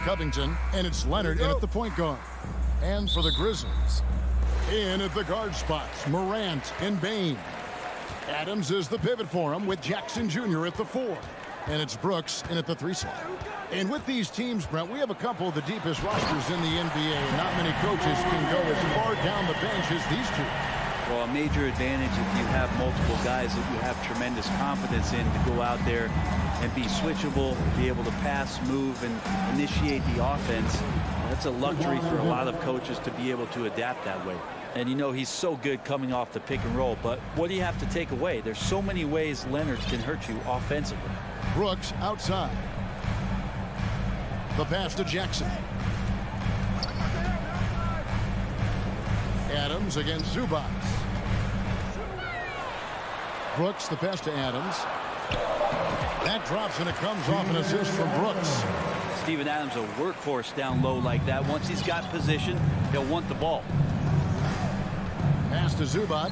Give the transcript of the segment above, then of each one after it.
Covington, and it's Leonard in at the point guard. And for the Grizzlies, in at the guard spots, Morant and Bane. Adams is the pivot for him with Jackson Jr. at the 4. And it's Brooks in at the 3 slot. And with these teams, Brent, we have a couple of the deepest rosters in the NBA, and not many coaches can go as far down the bench as these two. Well, a major advantage if you have multiple guys that you have tremendous confidence in to go out there and be switchable, be able to pass, move, and initiate the offense. That's a luxury for a lot of coaches to be able to adapt that way. And you know, he's so good coming off the pick and roll, but what do you have to take away? There's so many ways Leonard can hurt you offensively. Brooks outside. The pass to Jackson. Adams against Zubac. Brooks, the pass to Adams. That drops and it comes off an assist from Brooks. Steven Adams, a workhorse down low like that. Once he's got position, he'll want the ball. Pass to Zubac.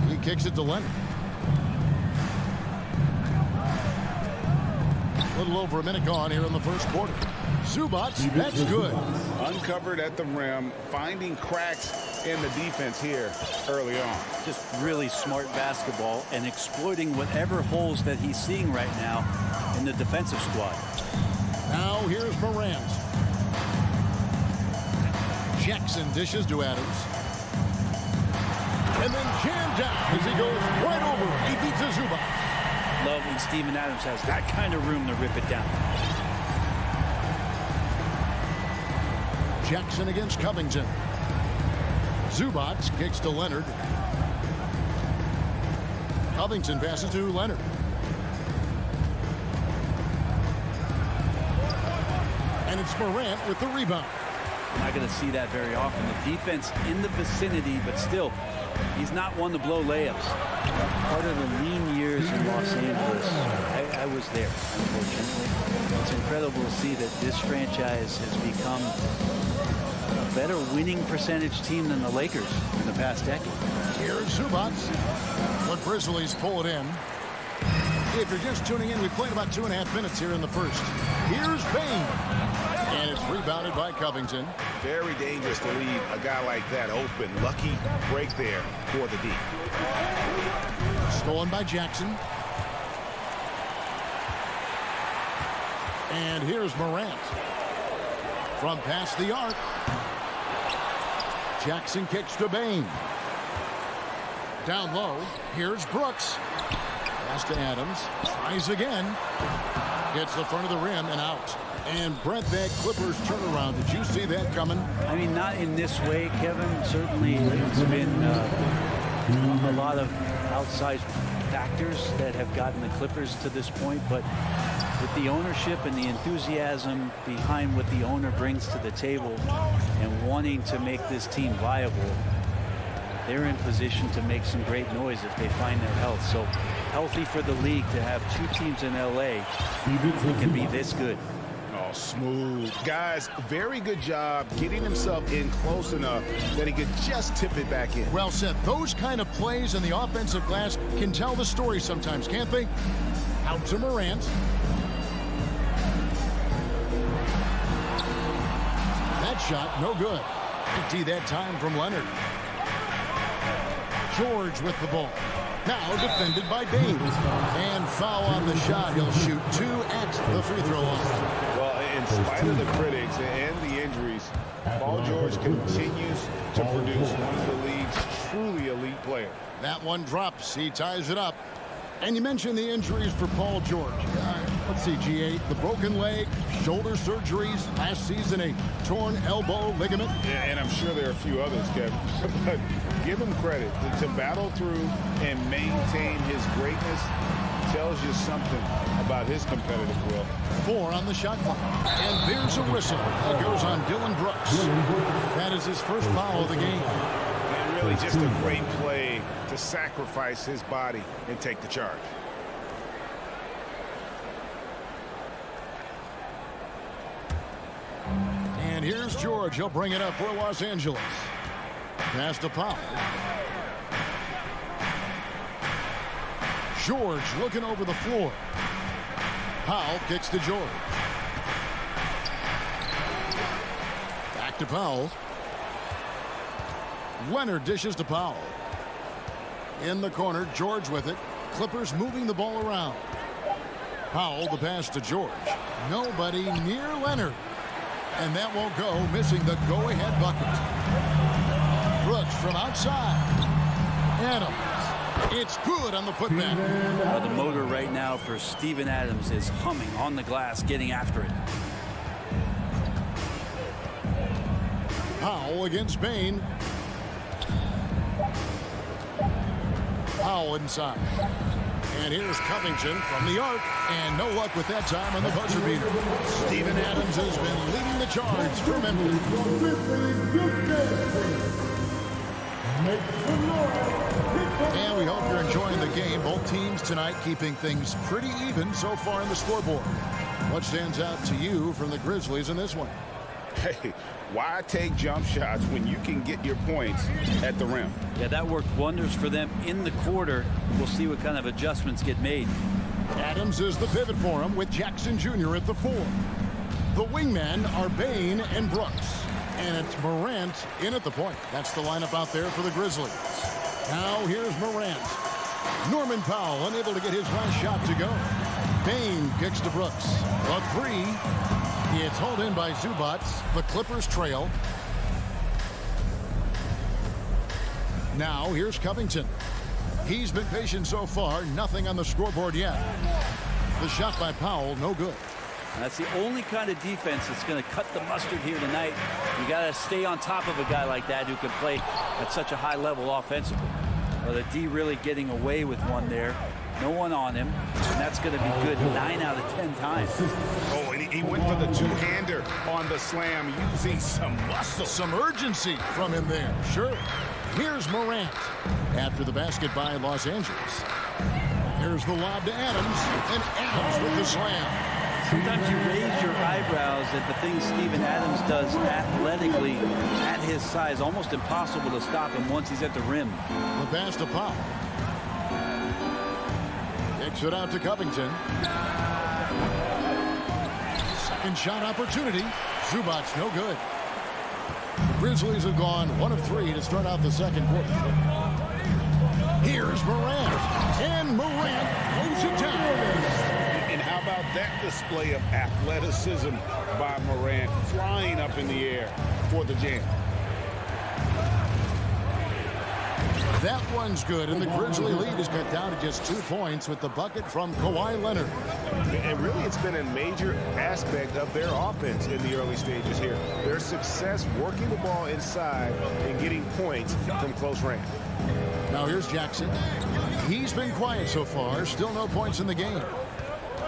He kicks it to Leonard. A little over a minute gone here in the first quarter. Zubac, that's good. Uncovered at the rim, finding cracks in the defense here early on. Just really smart basketball and exploiting whatever holes that he's seeing right now in the defensive squad. Now here's Morant. Jackson dishes to Adams. And then jammed down as he goes right over. He beats a Zubac. Love when Steven Adams has that kind of room to rip it down. Jackson against Covington. Zubac kicks to Leonard. Covington passes to Leonard. And it's Morant with the rebound. Not going to see that very often. The defense in the vicinity, but still, he's not one to blow layups. Part of the lean years in Los Angeles, I was there, unfortunately. It's incredible to see that this franchise has become a better winning percentage team than the Lakers in the past decade. Here's Zubac. The Grizzlies pull it in. If you're just tuning in, we played about 2.5 minutes here in the first. Here's Bane. And it's rebounded by Covington. Very dangerous to leave a guy like that open. Lucky break there for the D. Stolen by Jackson. And here's Morant. From past the arc. Jackson kicks to Bane. Down low. Here's Brooks. Pass to Adams. Tries again. Gets the front of the rim and out. And Brent, that Clippers turnaround, did you see that coming? I mean, not in this way, Kevin. Certainly, it's been a lot of outside factors that have gotten the Clippers to this point. But with the ownership and the enthusiasm behind what the owner brings to the table and wanting to make this team viable, they're in position to make some great noise if they find their health. So healthy for the league to have two teams in L.A. that can be this good. Oh, smooth. Guys, very good job getting himself in close enough that he could just tip it back in. Well said. Those kind of plays in the offensive glass can tell the story sometimes, can't they? Out to Morant. That shot, no good. Empty that time from Leonard. George with the ball. Now defended by Bane. And foul on the shot. He'll shoot 2 at the free throw line. Well, in spite of the critics and the injuries, Paul George continues to produce one of the league's truly elite players. That one drops. He ties it up. And you mentioned the injuries for Paul George. Let's see, G8, the broken leg, shoulder surgeries, last season a torn elbow ligament. Yeah, and I'm sure there are a few others, Kevin. But give him credit to battle through and maintain his greatness tells you something about his competitive will. 4 on the shot clock. And there's a whistle. It goes on Dillon Brooks. That is his first foul of the game. And really just a great play to sacrifice his body and take the charge. And here's George. He'll bring it up for Los Angeles. Pass to Powell. George looking over the floor. Powell kicks to George. Back to Powell. Leonard dishes to Powell. In the corner, George with it. Clippers moving the ball around. Powell, the pass to George. Nobody near Leonard. And that won't go, missing the go-ahead bucket. Brooks from outside. Adams. It's good on the putback. The motor right now for Steven Adams is humming on the glass, getting after it. Powell against Bain. Powell inside. And here's Covington from the arc. And no luck with that time on the buzzer beater. Steven Adams has been leading the charge for Memphis. And we hope you're enjoying the game. Both teams tonight keeping things pretty even so far in the scoreboard. What stands out to you from the Grizzlies in this one? Hey, why take jump shots when you can get your points at the rim? Yeah, that worked wonders for them in the quarter. We'll see what kind of adjustments get made. Adams is the pivot for him with Jackson Jr. at the 4. The wingmen are Bain and Brooks. And it's Morant in at the point. That's the lineup out there for the Grizzlies. Now here's Morant. Norman Powell unable to get his last shot to go. Bain kicks to Brooks. A 3. It's hauled in by Zubac. The Clippers trail. Now here's Covington. He's been patient so far. Nothing on the scoreboard yet. The shot by Powell, no good. That's the only kind of defense that's going to cut the mustard here tonight. You got to stay on top of a guy like that who can play at such a high level offensively. Well, the D really getting away with one there. No one on him, and that's going to be good 9 out of 10 times. Oh, and he went for the two-hander on the slam, using some muscle. Some urgency from him there. Sure. Here's Morant after the basket by Los Angeles. Here's the lob to Adams, and Adams with the slam. Sometimes you raise your eyebrows at the things Steven Adams does athletically at his size. Almost impossible to stop him once he's at the rim. The pass to Powell. Kicks it out to Covington. Second shot opportunity. Zubac no good. The Grizzlies have gone 1 of 3 to start out the second quarter. Here's Morant. And Morant throws it down. And how about that display of athleticism by Morant, flying up in the air for the jam. That one's good, and the Grizzly lead is cut down to just 2 points with the bucket from Kawhi Leonard. And really, it's been a major aspect of their offense in the early stages here. Their success working the ball inside and getting points from close range. Now here's Jackson. He's been quiet so far. Still no points in the game.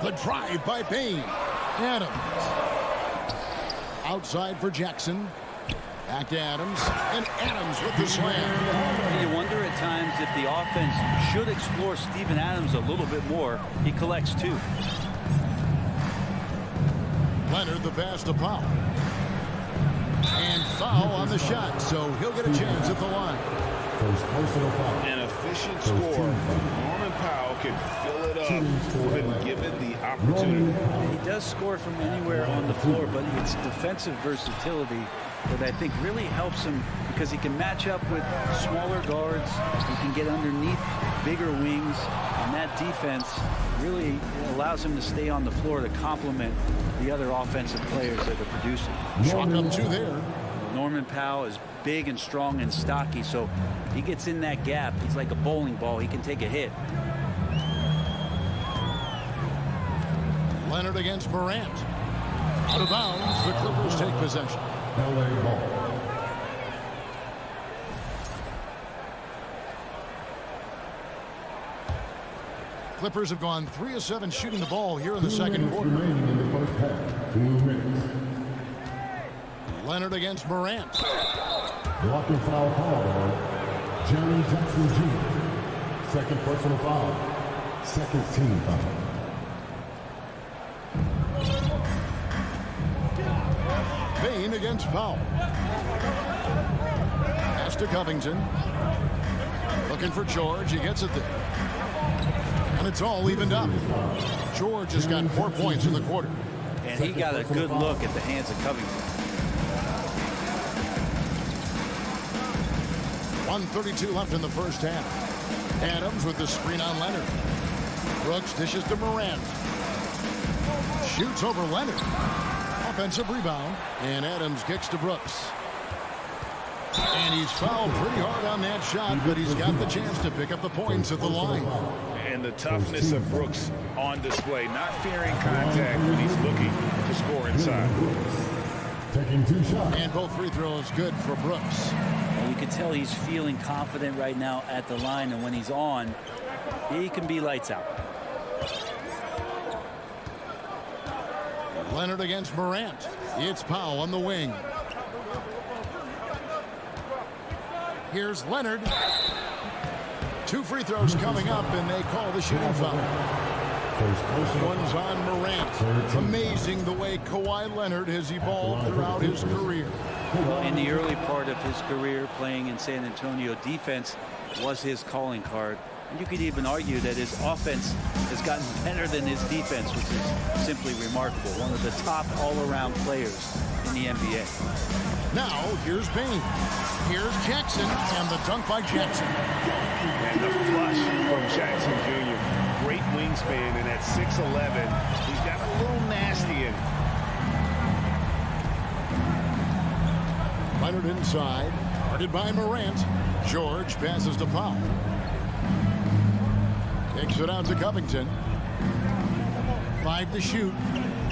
The drive by Bain. Adams. Outside for Jackson. Back to Adams. And Adams with the slam. You wonder at times if the offense should explore Steven Adams a little bit more. He collects 2. Leonard the pass to Powell. And foul on the shot, so he'll get a chance at the line. An efficient score. Norman Powell can fill it up when given the opportunity. He does score from anywhere on the floor, but it's defensive versatility that I think really helps him because he can match up with smaller guards. He can get underneath bigger wings, and that defense really allows him to stay on the floor to complement the other offensive players that are producing. Shot up 2 there. Norman Powell is big and strong and stocky, so if he gets in that gap, he's like a bowling ball. He can take a hit. Leonard against Morant. Out of bounds, the Clippers take possession. LA ball. Clippers have gone 3 of 7 shooting the ball here in the second quarter. Remaining in the first half. 2 minutes. Leonard against Morant. Blocking foul call. Jerry Jackson Jr. Second personal foul. Second team foul. Bain against Powell. Pass to Covington. Looking for George. He gets it there. And it's all evened up. George has got 4 points in the quarter. And he got a good look at the hands of Covington. 1:32 left in the first half. Adams with the screen on Leonard. Brooks dishes to Morant. Shoots over Leonard. Offensive rebound. And Adams kicks to Brooks. And he's fouled pretty hard on that shot, but he's got the chance to pick up the points at the line. And the toughness of Brooks on display, not fearing contact when he's looking to score inside. Taking 2 shots. And both free throws good for Brooks. And you can tell he's feeling confident right now at the line, and when he's on, he can be lights out. Leonard against Morant. It's Powell on the wing. Here's Leonard. 2 free throws coming up, and they call the shooting foul. One's on Morant. Amazing the way Kawhi Leonard has evolved throughout his career. Well, in the early part of his career playing in San Antonio, defense was his calling card. And you could even argue that his offense has gotten better than his defense, which is simply remarkable. One of the top all-around players in the NBA. Now, here's Bain. Here's Jackson, and the dunk by Jackson. And the flush from Jackson Jr. Great wingspan, and at 6'11", he's got a little nasty in it. Leonard inside, guarded by Morant. George passes to Powell. Kicks it out to Covington. 5 to shoot.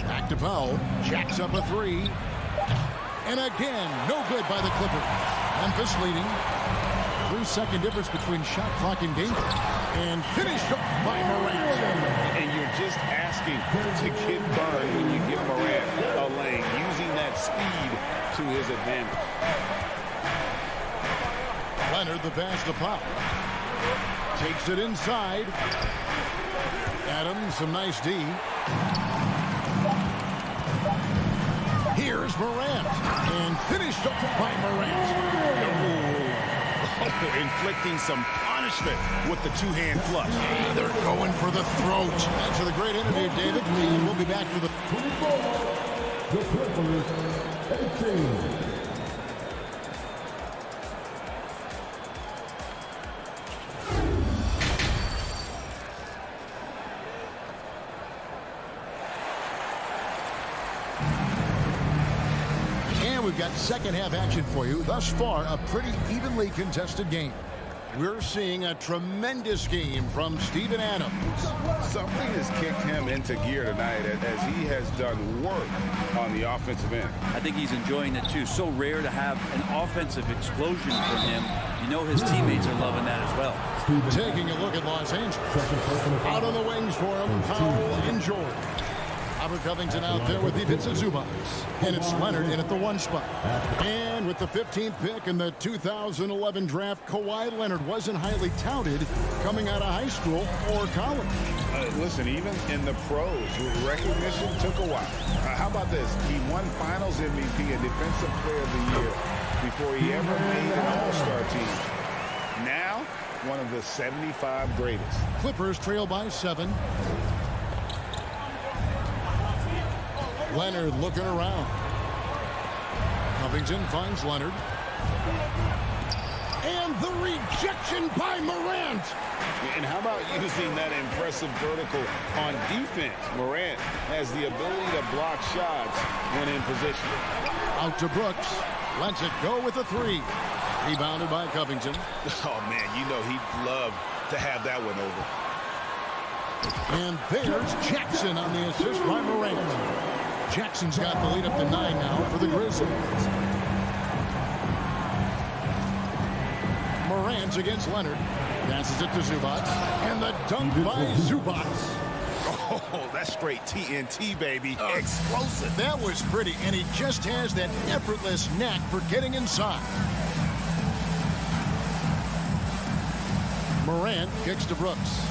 Back to Powell. Jacks up a 3. And again, no good by the Clippers. Memphis leading. 3-second difference between shot clock and game clock. And finished up by Morant. And you're just asking to get burned when you give Morant a lane, using that speed to his advantage. Leonard the pass to Powell. Takes it inside. Adams, some nice D. Here's Morant. And finished up by Morant. Inflicting some punishment with the 2-hand flush. And they're going for the throat. Thanks for the great interview, David. We'll be back for the... The Clippers, 18. We've got second half action for you. Thus far, a pretty evenly contested game. We're seeing a tremendous game from Steven Adams. Something has kicked him into gear tonight as he has done work on the offensive end. I think he's enjoying it too. So rare to have an offensive explosion from him. You know his teammates are loving that as well. Taking a look at Los Angeles. Out on the wings for him, Powell and George. Robert Covington out there with defensive Zubac. And it's Leonard in at the 1 spot. And with the 15th pick in the 2011 draft, Kawhi Leonard wasn't highly touted coming out of high school or college. Listen, even in the pros, recognition took a while. How about this? He won Finals MVP and Defensive Player of the Year before he ever made an All-Star team. Now, one of the 75 greatest. Clippers trail by 7. Leonard looking around. Covington finds Leonard. And the rejection by Morant. And how about using that impressive vertical on defense? Morant has the ability to block shots when in position. Out to Brooks. Lets it go with a 3. Rebounded by Covington. Oh, man, you know he'd love to have that one over. And there's Jackson on the assist by Morant. Jackson's got the lead up to 9 now for the Grizzlies. Morant's against Leonard. Passes it to Zubac. And the dunk by Zubac. Oh, that's straight TNT, baby. Explosive. That was pretty, and he just has that effortless knack for getting inside. Morant kicks to Brooks.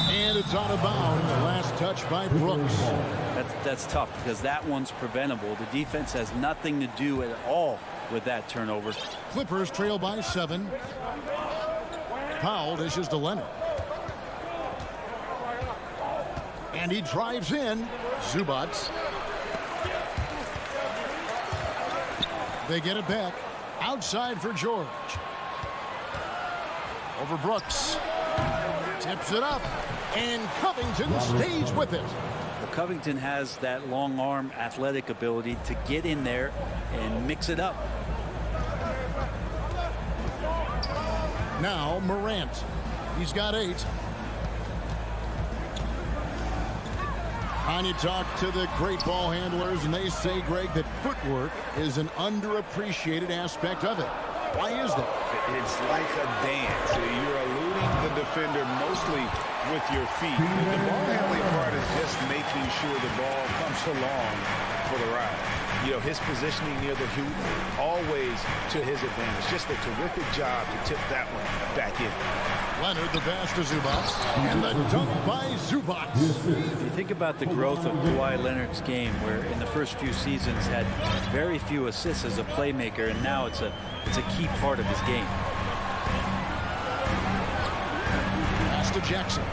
And it's out of bounds. Last touch by Brooks. That's tough because that one's preventable. The defense has nothing to do at all with that turnover. Clippers trail by 7. Powell dishes to Leonard. And he drives in. Zubac. They get it back. Outside for George. Over Brooks. Tips it up. And Covington stays with it. Well, Covington has that long arm athletic ability to get in there and mix it up. Now Morant. He's got 8. And you talk to the great ball handlers, and they say, Greg, that footwork is an underappreciated aspect of it. Why is that? It's like a dance. You're eluding the defender mostly with your feet. The ball handling part is just making sure the ball comes along for the ride. You know, his positioning near the hoop, always to his advantage. Just a terrific job to tip that one back in. Leonard, the pass to Zubac, and the dunk by Zubac. You think about the growth of Kawhi Leonard's game, where in the first few seasons had very few assists as a playmaker, and now it's a key part of his game. Pass to Jackson.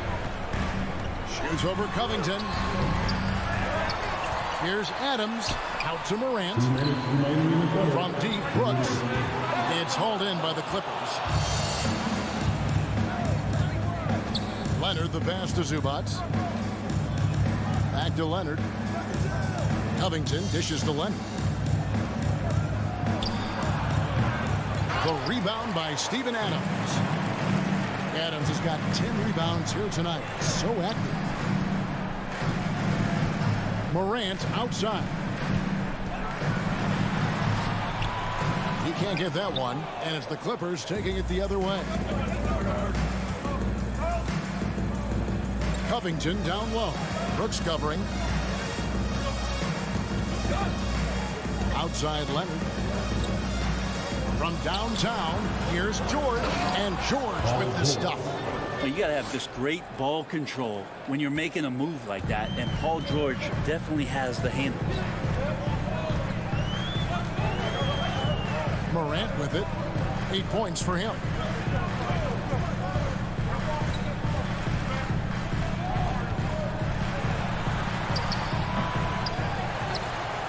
Shoots over Covington. Here's Adams. Out to Morant. From deep, Brooks. It's hauled in by the Clippers. Leonard, the pass to Zubac. Back to Leonard. Covington dishes to Leonard. The rebound by Steven Adams. Adams has got 10 rebounds here tonight. So active. Morant outside. He can't get that one, and it's the Clippers taking it the other way. Covington down low. Brooks covering. Outside Leonard. From downtown, here's George, and George with the stuff. You got to have this great ball control when you're making a move like that, and Paul George definitely has the handles. Morant with it. 8 points for him.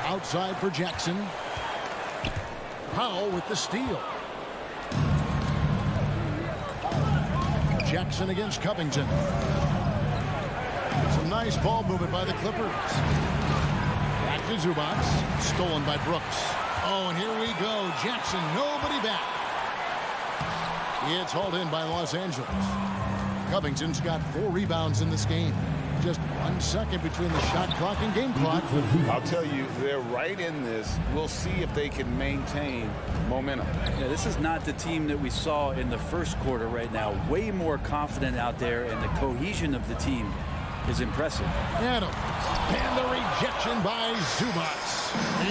Outside for Jackson. Powell with the steal. Jackson against Covington. Some nice ball movement by the Clippers. Back to Zubac. Stolen by Brooks. Oh, and here we go. Jackson, nobody back. It's hauled in by Los Angeles. Covington's got 4 rebounds in this game. Just 1 second between the shot clock and game clock. I'll tell you, they're right in this. We'll see if they can maintain momentum. Yeah, this is not the team that we saw in the first quarter right now. Way more confident out there, and the cohesion of the team is impressive. Adams. And the rejection by Zubac.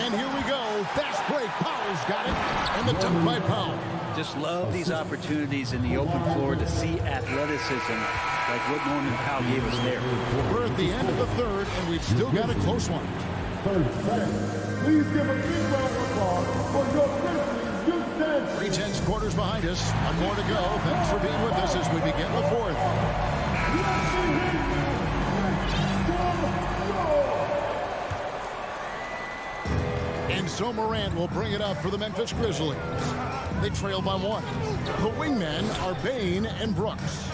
And here we go. Fast break. Powell's got it. And the dunk by Powell. Just love these opportunities in the open floor to see athleticism like what Norman Powell gave us there. We're at the end of the third, and we've still got a close one. 30 seconds. Please give a big round of applause for your Grizzlies youth dance. 3/10 quarters behind us. One more to go. Thanks for being with us as we begin the fourth. And so Morant will bring it up for the Memphis Grizzlies. They trail by 1. The wingmen are Bane and Brooks.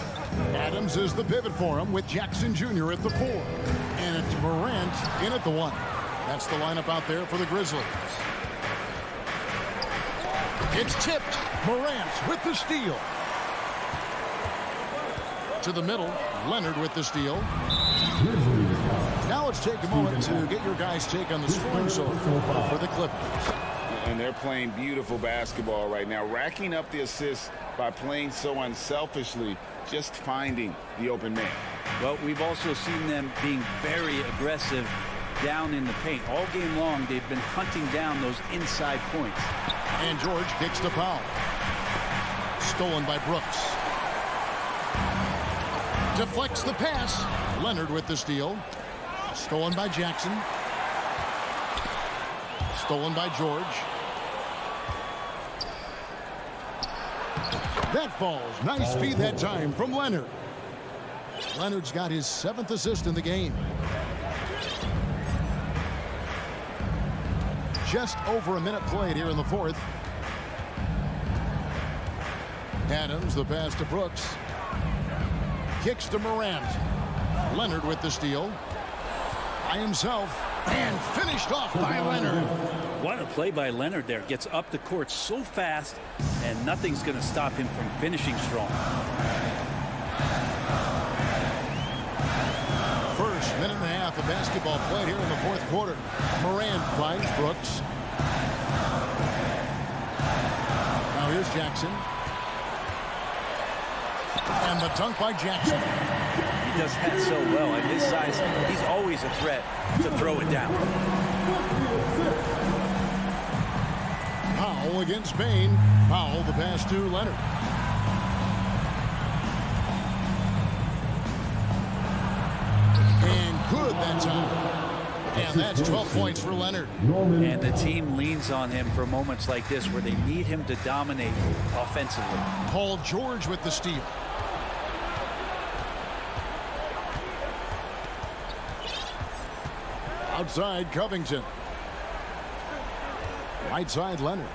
Adams is the pivot for him with Jackson Jr. at the 4. And it's Morant in at the 1. That's the lineup out there for the Grizzlies. It's tipped. Morant with the steal. To the middle. Leonard with the steal. Now let's take a moment to get your guys' take on the scoring so far for the Clippers. And they're playing beautiful basketball right now, racking up the assists by playing so unselfishly, just finding the open man. Well, we've also seen them being very aggressive down in the paint. All game long, they've been hunting down those inside points. And George kicks to Powell. Stolen by Brooks. Deflects the pass. Leonard with the steal. Stolen by Jackson. Stolen by George. That falls. Nice feed that time from Leonard. Leonard's got his 7th assist in the game. Just over a minute played here in the fourth. Adams, the pass to Brooks. Kicks to Morant. Leonard with the steal. By himself. And finished off by Leonard. What a play by Leonard there. Gets up the court so fast, and nothing's going to stop him from finishing strong. First minute and a half of basketball played here in the fourth quarter. Morant finds Brooks. Now here's Jackson. And the dunk by Jackson. He does that so well. At his size, he's always a threat to throw it down. Powell against Bain. Powell, the pass to Leonard. And good that time. And that's 12 points for Leonard. And the team leans on him for moments like this where they need him to dominate offensively. Paul George with the steal. Outside Covington. Right side Leonard.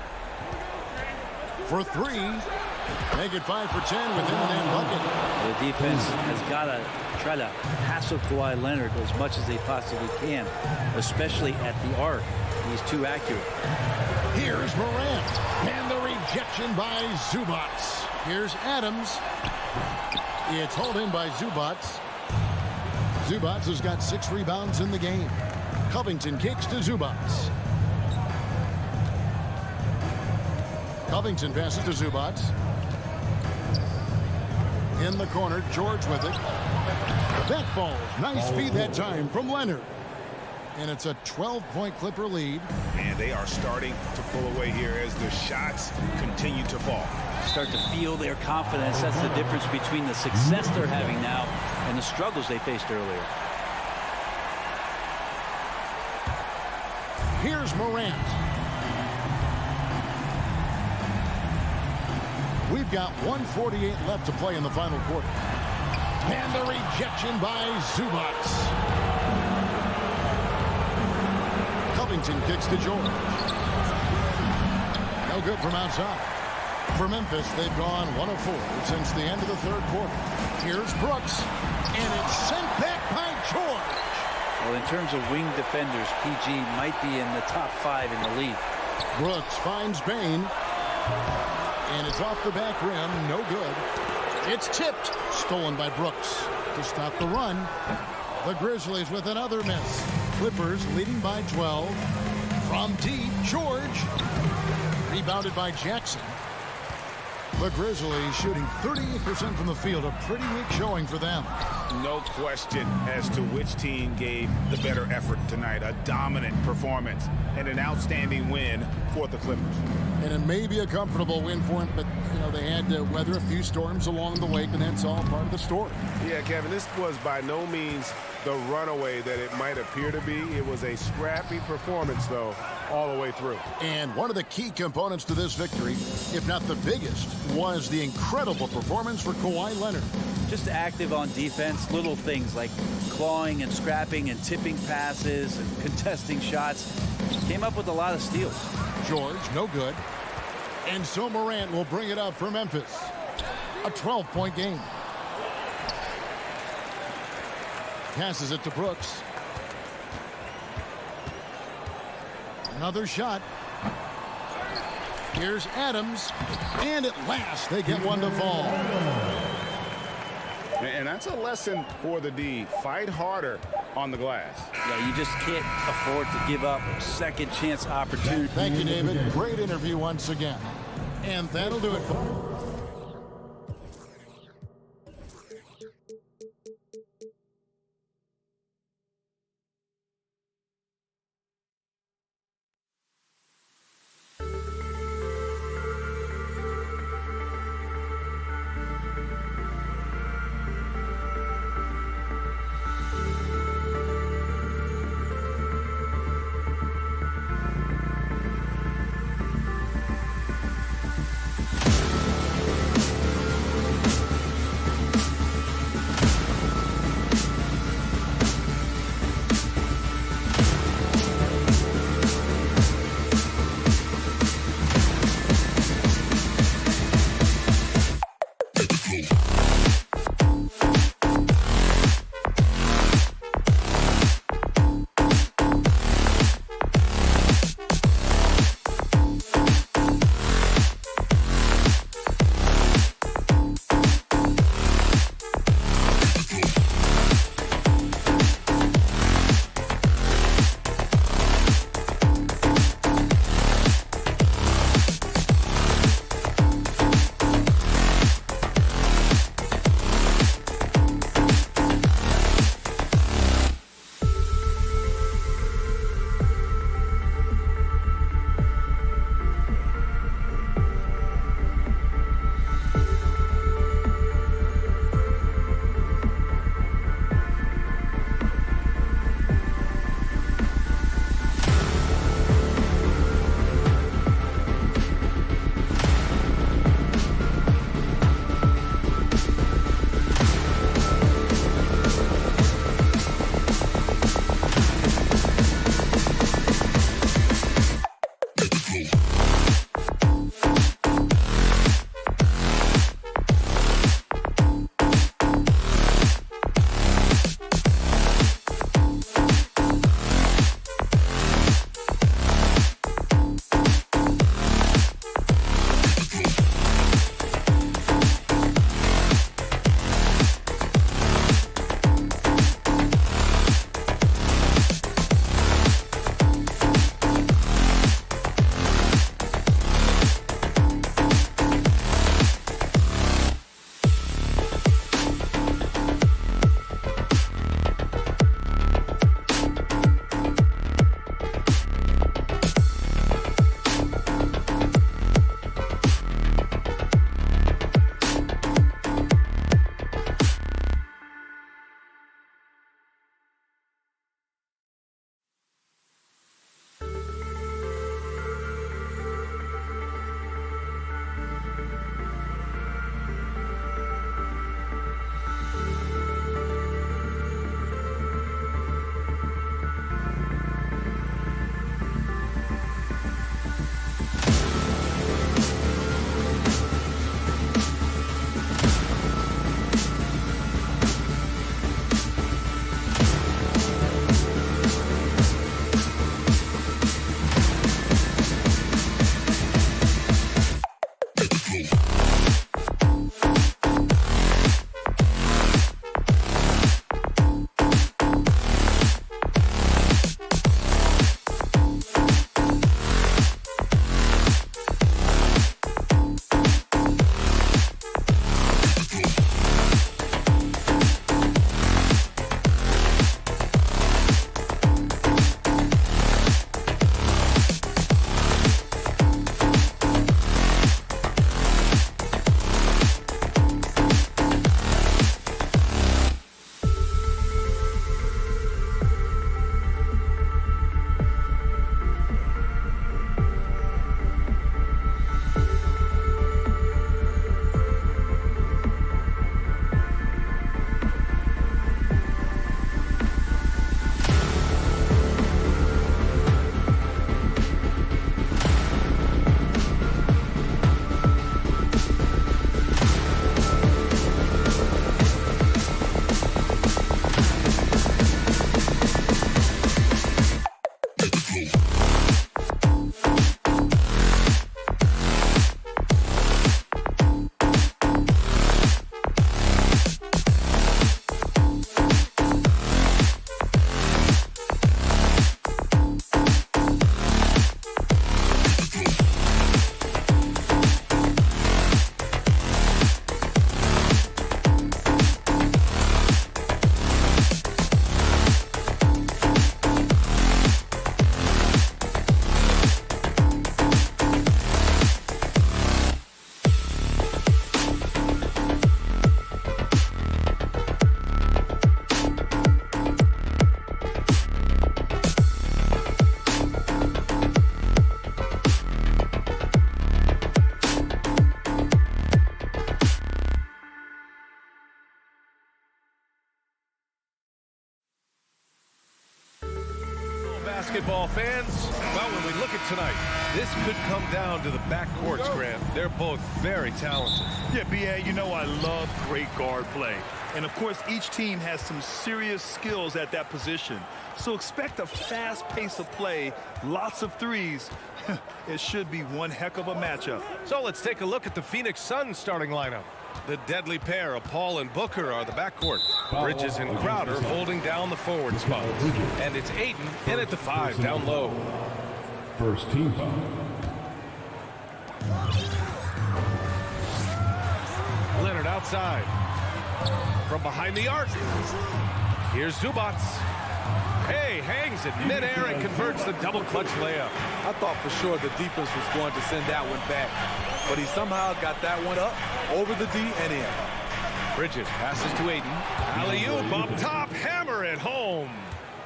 For three. Make it 5 for 10 within the net bucket. The defense has got to try to hassle Kawhi Leonard as much as they possibly can, especially at the arc. He's too accurate. Here's Morant. And the rejection by Zubac. Here's Adams. It's hauled in by Zubac. Zubac has got 6 rebounds in the game. Covington kicks to Zubac. Covington passes to Zubac. In the corner, George with it. That falls. Nice feed that time from Leonard. And it's a 12-point Clipper lead. And they are starting to pull away here as the shots continue to fall. Start to feel their confidence. That's the difference between the success they're having now and the struggles they faced earlier. Here's Morant. We've got 1:48 left to play in the final quarter. And the rejection by Zubac. Covington kicks to George. No good from outside. For Memphis, they've gone 1 of 4 since the end of the third quarter. Here's Brooks. And it's sent back by George. Well, in terms of wing defenders, PG might be in the top 5 in the league. Brooks finds Bain. And it's off the back rim. No good. It's tipped. Stolen by Brooks to stop the run. The Grizzlies with another miss. Clippers leading by 12. From deep, George. Rebounded by Jackson. The Grizzlies shooting 38% from the field. A pretty weak showing for them. No question as to which team gave the better effort tonight. A dominant performance and an outstanding win for the Clippers. And it may be a comfortable win for them, but, you know, they had to weather a few storms along the way, and that's all part of the story. Yeah, Kevin, this was by no means the runaway that it might appear to be. It was a scrappy performance, though, all the way through. And one of the key components to this victory, if not the biggest, was the incredible performance for Kawhi Leonard. Just active on defense, little things like clawing and scrapping and tipping passes and contesting shots. Came up with a lot of steals. George, no good. And so Morant will bring it up for Memphis. A 12-point game. Passes it to Brooks. Another shot. Here's Adams. And at last, they get one to fall. And that's a lesson for the D. Fight harder on the glass. Yeah, you just can't afford to give up second chance opportunities. Thank you, David. Great interview once again. And that'll do it for basketball fans. Well, when we look at tonight, this could come down to the backcourts, Grant. They're both very talented. Yeah, B.A., you know I love great guard play. And, of course, each team has some serious skills at that position. So expect a fast pace of play, lots of threes. It should be one heck of a matchup. So let's take a look at the Phoenix Suns starting lineup. The deadly pair of Paul and Booker are the backcourt. Bridges and Crowder holding down the forward spot. And it's Ayton in at the 5 down low. First team foul. Leonard outside. From behind the arc. Here's Zubats. Hey, hangs in midair and converts the double clutch layup. I thought for sure the defense was going to send that one back, but he somehow got that one up over the D and in. Bridges passes to Ayton. Alley-oop up top, hammer it home.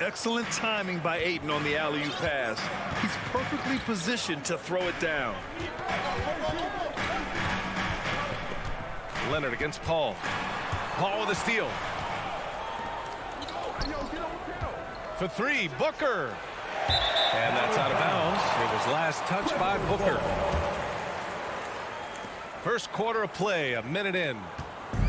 Excellent timing by Ayton on the alley-oop pass. He's perfectly positioned to throw it down. Leonard against Paul. Paul with a steal. For 3, Booker. And that's out of bounds. It was last touched by Booker. First quarter of play, a minute in.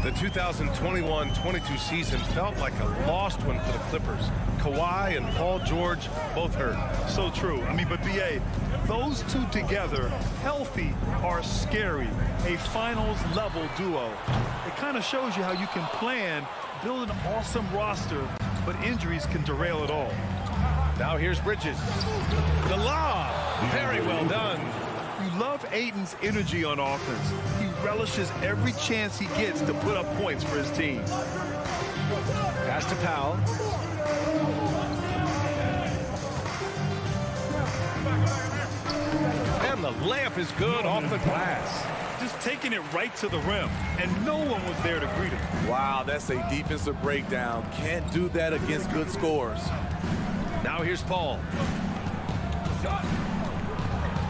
The 2021-22 season felt like a lost one for the Clippers. Kawhi and Paul George both hurt. So true. I mean, but B.A., those two together, healthy, are scary. A finals-level duo. It kind of shows you how you can plan, build an awesome roster, but injuries can derail it all. Now here's Bridges. The lob. Very well done. You love Ayton's energy on offense. He relishes every chance he gets to put up points for his team. Pass to Powell. And the layup is good off the glass. Just taking it right to the rim, and no one was there to greet him. Wow, that's a defensive breakdown. Can't do that against good scores. Now here's Paul.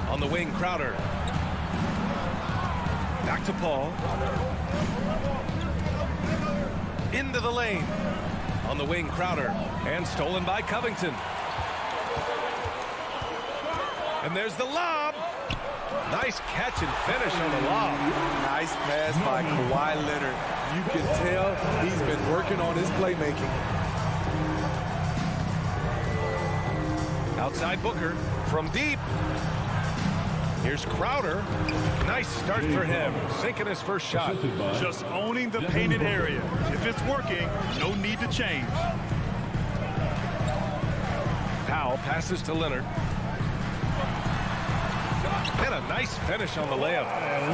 On the wing, Crowder. Back to Paul. Into the lane. On the wing, Crowder. And stolen by Covington. And there's the lob. Nice catch and finish on the lob. Nice pass by Kawhi Leonard. You can tell he's been working on his playmaking. Outside Booker from deep. Here's Crowder. Nice start for him. Sinking his first shot. Just owning the painted area. If it's working, no need to change. Powell passes to Leonard. And a nice finish on the layup.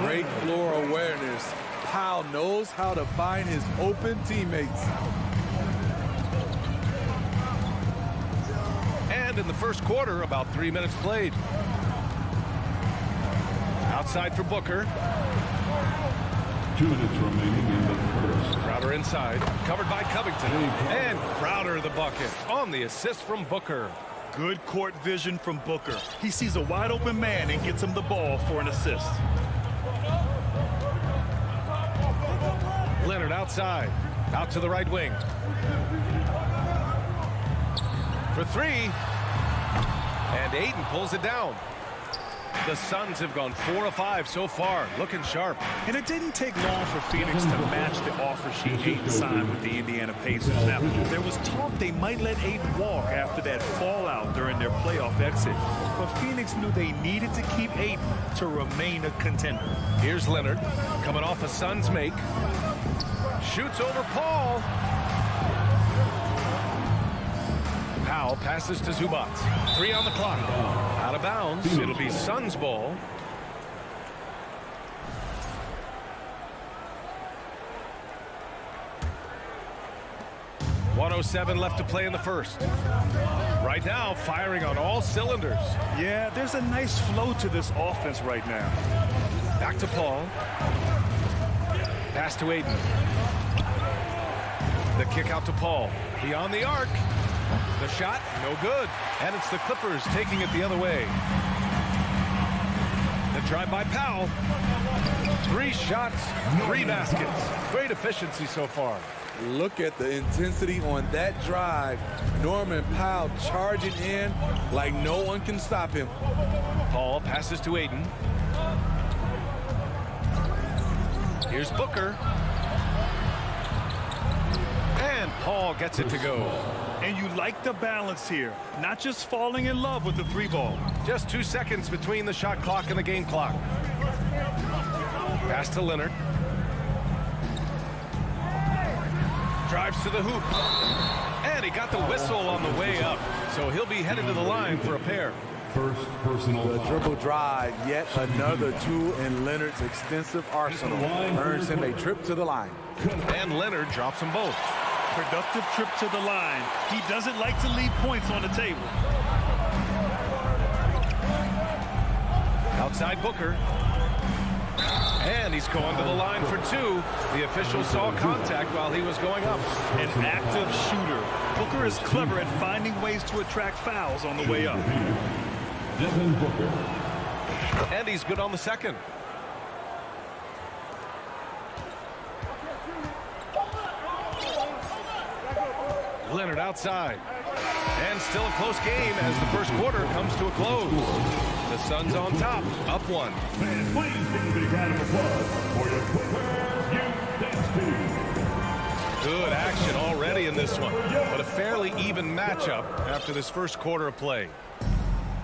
Great floor awareness. Powell knows how to find his open teammates. And in the first quarter, about 3 minutes played. Outside for Booker. 2 minutes remaining in the first. Crowder inside, covered by Covington. And Crowder the bucket on the assist from Booker. Good court vision from Booker. He sees a wide open man and gets him the ball for an assist. Leonard outside, out to the right wing. For 3. And Ayton pulls it down. The Suns have gone 4 of 5 so far, looking sharp. And it didn't take long for Phoenix to match the offer sheet Ayton signed with the Indiana Pacers. Now, there was talk they might let Ayton walk after that fallout during their playoff exit. But Phoenix knew they needed to keep Ayton to remain a contender. Here's Leonard, coming off a Suns make. Shoots over Paul. Powell passes to Zubats. 3 on the clock. Out of bounds. It'll be Suns ball. .107 left to play in the first. Right now, firing on all cylinders. Yeah, there's a nice flow to this offense right now. Back to Paul. Pass to Ayton. The kick out to Paul. Beyond the arc. The shot, no good. And it's the Clippers taking it the other way. The drive by Powell. 3 shots, 3 baskets. Great efficiency so far. Look at the intensity on that drive. Norman Powell charging in like no one can stop him. Paul passes to Aiden. Here's Booker. And Paul gets it to go. And you like the balance here, not just falling in love with the 3-ball. Just 2 seconds between the shot clock and the game clock. Pass to Leonard. Drives to the hoop. And he got the whistle on the way up. So he'll be headed to the line for a pair. First personal The foul. dribble drive, yet another tool in Leonard's extensive arsenal, earns him a trip to the line. And Leonard drops them both. Productive trip to the line. He doesn't like to leave points on the table. Outside Booker. And he's going to the line for 2. The official saw contact while he was going up. An active shooter. Booker is clever at finding ways to attract fouls on the way up. Devin Booker. And he's good on the second. Leonard outside. And still a close game as the first quarter comes to a close. The Suns on top, up 1. Fans, please give a big round of applause for your Footwear Youth Dance Team. Good action already in this one, but a fairly even matchup after this first quarter of play.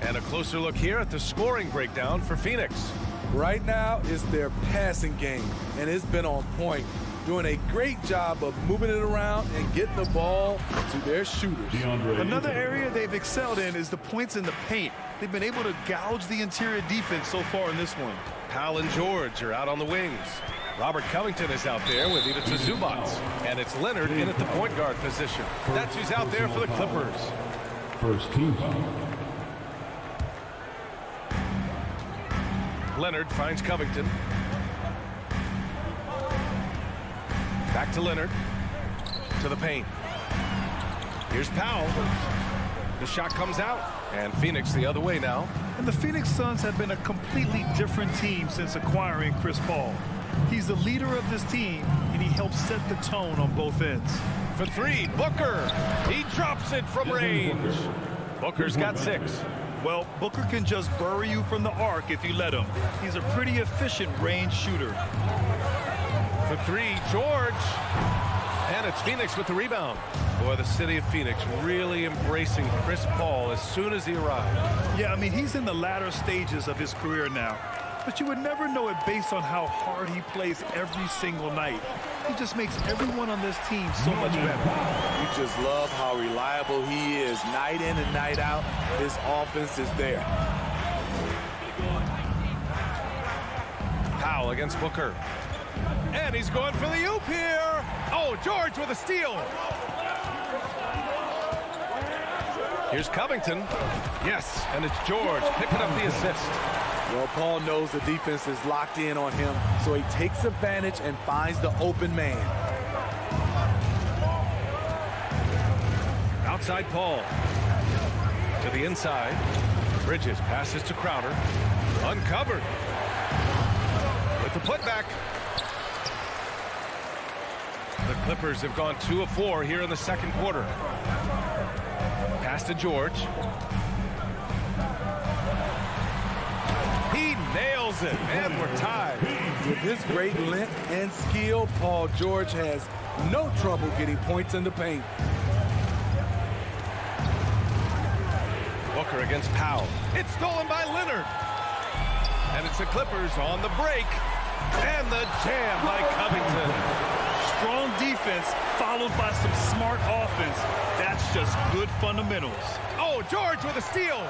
And a closer look here at the scoring breakdown for Phoenix. Right now, it's their passing game, and it's been on point, doing a great job of moving it around and getting the ball to their shooters. Another area they've excelled in is the points in the paint. They've been able to gouge the interior defense so far in this one. Powell and George are out on the wings. Robert Covington is out there with Ivica Zubac. And it's Leonard in at the point guard position. That's who's out there for the Clippers. First team foul. Leonard finds Covington. Back to Leonard. To the paint. Here's Powell. The shot comes out. And Phoenix the other way now. And the Phoenix Suns have been a completely different team since acquiring Chris Paul. He's the leader of this team, and he helps set the tone on both ends. For 3, Booker. He drops it from range. Booker's got 6. Well, Booker can just bury you from the arc if you let him. He's a pretty efficient range shooter. For 3, George. And it's Phoenix with the rebound. Boy, the city of Phoenix really embracing Chris Paul as soon as he arrived. Yeah, I mean, he's in the latter stages of his career now. But you would never know it based on how hard he plays every single night. He just makes everyone on this team so much better. You just love how reliable he is night in and night out. His offense is there. Powell against Booker. And he's going for the oop here. Oh, George with a steal. Here's Covington. Yes, and it's George picking up the assist. Well, Paul knows the defense is locked in on him, so he takes advantage and finds the open man. Outside Paul. To the inside. Bridges passes to Crowder. Uncovered. With the putback. The Clippers have gone 2 of 4 here in the second quarter. Pass to George. He nails it, and we're tied. With his great length and skill, Paul George has no trouble getting points in the paint. Booker against Powell. It's stolen by Leonard. And it's the Clippers on the break. And the jam by Covington. Strong defense followed by some smart offense. That's just good fundamentals. Oh, George with a steal.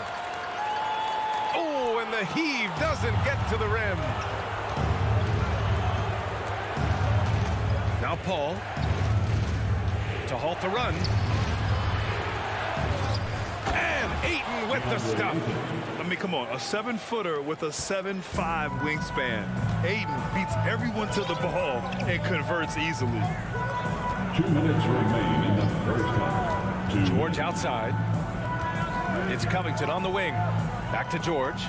Oh, and the heave doesn't get to the rim. Now Paul to halt the run. And Ayton with the stuff. I mean, come on, a 7-footer with a 7'5" wingspan. Ayton beats everyone to the ball and converts easily. 2 minutes remain in the first half. George outside. It's Covington on the wing. Back to George.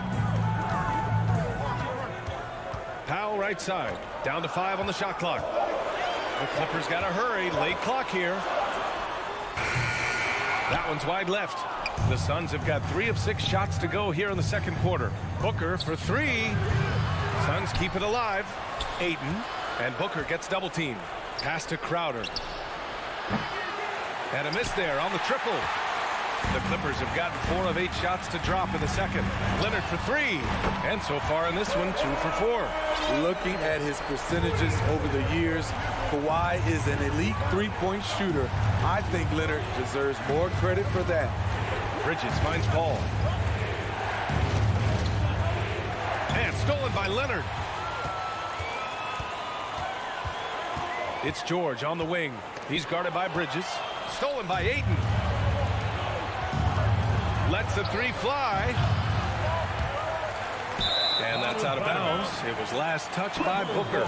Powell right side. Down to 5 on the shot clock. The Clippers got to hurry. Late clock here. That one's wide left. The Suns have got 3 of 6 shots to go here in the second quarter. Booker for 3. Suns keep it alive. Ayton, and Booker gets double teamed. Pass to Crowder. And a miss there on the triple. The Clippers have gotten 4 of 8 shots to drop in the second. Leonard for 3. And so far in this one, 2 for 4. Looking at his percentages over the years, Kawhi is an elite three-point shooter. I think Leonard deserves more credit for that. Bridges finds Paul. And stolen by Leonard. It's George on the wing. He's guarded by Bridges. Stolen by Ayton. Lets the 3 fly. And that's out of bounds. It was last touched by Booker.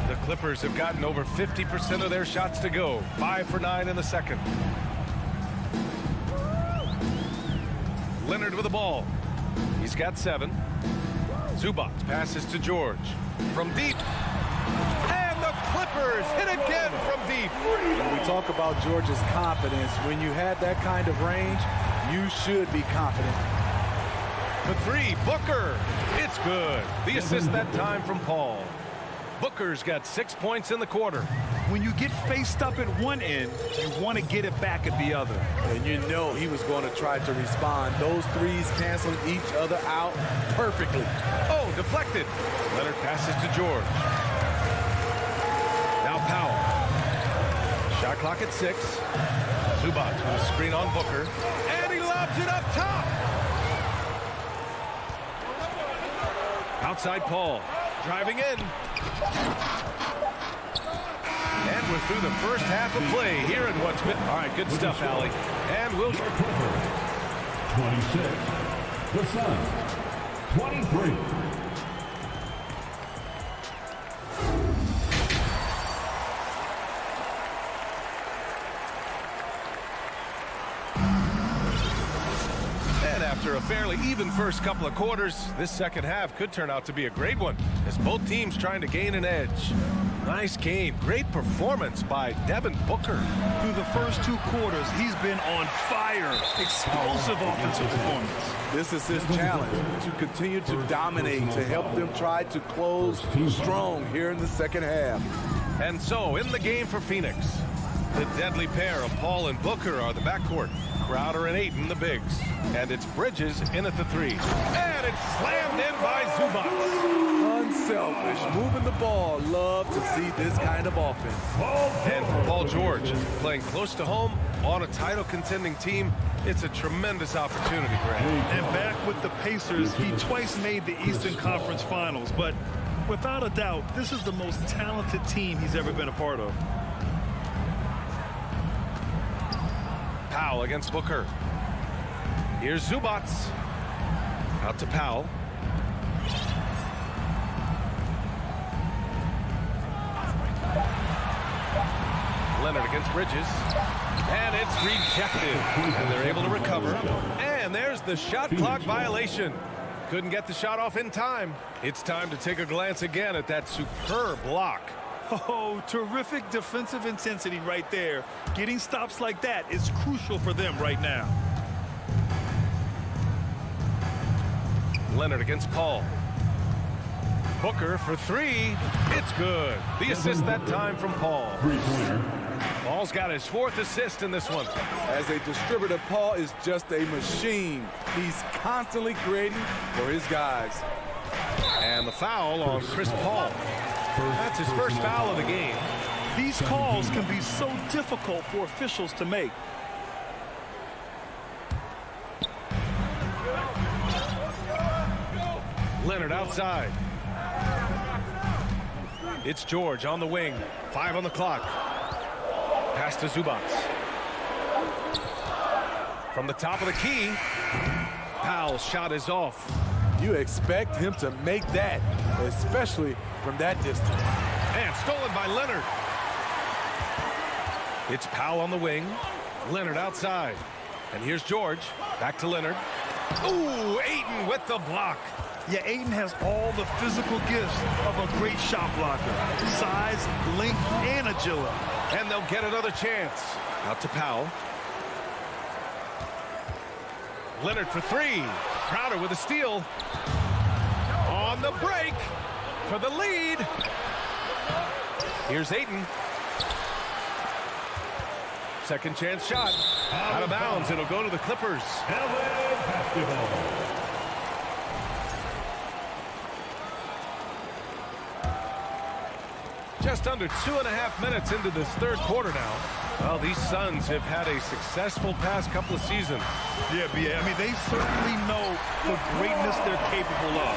The Clippers have gotten over 50% of their shots to go. 5 for 9 in the second. Leonard with the ball. He's got 7. Zubac passes to George. From deep. And the Clippers hit again from deep. When we talk about George's confidence, when you have that kind of range, you should be confident. For 3, Booker. It's good. The assist that time from Paul. Booker's got 6 points in the quarter. When you get faced up at one end, you want to get it back at the other. And you know he was going to try to respond. Those threes canceling each other out perfectly. Oh, deflected. Leonard passes to George. Now Powell. Shot clock at 6. Zubac with a screen on Booker. And he lobs it up top. Outside Paul. Driving in. And we're through the first half of play here in what's been... All right, good stuff, Allie. And we'll... 26. The Suns, 23. And after a fairly even first couple of quarters, this second half could turn out to be a great one as both teams trying to gain an edge. Nice game. Great performance by Devin Booker. Through the first 2 quarters, he's been on fire. Explosive offensive performance. This is his challenge, to continue to dominate, to help them try to close strong here in the second half. And so, in the game for Phoenix, the deadly pair of Paul and Booker are the backcourt. Crowder and Ayton, the bigs. And it's Bridges in at the 3. And it's slammed in by Zubac. Unselfish, moving the ball. Love to see this kind of offense. And for Paul George, playing close to home on a title-contending team, it's a tremendous opportunity, Grant. And back with the Pacers, he twice made the Eastern Conference Finals. But without a doubt, this is the most talented team he's ever been a part of. Powell against Booker. Here's Zubac. Out to Powell. Leonard against Bridges. And it's rejected. And they're able to recover. And there's the shot clock violation. Couldn't get the shot off in time. It's time to take a glance again at that superb block. Oh, terrific defensive intensity right there. Getting stops like that is crucial for them right now. Leonard against Paul. Booker for 3. It's good. The assist that time from Paul. Paul's got his 4th assist in this one. As a distributor, Paul is just a machine. He's constantly creating for his guys. And the foul on Chris Paul. That's his first foul of the game. These calls can be so difficult for officials to make. Leonard outside. It's George on the wing. 5 on the clock. Pass to Zubac. From the top of the key, Powell's shot is off. You expect him to make that, especially from that distance. And stolen by Leonard. It's Powell on the wing. Leonard outside. And here's George. Back to Leonard. Ooh, Ayton with the block. Yeah, Ayton has all the physical gifts of a great shot blocker. Size, length, and agility. And they'll get another chance. Out to Powell. Leonard for three. Crowder with a steal. On the break for the lead. Here's Ayton. Second chance shot. Out of bounds. It'll go to the Clippers. Just under 2.5 minutes into this third quarter now. Well, these Suns have had a successful past couple of seasons. Yeah, I mean, they certainly know the greatness they're capable of.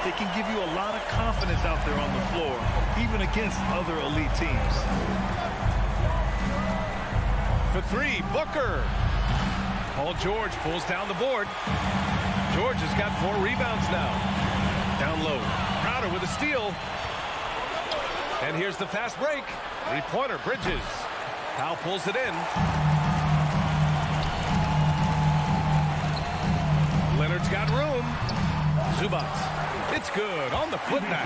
They can give you a lot of confidence out there on the floor, even against other elite teams. For three, Booker. Paul George pulls down the board. George has got 4 rebounds now. Down low. Crowder with a steal. And here's the fast break. Three-pointer, Bridges. Powell pulls it in. Leonard's got room. Zubac. It's good on the putback.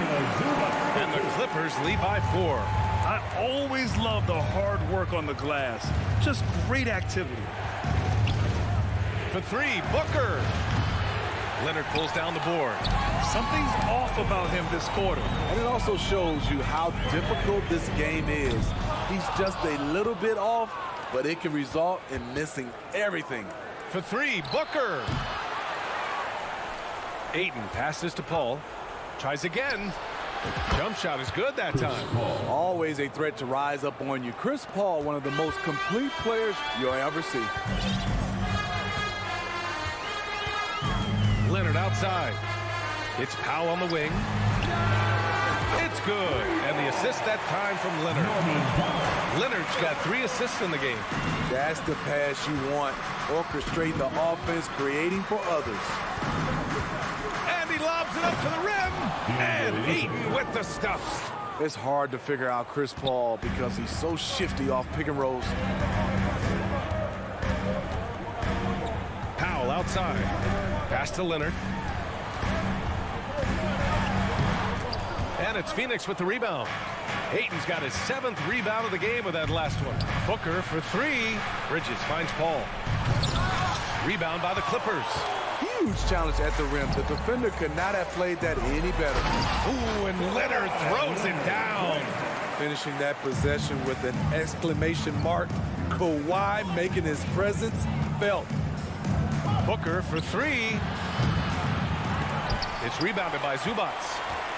And the Clippers lead by 4. I always love the hard work on the glass. Just great activity. For three, Booker. Leonard pulls down the board. Something's off about him this quarter. And it also shows you how difficult this game is. He's just a little bit off, but it can result in missing everything. For three, Booker. Ayton passes to Paul. Tries again. Jump shot is good that time. Always a threat to rise up on you. Chris Paul, one of the most complete players you'll ever see. Leonard outside. It's Powell on the wing. It's good. And the assist that time from Leonard. Leonard's got 3 assists in the game. That's the pass you want. Orchestrating the offense, creating for others. And he lobs it up to the rim. And Ayton with the stuffs. It's hard to figure out Chris Paul because he's so shifty off pick and rolls. Powell outside. Pass to Leonard. And it's Phoenix with the rebound. Ayton's got his 7th rebound of the game with that last one. Booker for 3. Bridges finds Paul. Rebound by the Clippers. Huge challenge at the rim. The defender could not have played that any better. Ooh, and Leonard throws it down. Finishing that possession with an exclamation mark. Kawhi making his presence felt. Booker for 3. It's rebounded by Zubac.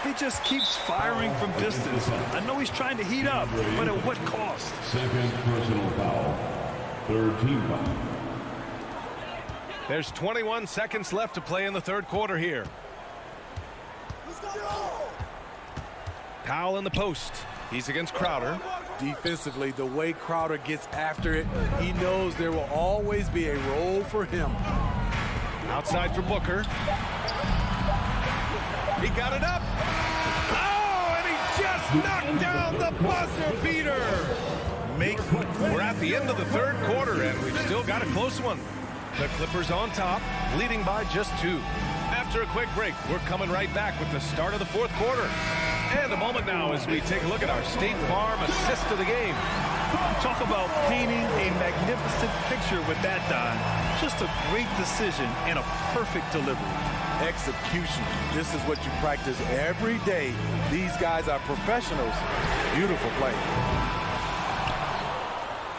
He just keeps firing from distance. I know he's trying to heat up, but at what cost? Second personal foul. Third team foul. There's 21 seconds left to play in the third quarter here. Powell in the post. He's against Crowder. Defensively, the way Crowder gets after it, he knows there will always be a role for him. Outside for Booker. He got it up. Oh, and he just knocked down the buzzer beater. We're at the end of the third quarter, and we've still got a close one. The Clippers on top, leading by just 2. After a quick break, we're coming right back with the start of the fourth quarter. And a moment now as we take a look at our State Farm assist of the game. Talk about painting a magnificent picture with that dime. Just a great decision and a perfect delivery. Execution. This is what you practice every day. These guys are professionals. Beautiful play.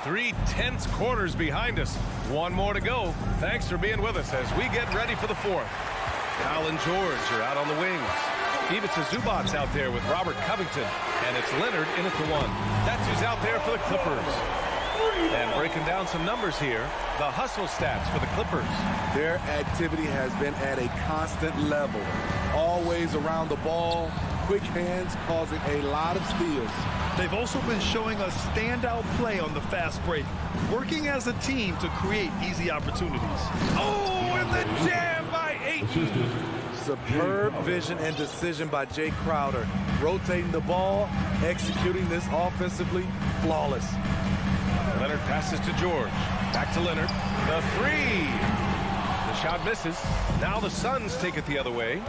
3 tense quarters behind us. 1 more to go. Thanks for being with us as we get ready for the fourth. Powell and George are out on the wings. Ivica Zubac out there with Robert Covington. And it's Leonard in at the 1. That's who's out there for the Clippers. And breaking down some numbers here, the hustle stats for the Clippers. Their activity has been at a constant level. Always around the ball, quick hands causing a lot of steals. They've also been showing us standout play on the fast break, working as a team to create easy opportunities. Oh, and the jam by Ayton. Superb vision and decision by Jay Crowder. Rotating the ball, executing this offensively, flawless. Leonard passes to George. Back to Leonard. The 3. The shot misses. Now the Suns take it the other way.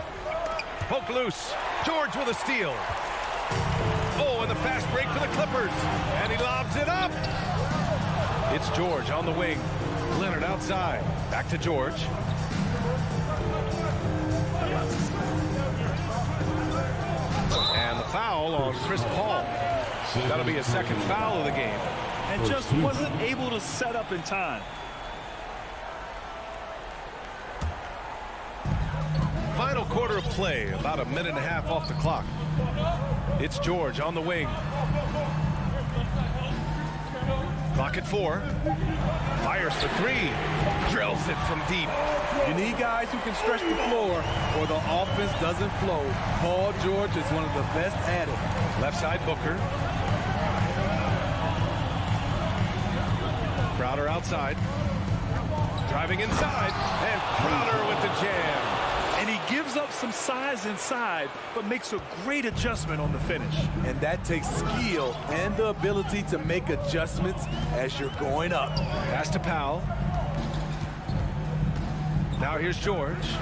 Poke loose. George with a steal. Oh, and the fast break for the Clippers. And he lobs it up. It's George on the wing. Leonard outside. Back to George. And the foul on Chris Paul. That'll be a second foul of the game. And just wasn't able to set up in time. Final quarter of play, about a minute and a half off the clock. It's George on the wing. Clock at 4. Fires for 3. Drills it from deep. You need guys who can stretch the floor or the offense doesn't flow. Paul George is one of the best at it. Left side Booker. Crowder outside. Driving inside. And Crowder with the jam. And he gives up some size inside, but makes a great adjustment on the finish. And that takes skill and the ability to make adjustments as you're going up. Pass to Powell. Now here's George.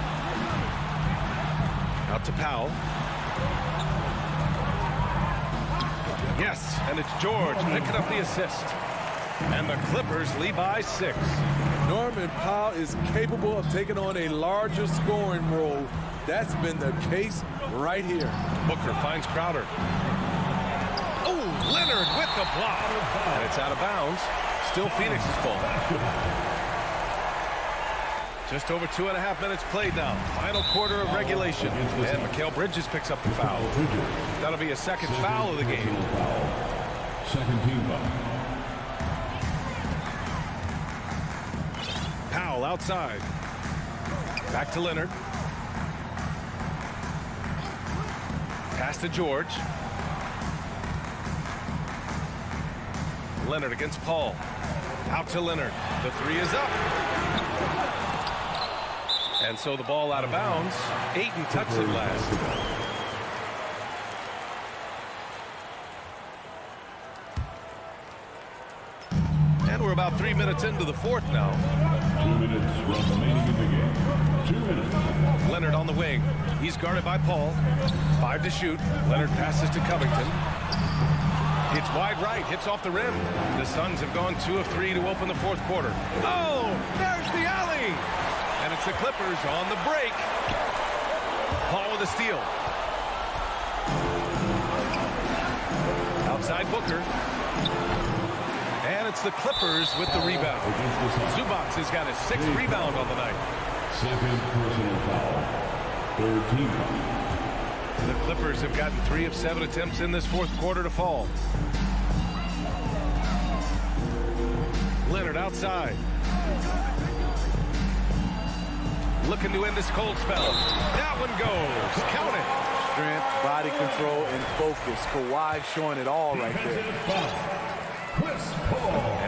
Out to Powell. Yes, and it's George picking up the assist. And the Clippers lead by 6. Norman Powell is capable of taking on a larger scoring role. That's been the case right here. Booker finds Crowder. Oh, Leonard with the block. And it's out of bounds. Still Phoenix's ball. Just over 2.5 minutes played now. Final quarter of regulation. And Mikal Bridges picks up the foul. That'll be a second foul of the game. Second team foul. Powell outside. Back to Leonard. Pass to George. Leonard against Paul. Out to Leonard. The 3 is up. And so the ball out of bounds. Ayton touched it last. And we're about 3 minutes into the fourth now. 2 minutes remaining in the game. 2 minutes. Leonard on the wing. He's guarded by Paul. 5 to shoot. Leonard passes to Covington. Hits wide right. Hits off the rim. The Suns have gone 2 of 3 to open the fourth quarter. Oh, there's the alley. And it's the Clippers on the break. Paul with a steal. Outside Booker. And it's the Clippers with the rebound. Zubac has got his 6th rebound on the night. Second personal foul. Third team foul. The Clippers have gotten 3 of 7 attempts in this fourth quarter to fall. Leonard outside. Looking to end this cold spell. That one goes. Count it. Strength, body control, and focus. Kawhi showing it all right there.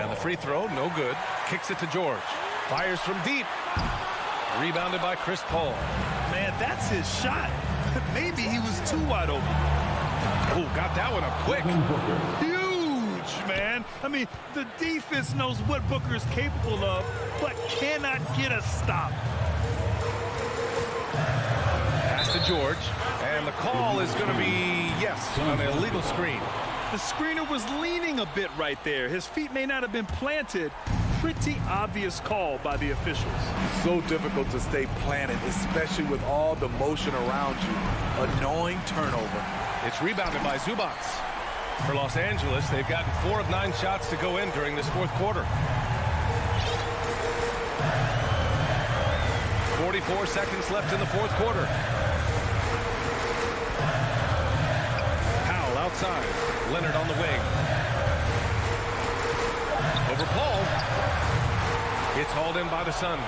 And the free throw, no good. Kicks it to George. Fires from deep. Rebounded by Chris Paul. Man, that's his shot. Maybe he was too wide open. Oh, got that one up quick. Huge, man. I mean, the defense knows what Booker's capable of, but cannot get a stop. Pass to George. And the call is going to be, yes, an illegal screen. The screener was leaning a bit right there. His feet may not have been planted. Pretty obvious call by the officials. So difficult to stay planted, especially with all the motion around you. Annoying turnover. It's rebounded by Zubac. For Los Angeles, they've gotten 4 of 9 shots to go in during this fourth quarter. 44 seconds left in the fourth quarter. Powell outside. Leonard on the wing. Over Paul. It's hauled in by the Suns.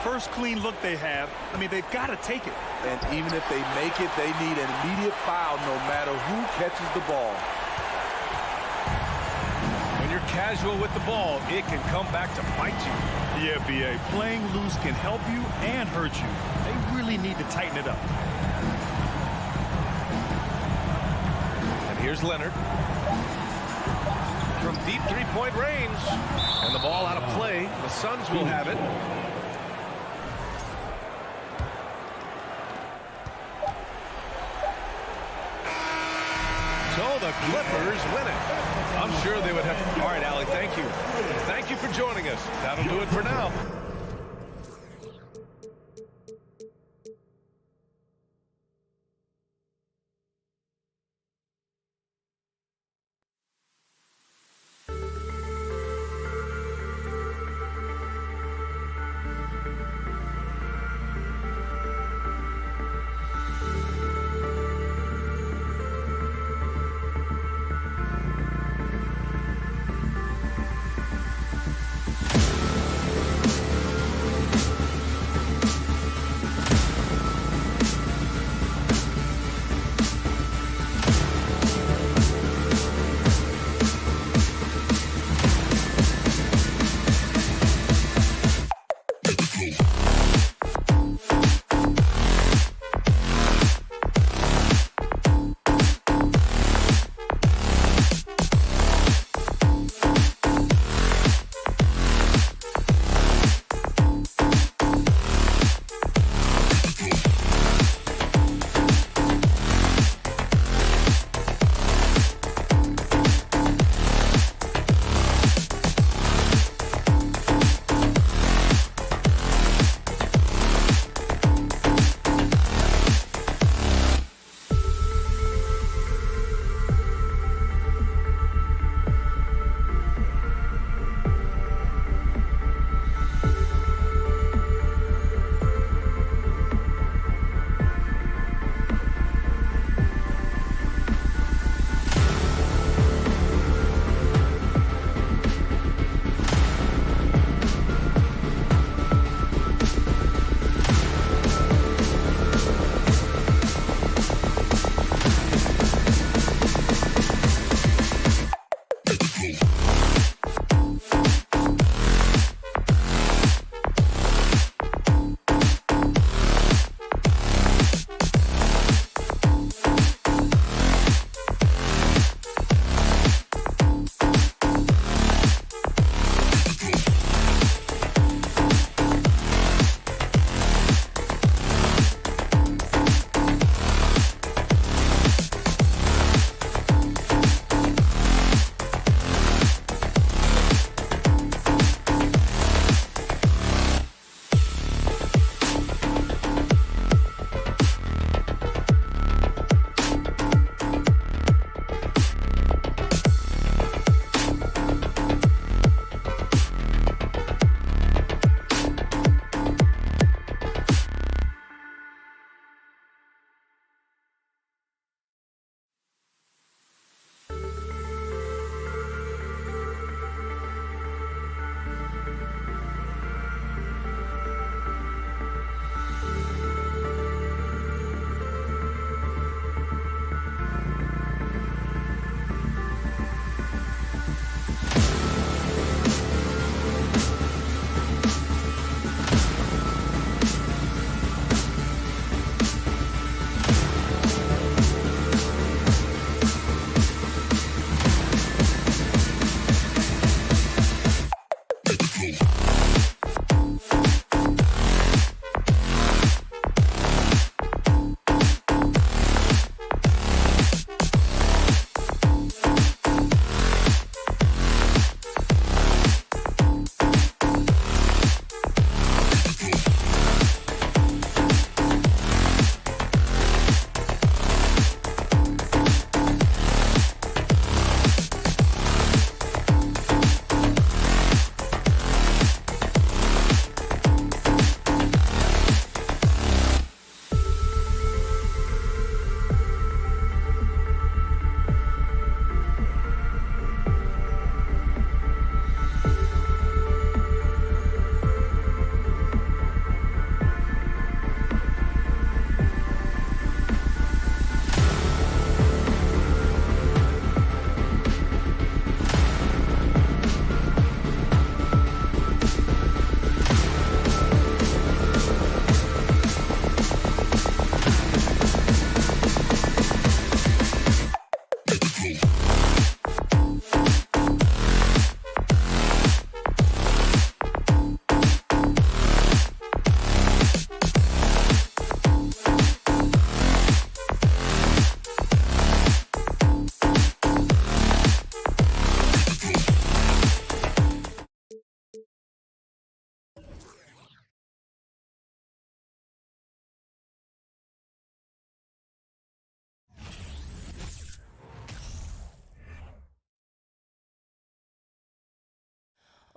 First clean look they have. I mean, they've got to take it. And even if they make it, they need an immediate foul no matter who catches the ball. When you're casual with the ball, it can come back to bite you. Yeah, B.A. Playing loose can help you and hurt you. They really need to tighten it up. And here's Leonard. From deep three-point range. And the ball out of play. The Suns will have it. the Clippers win it. I'm sure they would have. All right, Allie, thank you. Thank you for joining us. That'll do it for now.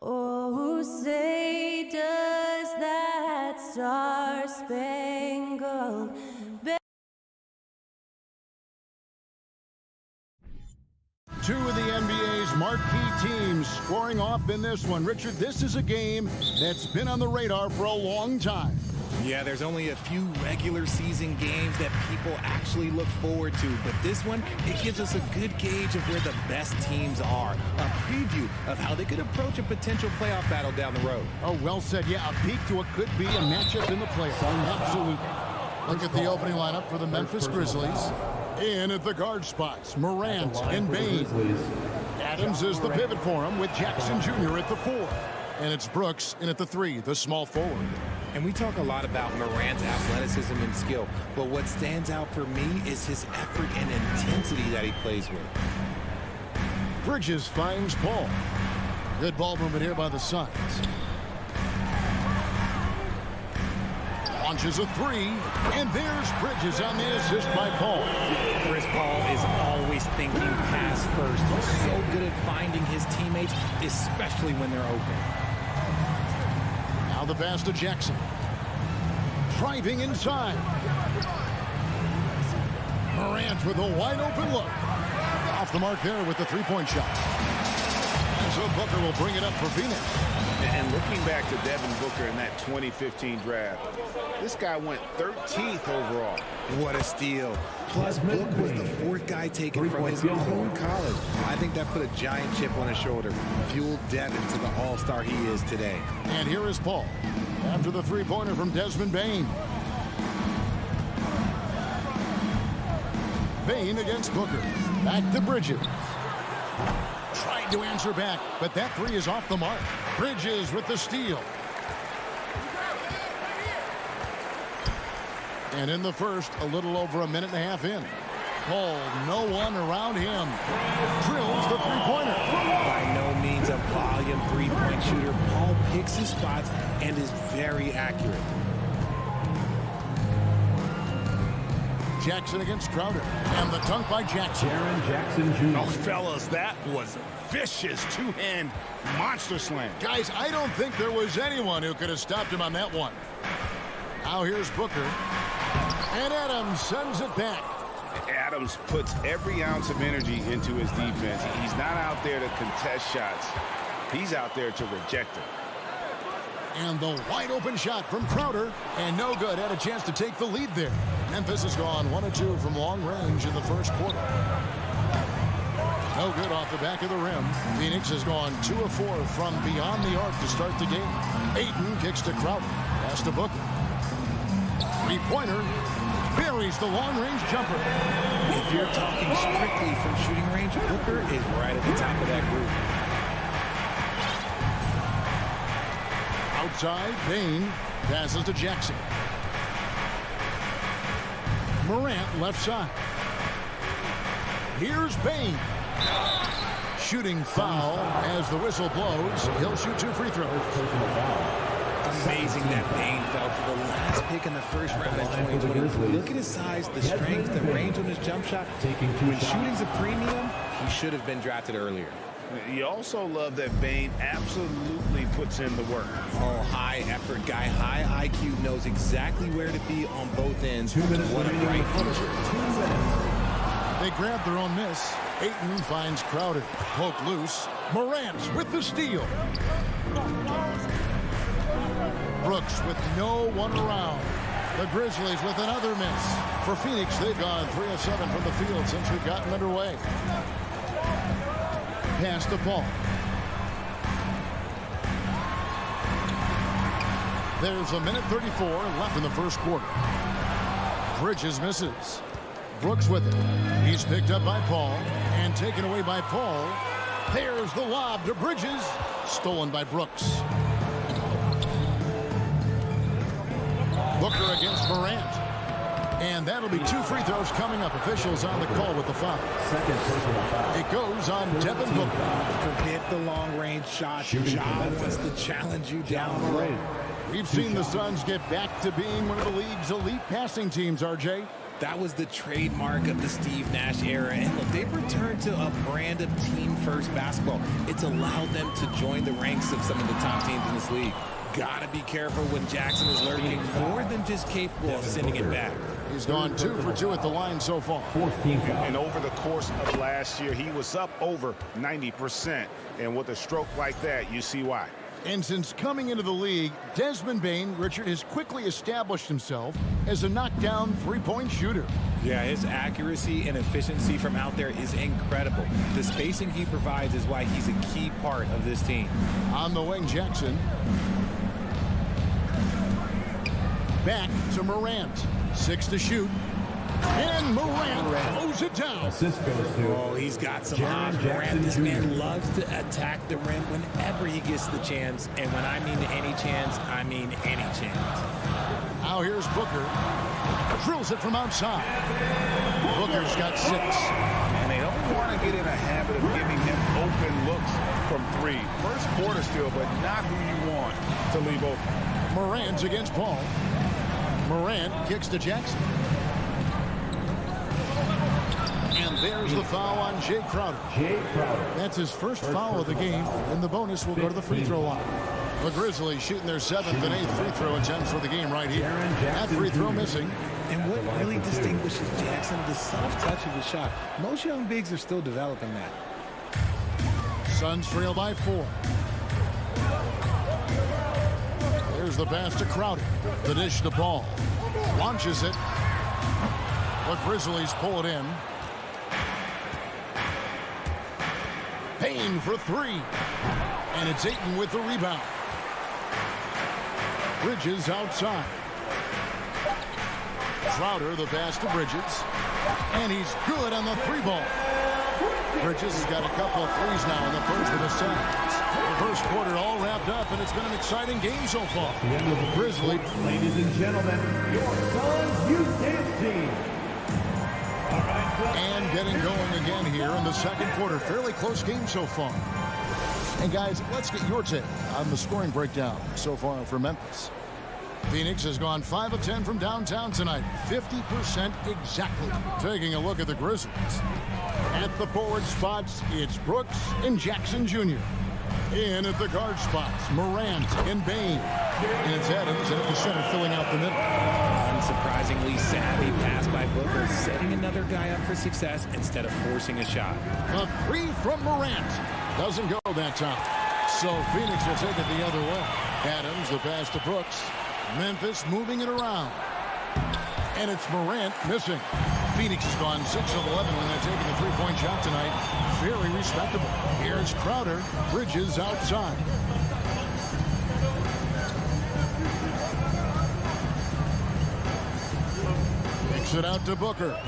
Oh, say does that star-spangled banner. Two of the NBA's marquee teams scoring off in this one. Richard, this is a game that's been on the radar for a long time. Yeah, there's only a few regular season games that people actually look forward to, but this one, it gives us a good gauge of where the best teams are. A preview of how they could approach a potential playoff battle down the road. Oh, well said. Yeah, a peek to what could be a matchup in the playoffs. Absolutely. Look at the opening lineup for the Memphis Grizzlies. In at the guard spots, Morant and Bain. Adams is the pivot for him with Jackson Jr. at the 4. And it's Brooks in at the 3, the small forward. And we talk a lot about Morant's athleticism and skill, but what stands out for me is his effort and intensity that he plays with. Bridges finds Paul. Good ball movement here by the Suns. Launches a 3, and there's Bridges on the assist by Paul. Chris Paul is always thinking pass first. He's so good at finding his teammates, especially when they're open. Now the pass to Jackson. Driving inside. Morant with a wide open look. Off the mark there with the three-point shot. And so Booker will bring it up for Phoenix. And looking back to Devin Booker in that 2015 draft, this guy went 13th overall. What a steal. Plus, Book was the 4th guy taken from his own college. I think that put a giant chip on his shoulder, fueled Devin to the all-star he is today. And here is Paul after the three-pointer from Desmond Bain. Bain against Booker. Back to Bridges. Tried to answer back, but that 3 is off the mark. Bridges with the steal. And in the first, a little over a minute and a half in. Paul, no one around him. Drills the three-pointer. By no means a volume three-point shooter, Paul picks his spots and is very accurate. Jackson against Crowder. And the dunk by Jackson. Jackson Jr. Oh, fellas, that was a vicious two-hand monster slam. Guys, I don't think there was anyone who could have stopped him on that one. Now here's Booker. And Adams sends it back. Adams puts every ounce of energy into his defense. He's not out there to contest shots. He's out there to reject them. And the wide open shot from Crowder. And no good. Had a chance to take the lead there. Memphis has gone 1 of 2 from long range in the first quarter. No good off the back of the rim. Phoenix has gone 2 of 4 from beyond the arc to start the game. Ayton kicks to Crowder. Pass to Booker. Three-pointer. Buries the long-range jumper. If you're talking strictly from shooting range, Booker is right at the top of that group. Outside, Bain passes to Jackson. Morant left side. Here's Bain. Shooting foul as the whistle blows. He'll shoot 2 free throws. Amazing that Bain fell to the last pick in the first round in 2020. Look at his size, the strength, the range on his jump shot. When shooting's a premium, he should have been drafted earlier. You also love that Bain absolutely puts in the work. Oh, high effort guy, high IQ, knows exactly where to be on both ends. What a bright future. They grab their own miss. Ayton finds Crowder. Poke loose. Morant with the steal. Brooks with no one around. The Grizzlies with another miss. For Phoenix, they've gone 3 of 7 from the field since we've gotten underway. Pass to Paul. There's a minute 34 left in the first quarter. Bridges misses. Brooks with it. He's picked up by Paul and taken away by Paul. There's the lob to Bridges. Stolen by Brooks. Booker against Morant. And that'll be 2 free throws coming up. Officials on the call with the foul. Second personal foul. It goes on Devin Booker. Forget the long-range shot. Ja wants to challenge you down low. We've seen the Suns get back to being one of the league's elite passing teams, RJ. That was the trademark of the Steve Nash era. And look, they've returned to a brand of team-first basketball. It's allowed them to join the ranks of some of the top teams in this league. Gotta be careful when Jackson is lurking, more than just capable of sending it back. He's gone 2 for 2 at the line so far. And over the course of last year, he was up over 90%. And with a stroke like that, you see why. And since coming into the league, Desmond Bane, Richard, has quickly established himself as a knockdown three-point shooter. Yeah, his accuracy and efficiency from out there is incredible. The spacing he provides is why he's a key part of this team. On the wing, Jackson. Back to Morant. 6 to shoot. And Morant throws it down. Oh, he's got some hot Morant. This man loves to attack the rim whenever he gets the chance. And when I mean any chance, I mean any chance. Now here's Booker. Drills it from outside. Booker's got 6. And they don't want to get in a habit of giving him open looks from 3. First quarter still, but not who you want to leave open. Morant's against Paul. Morant kicks to Jackson. And there's the foul on Jay Crowder. That's his first foul of the game, and the bonus will go to the free throw line. The Grizzlies shooting their 7th and 8th free throw attempts for the game right here. That free throw missing. And what really distinguishes Jackson, the soft touch of the shot. Most young bigs are still developing that. Suns trail by 4. There's the pass to Crowder. The dish to Paul. Launches it. The Grizzlies pull it in. Payne for 3. And it's Ayton with the rebound. Bridges outside. Crowder, the pass to Bridges. And he's good on the 3-ball. Bridges has got a couple of threes now in the first of the Suns. The first quarter all wrapped up, and it's been an exciting game so far. Grizzlies. Ladies and gentlemen, your Suns Youth Dance Team. And getting going again here in the second quarter. Fairly close game so far. And guys, let's get your take on the scoring breakdown so far for Memphis. Phoenix has gone 5 of 10 from downtown tonight. 50% exactly. Taking a look at the Grizzlies. At the forward spots, it's Brooks and Jackson Jr. In at the guard spots, Morant and Bane. And it's Adams at the center filling out the middle. Unsurprisingly savvy pass by Booker, setting another guy up for success instead of forcing a shot. A 3 from Morant. Doesn't go that time. So Phoenix will take it the other way. Adams, the pass to Brooks. Memphis moving it around. And it's Morant missing. Phoenix has gone 6 of 11 when they're taking a three-point shot tonight. Very respectable. Here's Crowder. Bridges outside. Kicks it out to Booker.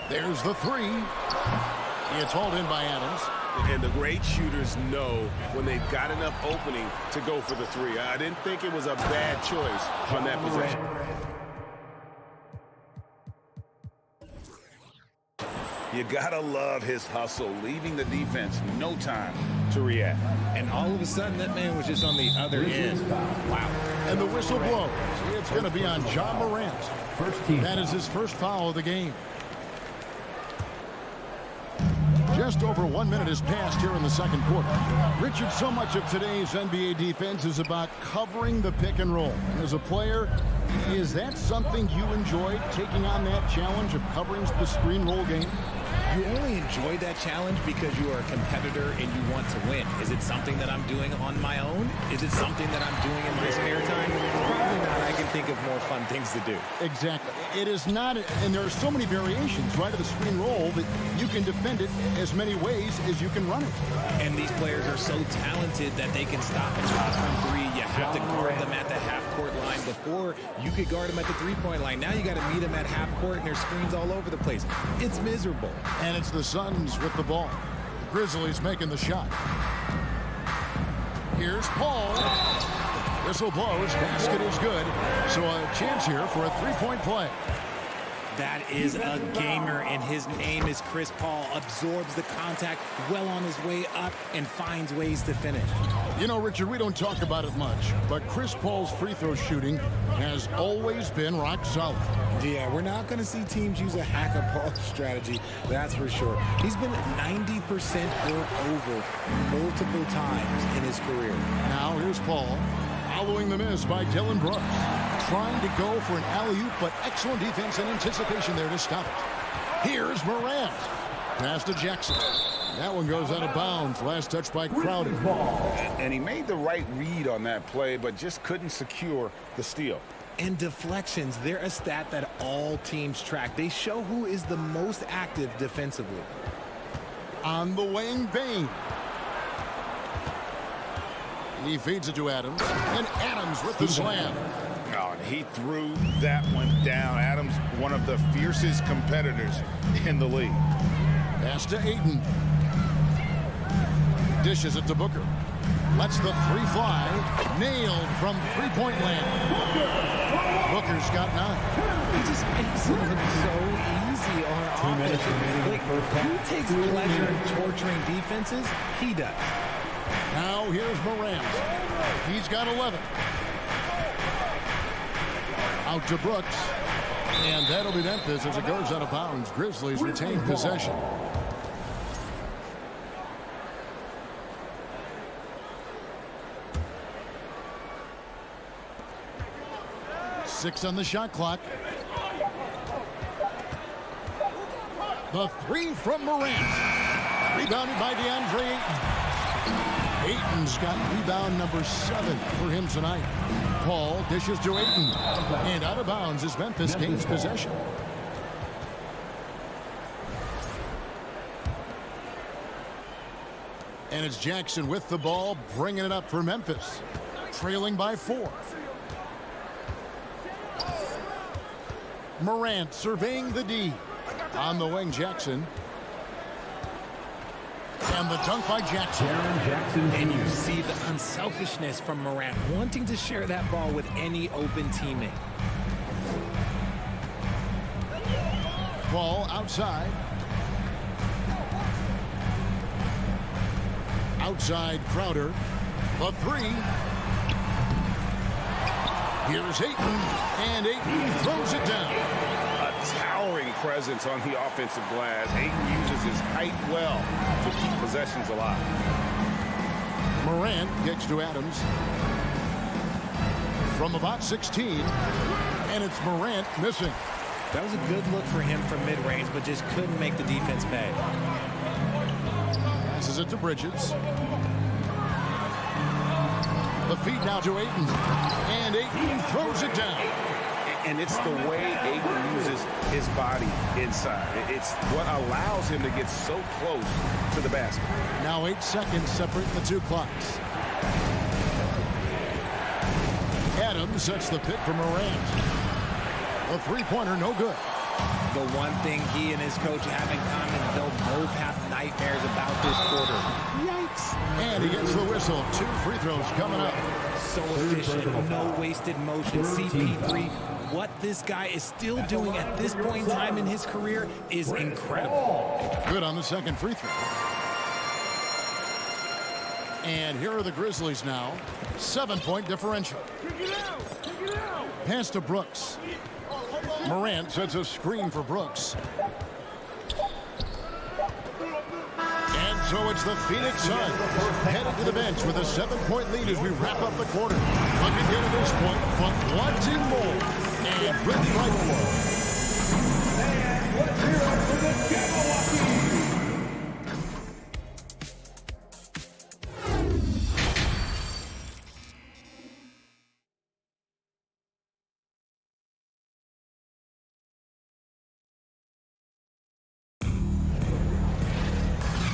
There's the 3. It's hauled in by Adams. And the great shooters know when they've got enough opening to go for the 3. I didn't think it was a bad choice on that possession. You gotta love his hustle, leaving the defense no time to react. And all of a sudden, that man was just on the other end. Wow. And the whistle blows. It's going to be on John Morant. First team. That is his first foul of the game. Just over 1 minute has passed here in the second quarter. Richard, so much of today's NBA defense is about covering the pick and roll. And as a player, is that something you enjoyed, taking on that challenge of covering the screen roll game? You only enjoy that challenge because you are a competitor and you want to win. Is it something that I'm doing on my own? Is it something that I'm doing in my spare time? Probably not. I can think of more fun things to do. Exactly. It is not, and there are so many variations, right, of the screen roll that you can defend it as many ways as you can run it. And these players are so talented that they can stop and shoot from 3. You have to guard them at the half-court line. Before, you could guard them at the 3-point line. Now you got to meet them at half-court, and there's screens all over the place. It's miserable. And it's the Suns with the ball. The Grizzlies making the shot. Here's Paul. Whistle blows. Basket is good. So a chance here for a 3-point play. That is a gamer, and his name is Chris Paul. Absorbs the contact well on his way up and finds ways to finish. You know, Richard, we don't talk about it much, but Chris Paul's free throw shooting has always been rock solid. Yeah, we're not going to see teams use a hack-a-Paul strategy, that's for sure. He's been 90% or over multiple times in his career. Now here's Paul, following the miss by Dylan Brooks. Trying to go for an alley-oop, but excellent defense and anticipation there to stop it. Here's Morant. Pass to Jackson. That one goes out of bounds. Last touch by Crowder. And he made the right read on that play, but just couldn't secure the steal. And deflections, they're a stat that all teams track. They show who is the most active defensively. On the wing, Bain. He feeds it to Adams, and Adams with the slam. Oh, and he threw that one down. Adams, one of the fiercest competitors in the league. Pass to Ayton. Dishes it to Booker. Lets the three fly. Nailed from three-point land. Booker's got 9. He just makes it so easy on offense. Like, who takes pleasure in torturing defenses? He does. Now here's Morant. He's got 11. Out to Brooks. And that'll be Memphis as it goes out of bounds. Grizzlies retain possession. Six on the shot clock. The three from Morant. Rebounded by DeAndre Ayton. Ayton's got rebound number 7 for him tonight. Paul dishes to Ayton. And out of bounds as Memphis gains possession. And it's Jackson with the ball, bringing it up for Memphis. Trailing by 4. Morant surveying the D. On the wing, Jackson. And the dunk by Jackson. And you see the unselfishness from Morant, wanting to share that ball with any open teammate. Ball outside. Outside Crowder. The three. Here's Ayton. And Ayton throws it down. A towering presence on the offensive glass. Ayton uses his height well to keep possessions alive. Morant gets to Adams from about 16, and it's Morant missing. That was a good look for him from mid-range, but just couldn't make the defense pay. Passes it to Bridges. The feed now to Ayton, and Ayton throws it down. And it's the way Ayton uses his body inside. It's what allows him to get so close to the basket. Now 8 seconds separate the two clocks. Adams sets the pick for Morant. A three-pointer, no good. The one thing he and his coach have in common, they'll both have nightmares about this quarter. Yikes. And he gets the whistle. 2 free throws coming up. So efficient, no wasted motion. CP3, what this guy is still doing at this point in time in his career is incredible. Good on the second free throw. And here are the Grizzlies now. 7-point differential. Pass to Brooks. Morant sets a screen for Brooks. And so it's the Phoenix Suns headed to the bench with a 7-point lead as we wrap up the quarter. Looking good at this point, but wanting more. And bringing right along. And let's hear it for the Jabberwocky.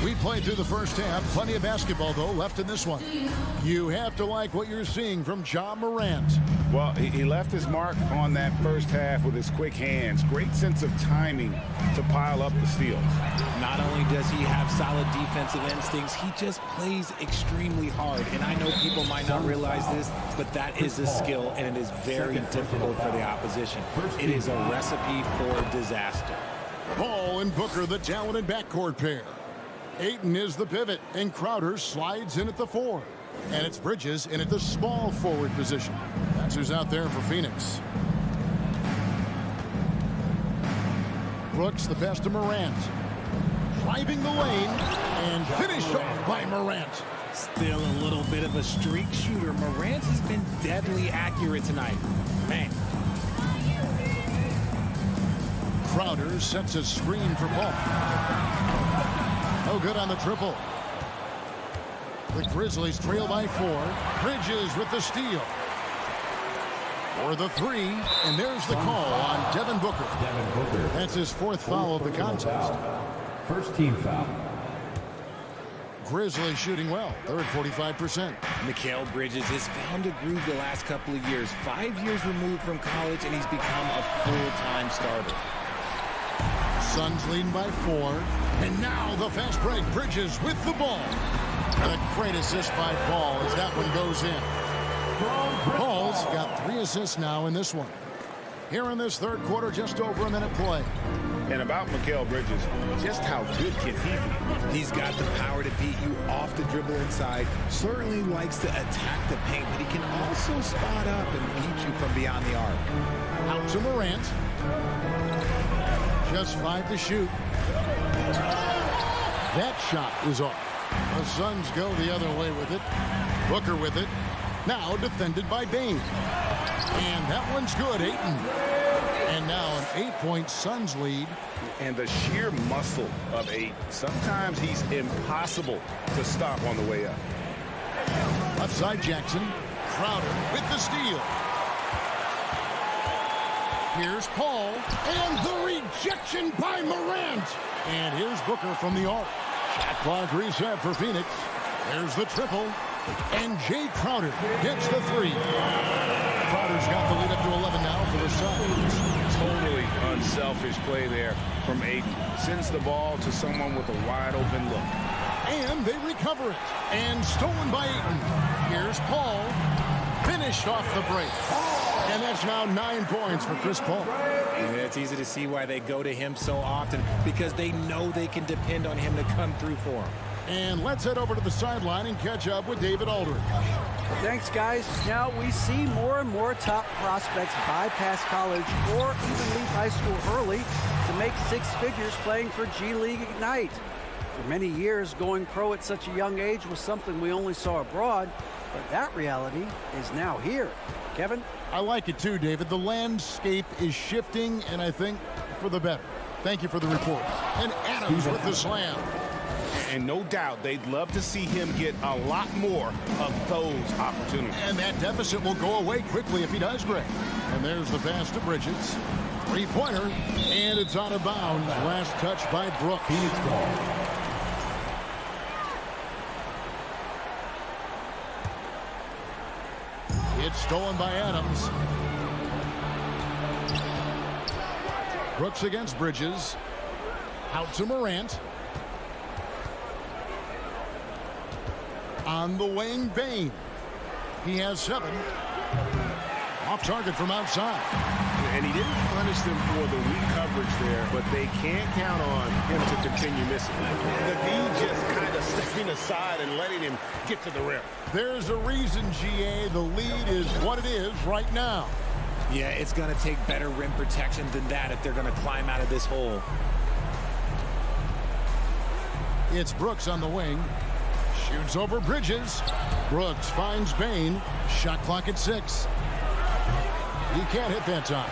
We play Midway through the first half, plenty of basketball, though, left in this one. You have to like what you're seeing from Ja Morant. Well, he left his mark on that first half with his quick hands. Great sense of timing to pile up the steals. Not only does he have solid defensive instincts, he just plays extremely hard. And I know people might not realize this, but that is a skill, and it is very difficult for the opposition. It is a recipe for disaster. Paul and Booker, the talented backcourt pair. Ayton is the pivot, and Crowder slides in at the 4. And it's Bridges in at the small forward position. That's who's out there for Phoenix. Brooks, the pass to Morant. Driving the lane, and finished off by Morant. Still a little bit of a streak shooter. Morant has been deadly accurate tonight. Man. Crowder sets a screen for Paul. No good on the triple. The Grizzlies trail by 4. Bridges with the steal. For the 3, and there's the call on Devin Booker. That's his 4th foul of the contest. First team foul. Grizzlies shooting well. They're at 45%. Mikal Bridges has found a groove the last couple of years. 5 years removed from college, and he's become a full-time starter. Suns leading by 4. And now the fast break. Bridges with the ball. And a great assist by Paul as that one goes in. Paul's got 3 assists now in this one. Here in this third quarter, just over a minute play. And about Mikal Bridges, just how good can he be? He's got the power to beat you off the dribble inside. Certainly likes to attack the paint, but he can also spot up and beat you from beyond the arc. Out to Morant. Just 5 to shoot. That shot is off. The Suns go the other way with it. Booker with it. Now defended by Bane. And that one's good, Ayton. And now an 8-point Suns lead. And the sheer muscle of Ayton. Sometimes he's impossible to stop on the way up. Left side Jackson. Crowder with the steal. Here's Paul. And the rejection by Morant. And here's Booker from the arc. Shot clock reset for Phoenix. There's the triple. And Jay Crowder gets the 3. Crowder's got the lead up to 11 now for the Suns. Totally unselfish play there from Ayton. Sends the ball to someone with a wide open look. And they recover it. And stolen by Ayton. Here's Paul. Finished off the break. And that's now 9 points for Chris Paul. Yeah, it's easy to see why they go to him so often, because they know they can depend on him to come through for them. And let's head over to the sideline and catch up with David Aldridge. Thanks, guys. Now we see more and more top prospects bypass college or even leave high school early to make 6 figures playing for G League Ignite. For many years, going pro at such a young age was something we only saw abroad, but that reality is now here. Kevin? I like it too, David. The landscape is shifting, and I think for the better. Thank you for the report. And Adams with the slam. And no doubt they'd love to see him get a lot more of those opportunities. And that deficit will go away quickly if he does, Greg. And there's the pass to Bridges. 3-pointer, and it's out of bounds. Last touch by Brooks. Phoenix ball. It's stolen by Adams. Brooks against Bridges. Out to Morant. On the wing, Bane. He has 7. Off target from outside. And he didn't punish them for the weak coverage there, but they can't count on him to continue missing. The D just kind of stepping aside and letting him get to the rim. There's a reason, GA. The lead is what it is right now. Yeah, it's going to take better rim protection than that if they're going to climb out of this hole. It's Brooks on the wing. Shoots over Bridges. Brooks finds Bane. Shot clock at 6. He can't hit that time.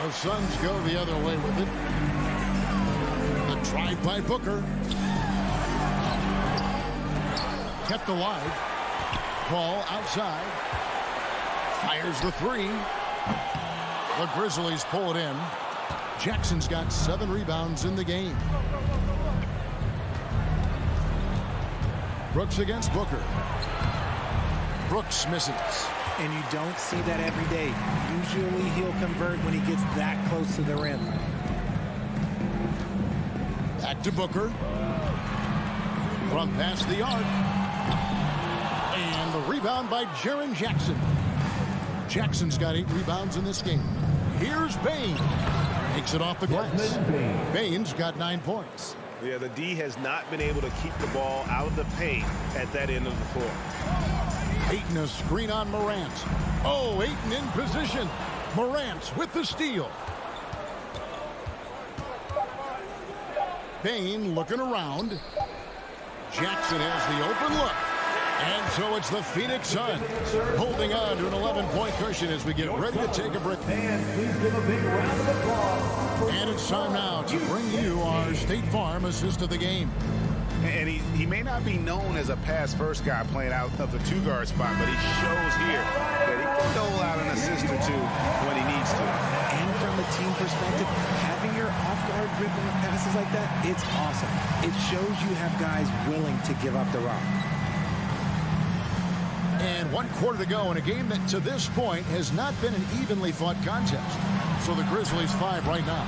The Suns go the other way with it. The drive by Booker. Kept alive. Ball outside. Fires the 3. The Grizzlies pull it in. Jackson's got 7 rebounds in the game. Brooks against Booker. Brooks misses. And you don't see that every day. Usually he'll convert when he gets that close to the rim. Back to Booker. From past the arc. And the rebound by Jaren Jackson. Jackson's got 8 rebounds in this game. Here's Bane. Takes it off the glass. Bane's got 9 points. Yeah, the D has not been able to keep the ball out of the paint at that end of the floor. Ayton a screen on Morant. Oh, Ayton in position. Morant with the steal. Bane looking around. Jackson has the open look. And so it's the Phoenix Suns holding on to an 11-point cushion as we get ready to take a break. And it's time now to bring you our State Farm assist of the game. And he may not be known as a pass-first guy playing out of the 2-guard spot, but he shows here that he can dole out an assist or two when he needs to. And from a team perspective, having your off-guard ripping of passes like that, it's awesome. It shows you have guys willing to give up the rock. And 1 quarter to go in a game that to this point has not been an evenly fought contest. So the Grizzlies 5 right now.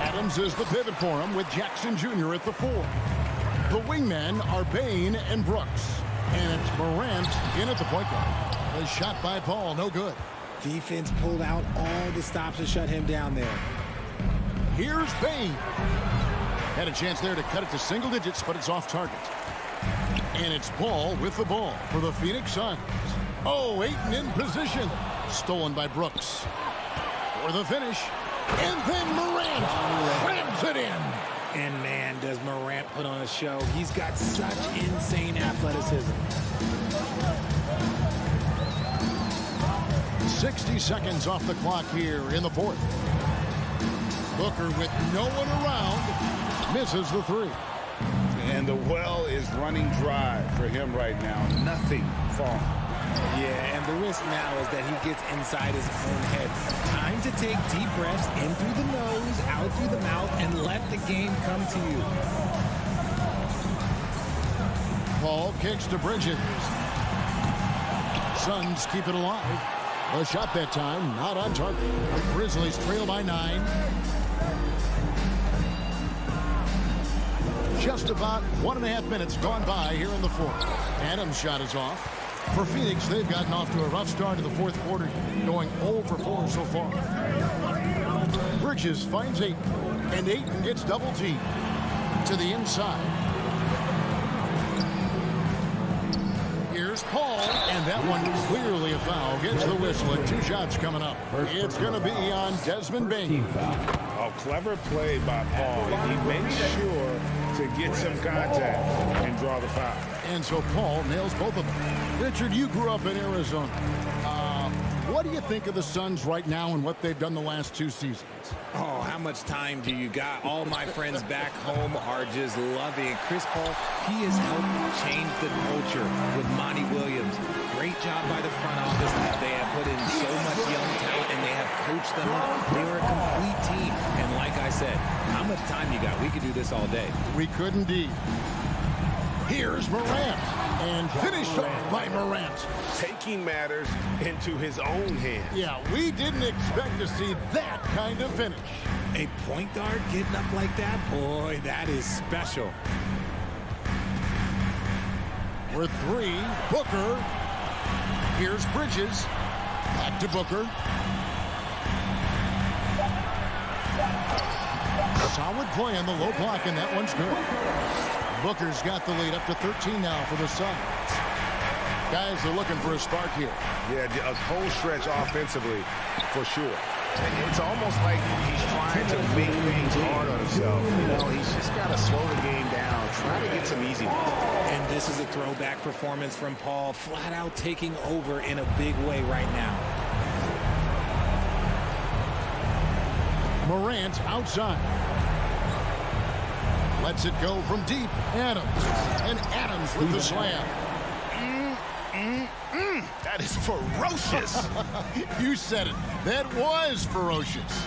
Adams is the pivot for him with Jackson Jr. at the 4. The wingmen are Bane and Brooks. And it's Morant in at the point guard. A shot by Paul, no good. Defense pulled out all the stops to shut him down there. Here's Bane. Had a chance there to cut it to single digits, but it's off target. And it's Paul with the ball for the Phoenix Suns. Oh, Ayton in position. Stolen by Brooks. For the finish. And then Morant grabs it in. And man, does Morant put on a show. He's got such insane athleticism. 60 seconds off the clock here in the 4th. Booker with no one around misses the 3. And the well is running dry for him right now. Nothing falling. Yeah, and the risk now is that he gets inside his own head. Time to take deep breaths in through the nose, out through the mouth, and let the game come to you. Paul kicks to Bridges. Suns keep it alive. A shot that time, not on target. The Grizzlies trail by 9. Just about 1.5 minutes gone by here in the 4th. Adams' shot is off. For Phoenix, they've gotten off to a rough start in the 4th quarter, going 0 for 4 so far. Bridges finds Ayton, and Ayton gets double teamed to the inside. Here's Paul, and that one clearly a foul. Gets the whistle, and 2 shots coming up. It's going to be on Desmond Bane. Oh, clever play by Paul. He makes sure to get some contact and draw the foul. And so Paul nails both of them. Richard, you grew up in Arizona. What do you think of the Suns right now and what they've done the last 2 seasons? Oh, how much time do you got? All my friends back home are just loving it. Chris Paul, he has helped change the culture with Monty Williams. Great job by the front office. They have put in so much young talent, and they have coached them up. They were a complete team. And like I said, how much time you got? We could do this all day. We could indeed. Here's Morant. And finished off by Morant. Taking matters into his own hands. Yeah, we didn't expect to see that kind of finish. A point guard getting up like that? Boy, that is special. We're 3. Booker. Here's Bridges. Back to Booker. Solid play on the low block, and that one's good. Booker's got the lead up to 13 now for the Suns. Guys are looking for a spark here. Yeah, a cold stretch offensively, for sure. It's almost like he's trying to make things hard on himself. You know, he's just got to slow the game down, try to get some easy ones. And this is a throwback performance from Paul, flat out taking over in a big way right now. Morant outside. Lets it go from deep. Adams. And Adams with the slam. That is ferocious. You said it. That was ferocious.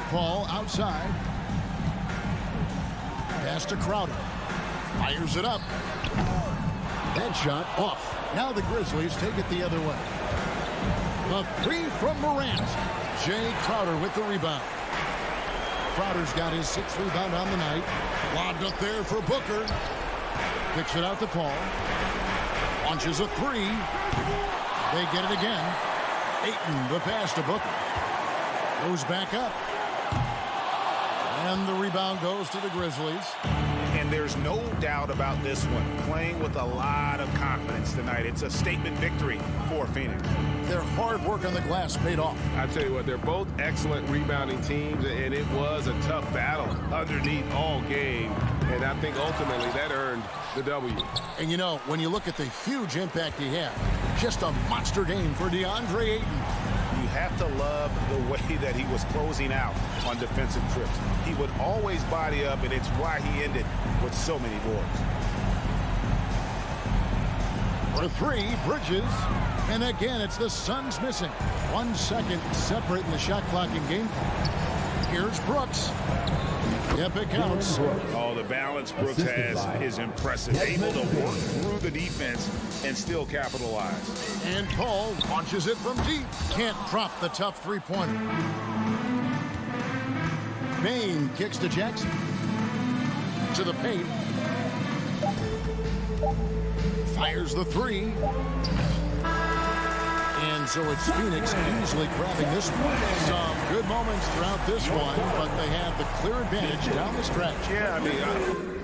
Paul outside. Pass to Crowder. Fires it up. That shot off. Now the Grizzlies take it the other way. A three from Morant. Jay Crowder with the rebound. Crowder's got his 6th rebound on the night. Lobbed up there for Booker. Kicks it out to Paul. Launches a three. They get it again. Ayton, the pass to Booker. Goes back up. And the rebound goes to the Grizzlies. And there's no doubt about this one. Playing with a lot of confidence tonight. It's a statement victory for Phoenix. Their hard work on the glass paid off. I tell you what, they're both excellent rebounding teams, and it was a tough battle underneath all game. And I think ultimately that earned the W. And you know, when you look at the huge impact he had, just a monster game for DeAndre Ayton. You have to love the way that he was closing out on defensive trips. He would always body up, and it's why he ended with so many boards. For three, Bridges. And again, it's the Suns missing. 1 second separate in the shot clock in game. Here's Brooks. Yep, it counts. Oh, the balance Brooks has is impressive. Able to work through the defense and still capitalize. And Paul launches it from deep. Can't drop the tough three-pointer. Bain kicks to Jackson. To the paint. Fires the three. And so it's Phoenix easily grabbing this one. Some good moments throughout this one, but they have the clear advantage down the stretch. Yeah, I mean,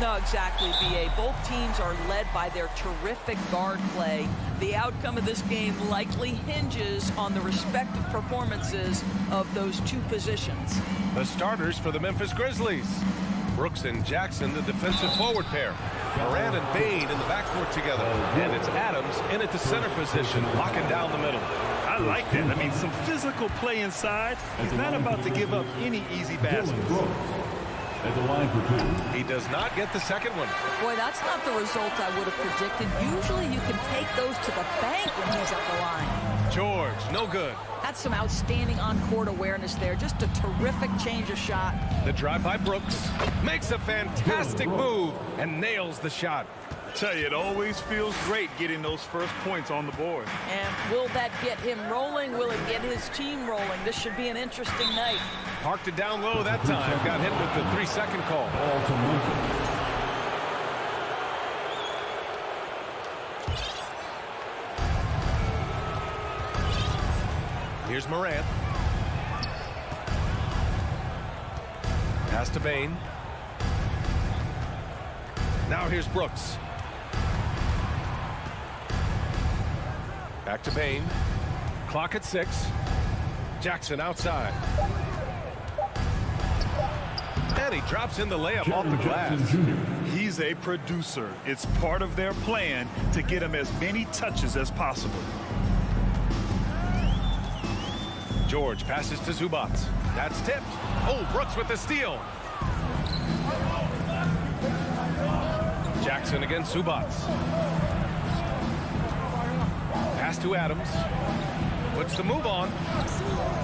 No, exactly, B.A. Both teams are led by their terrific guard play. The outcome of this game likely hinges on the respective performances of those two positions. The starters for the Memphis Grizzlies. Brooks and Jackson, the defensive forward pair. Morant and Bain in the backcourt together. And it's Adams in at the center position, locking down the middle. I like that. I mean, some physical play inside. He's not about to give up any easy baskets. At the line for 2. He does not get the second one. Boy, that's not the result I would have predicted. Usually you can take those to the bank when he's at the line. George, no good. That's some outstanding on-court awareness there. Just a terrific change of shot. The drive by Brooks makes a fantastic move and nails the shot. I tell you, it always feels great getting those first points on the board. And will that get him rolling? Will it get his team rolling? This should be an interesting night. Parked it down low that time. Got hit with the 3-second call. Ball to Memphis. Here's Morant. Pass to Bain. Now here's Brooks. Back to Bain. Clock at 6. Jackson outside. And he drops in the layup off the glass. He's a producer. It's part of their plan to get him as many touches as possible. George passes to Zubac. That's tipped. Oh, Brooks with the steal. Jackson against Zubac. Pass to Adams. Puts the move on.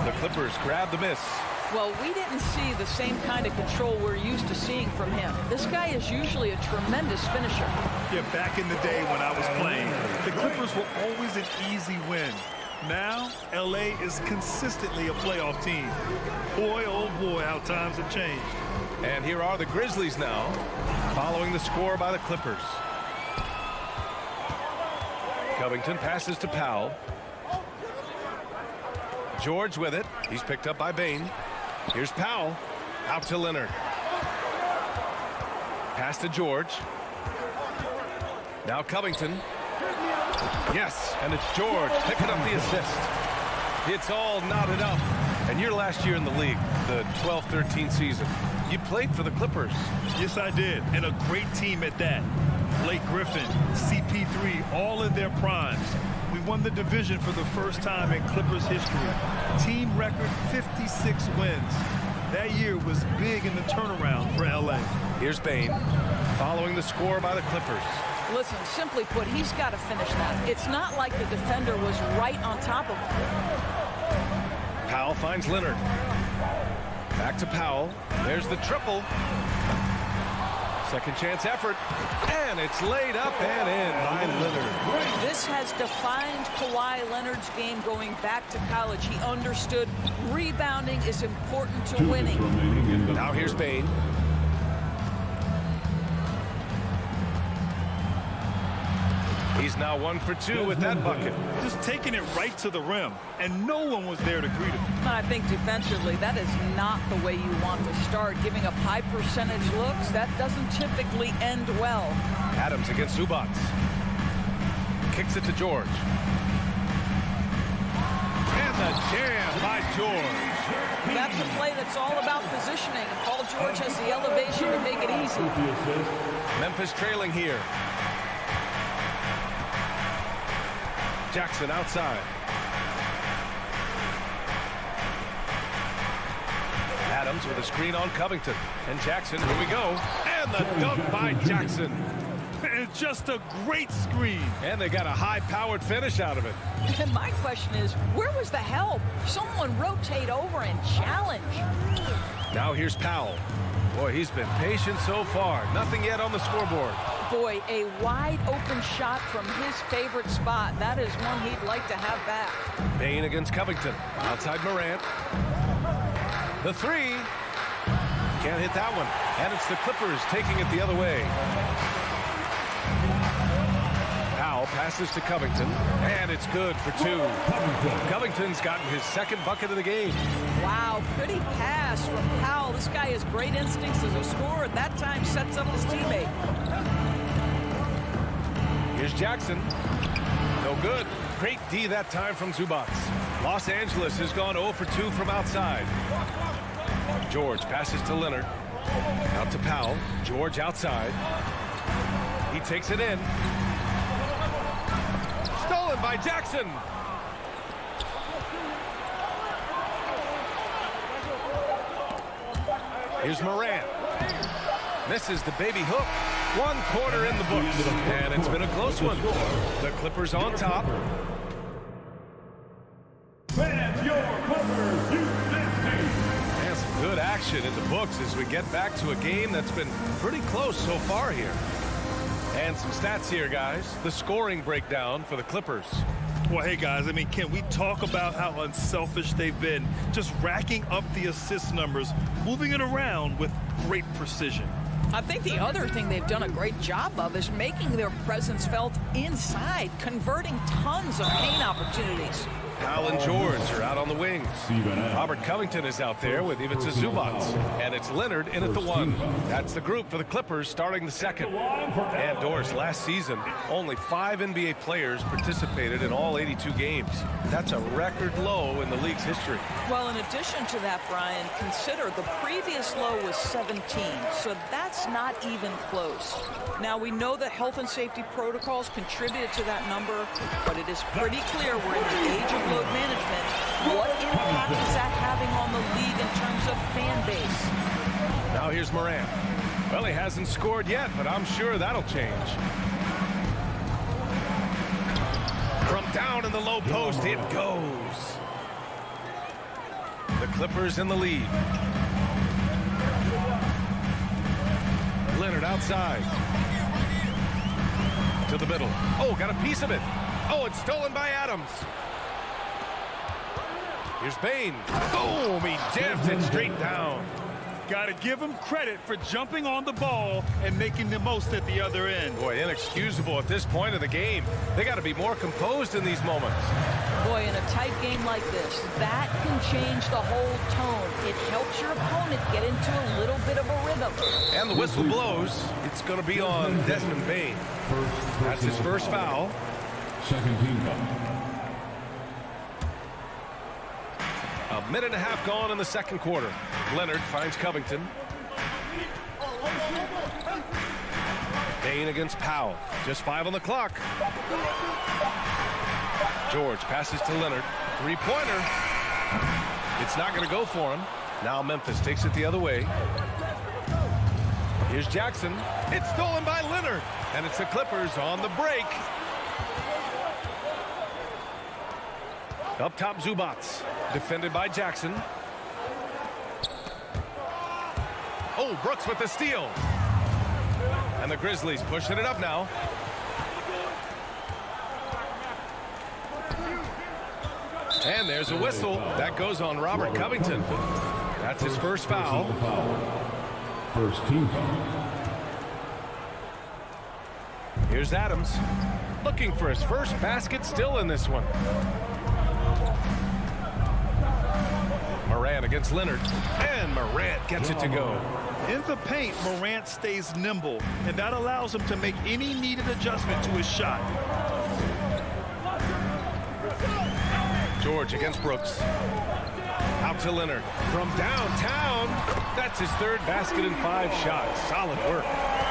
The Clippers grab the miss. Well, we didn't see the same kind of control we're used to seeing from him. This guy is usually a tremendous finisher. Yeah, back in the day when I was playing, the Clippers were always an easy win. Now, L.A. is consistently a playoff team. Boy, oh boy, how times have changed. And here are the Grizzlies now, following the score by the Clippers. Covington passes to Powell. George with it. He's picked up by Bain. Here's Powell. Out to Leonard. Pass to George. Now Covington. Yes, and it's George picking up the assist. It's all knotted up. And your last year in the league, the 12-13 season, you played for the Clippers. Yes, I did, and a great team at that. Blake Griffin, CP3, all in their primes. We won the division for the first time in Clippers history. Team record 56 wins. That year was big in the turnaround for LA. Here's Bain, following the score by the Clippers. Listen, simply put, he's got to finish that. It's not like the defender was right on top of him. Powell finds Leonard. Back to Powell. There's the triple. Second chance effort. And it's laid up and in by Leonard. This has defined Kawhi Leonard's game going back to college. He understood rebounding is important to winning. Now here's Bain. He's now 1 for 2 with that bucket. Just taking it right to the rim, and no one was there to greet him. And I think defensively, that is not the way you want to start. Giving up high percentage looks, that doesn't typically end well. Adams against Zubac. Kicks it to George. And the jam by George. That's a play that's all about positioning. And Paul George has the elevation to make it easy. Memphis trailing here. Jackson outside. Adams with a screen on Covington. And Jackson, here we go. And the dunk by Jackson. It's just a great screen. And they got a high-powered finish out of it. And my question is, where was the help? Someone rotate over and challenge. Now here's Powell. Boy, he's been patient so far. Nothing yet on the scoreboard. Boy, a wide open shot from his favorite spot. That is one he'd like to have back. Bain against Covington. Outside Morant. The three. Can't hit that one. And it's the Clippers taking it the other way. Powell Powell passes to Covington, and it's good for 2. Covington's gotten his second bucket of the game. Wow, pretty pass from Powell. This guy has great instincts as a scorer. At that time, sets up his teammate. Here's Jackson. No good. Great D that time from Zubac. Los Angeles has gone 0 for 2 from outside. George passes to Leonard. Out to Powell. George outside. He takes it in. Stolen by Jackson. Here's Morant. Misses the baby hook. 1 quarter in the books. And it's been a close one. The Clippers on top. Fans, your Clippers, And some good action in the books as we get back to a game that's been pretty close so far here. And some stats here, guys. The scoring breakdown for the Clippers. Well, hey, guys, I mean, can we talk about how unselfish they've been? Just racking up the assist numbers, moving it around with great precision. I think the other thing they've done a great job of is making their presence felt inside, converting tons of paint opportunities. Powell and George are out on the wings. Robert Covington is out there with Ivica Zubac. And it's Leonard in at the 1. That's the group for the Clippers starting the second. And Doris, last season, only 5 NBA players participated in all 82 games. That's a record low in the league's history. Well, in addition to that, Brian, consider the previous low was 17, so that's not even close. Now, we know that health and safety protocols contributed to that number, but it is pretty clear we're in the age of load management. What impact is that having on the league in terms of fan base? Now here's Morant. Well, he hasn't scored yet, but I'm sure that'll change. From down in the low post, it goes. The Clippers in the lead. Leonard outside. To the middle. Oh, got a piece of it. Oh, it's stolen by Adams. Here's Bane. Boom, he jams it straight down. Got to give him credit for jumping on the ball and making the most at the other end. Boy, inexcusable at this point of the game. They got to be more composed in these moments. Boy, in a tight game like this, that can change the whole tone. It helps your opponent get into a little bit of a rhythm. And the whistle blows. It's going to be on Desmond Bane. That's his first foul. Second team foul. A minute and a half gone in the second quarter. Leonard finds Covington. Bane against Powell. Just 5 on the clock. George passes to Leonard. 3-pointer. It's not going to go for him. Now Memphis takes it the other way. Here's Jackson. It's stolen by Leonard. And it's the Clippers on the break. Up top, Zubac. Defended by Jackson. Oh, Brooks with the steal. And the Grizzlies pushing it up now. And there's a whistle. That goes on Robert Covington. That's his first foul. First team foul. Here's Adams. Looking for his first basket still in this one. Morant against Leonard. And Morant gets it to go. In the paint, Morant stays nimble, and that allows him to make any needed adjustment to his shot. George against Brooks. Out to Leonard. From downtown. That's his third basket in 5 shots. Solid work.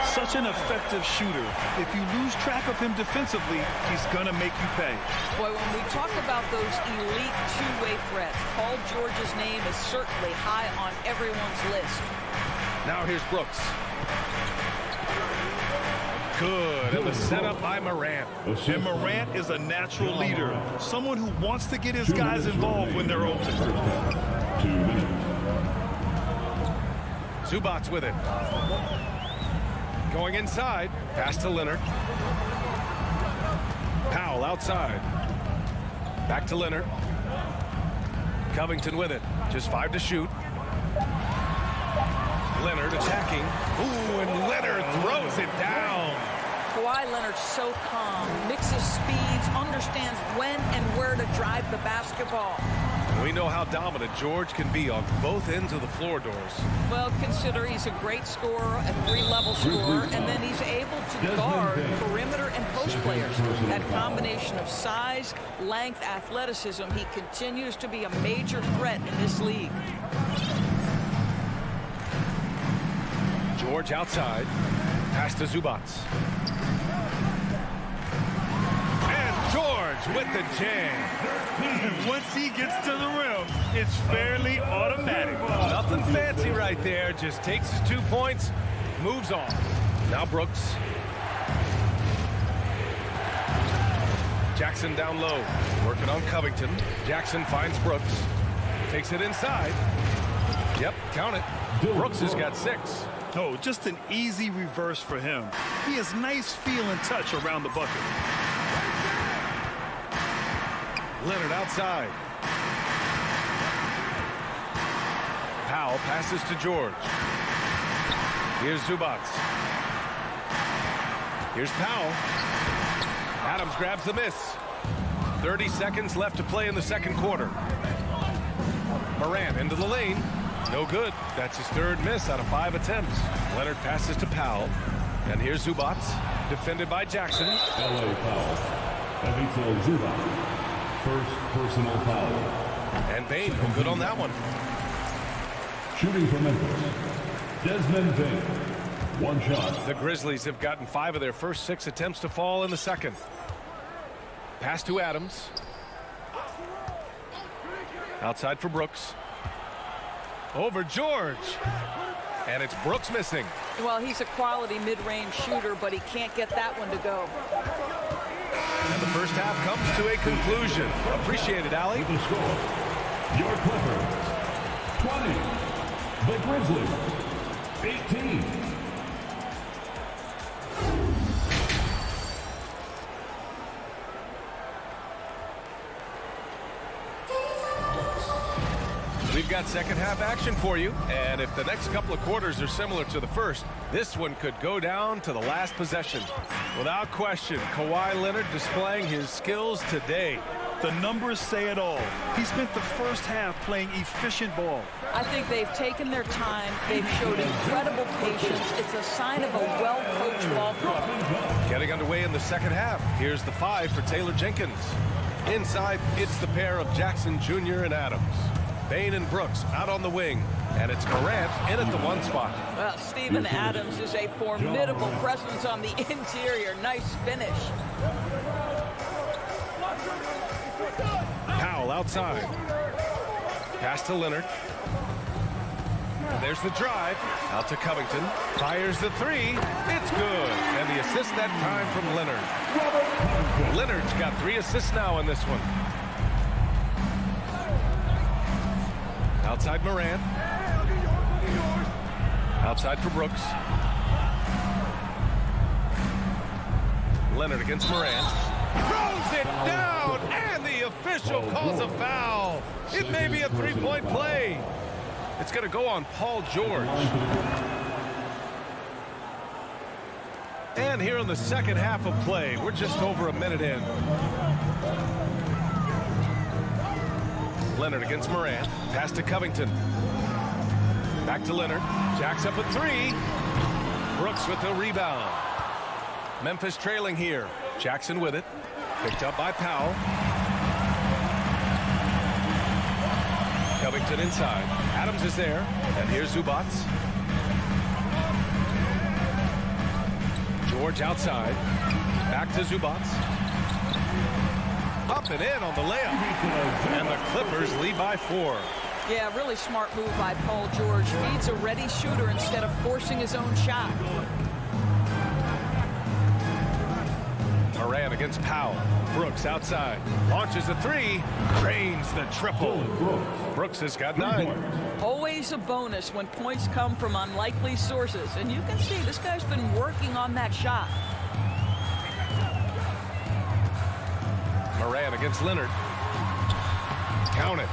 Such an effective shooter. If you lose track of him defensively, he's going to make you pay. Boy, when we talk about those elite two-way threats, Paul George's name is certainly high on everyone's list. Now here's Brooks. Good. And the setup by Morant. And Morant is a natural leader. Someone who wants to get his guys involved when they're open. 2 minutes. Zubac with it. Going inside. Pass to Leonard. Powell outside. Back to Leonard. Covington with it. Just 5 to shoot. Leonard attacking. Ooh, and Leonard throws it down. Kawhi Kawhi Leonard's so calm, mixes speeds, understands when and where to drive the basketball. We know how dominant George can be on both ends of the floor, Doris. Well, consider he's a great scorer, a three-level scorer, and then he's able to guard perimeter and post players. That combination of size, length, athleticism, he continues to be a major threat in this league. George outside. Pass to Zubac. And George with the jam. Once he gets to the rim, it's fairly automatic. Nothing fancy right there. Just takes his 2 points, moves on. Now Brooks. Jackson down low, working on Covington. Jackson finds Brooks. Takes it inside. Yep, count it. Brooks has got 6. Oh, just an easy reverse for him. He has nice feel and touch around the bucket. Leonard outside. Powell passes to George. Here's Zubac. Here's Powell. Adams grabs the miss. 30 seconds left to play in the second quarter. Morant into the lane. No good. That's his 3rd miss out of 5 attempts. Leonard passes to Powell. And here's Zubac. Defended by Jackson. L.A. foul. Evito Zubac. First personal foul. And Bain, good on that one. Shooting for Memphis, Desmond Bain. 1 shot. The Grizzlies have gotten 5 of their first 6 attempts to fall in the second. Pass to Adams. Outside for Brooks. Over George. And it's Brooks missing. Well, he's a quality mid-range shooter, but he can't get that one to go. And the first half comes to a conclusion. Appreciate it, Allie. The score, your Clippers, 20. The Grizzlies, 18. We've got second half action for you, and if the next couple of quarters are similar to the first, this one could go down to the last possession. Without question, Kawhi Leonard displaying his skills today. The numbers say it all. He spent the first half playing efficient ball. I think they've taken their time. They've showed incredible patience. It's a sign of a well-coached ball club. Getting underway in the second half. Here's the 5 for Taylor Jenkins. Inside, it's the pair of Jackson Jr. and Adams. Bain and Brooks out on the wing, and it's Morant in at the 1 spot. Well, Steven Adams is a formidable presence on the interior. Nice finish. Powell outside. Pass to Leonard. And there's the drive. Out to Covington. Fires the 3. It's good. And the assist that time from Leonard. Leonard's got 3 assists now in this one. Outside Morant. Outside for Brooks. Leonard against Morant. Throws it down, and the official calls a foul. It may be a 3-point play. It's going to go on Paul George. And here in the second half of play, we're just over a minute in. Leonard against Morant. Pass to Covington. Back to Leonard. Jacks up a 3. Brooks with the rebound. Memphis trailing here. Jackson with it. Picked up by Powell. Covington inside. Adams is there. And here's Zubac. George outside. Back to Zubac. Up and in on the layup. And the Clippers lead by 4. Yeah, really smart move by Paul George. Feeds a ready shooter instead of forcing his own shot. Morant against Powell. Brooks outside. Launches a 3. Drains the triple. Brooks has got 9. Always a bonus when points come from unlikely sources. And you can see this guy's been working on that shot. Morant against Leonard. Count it.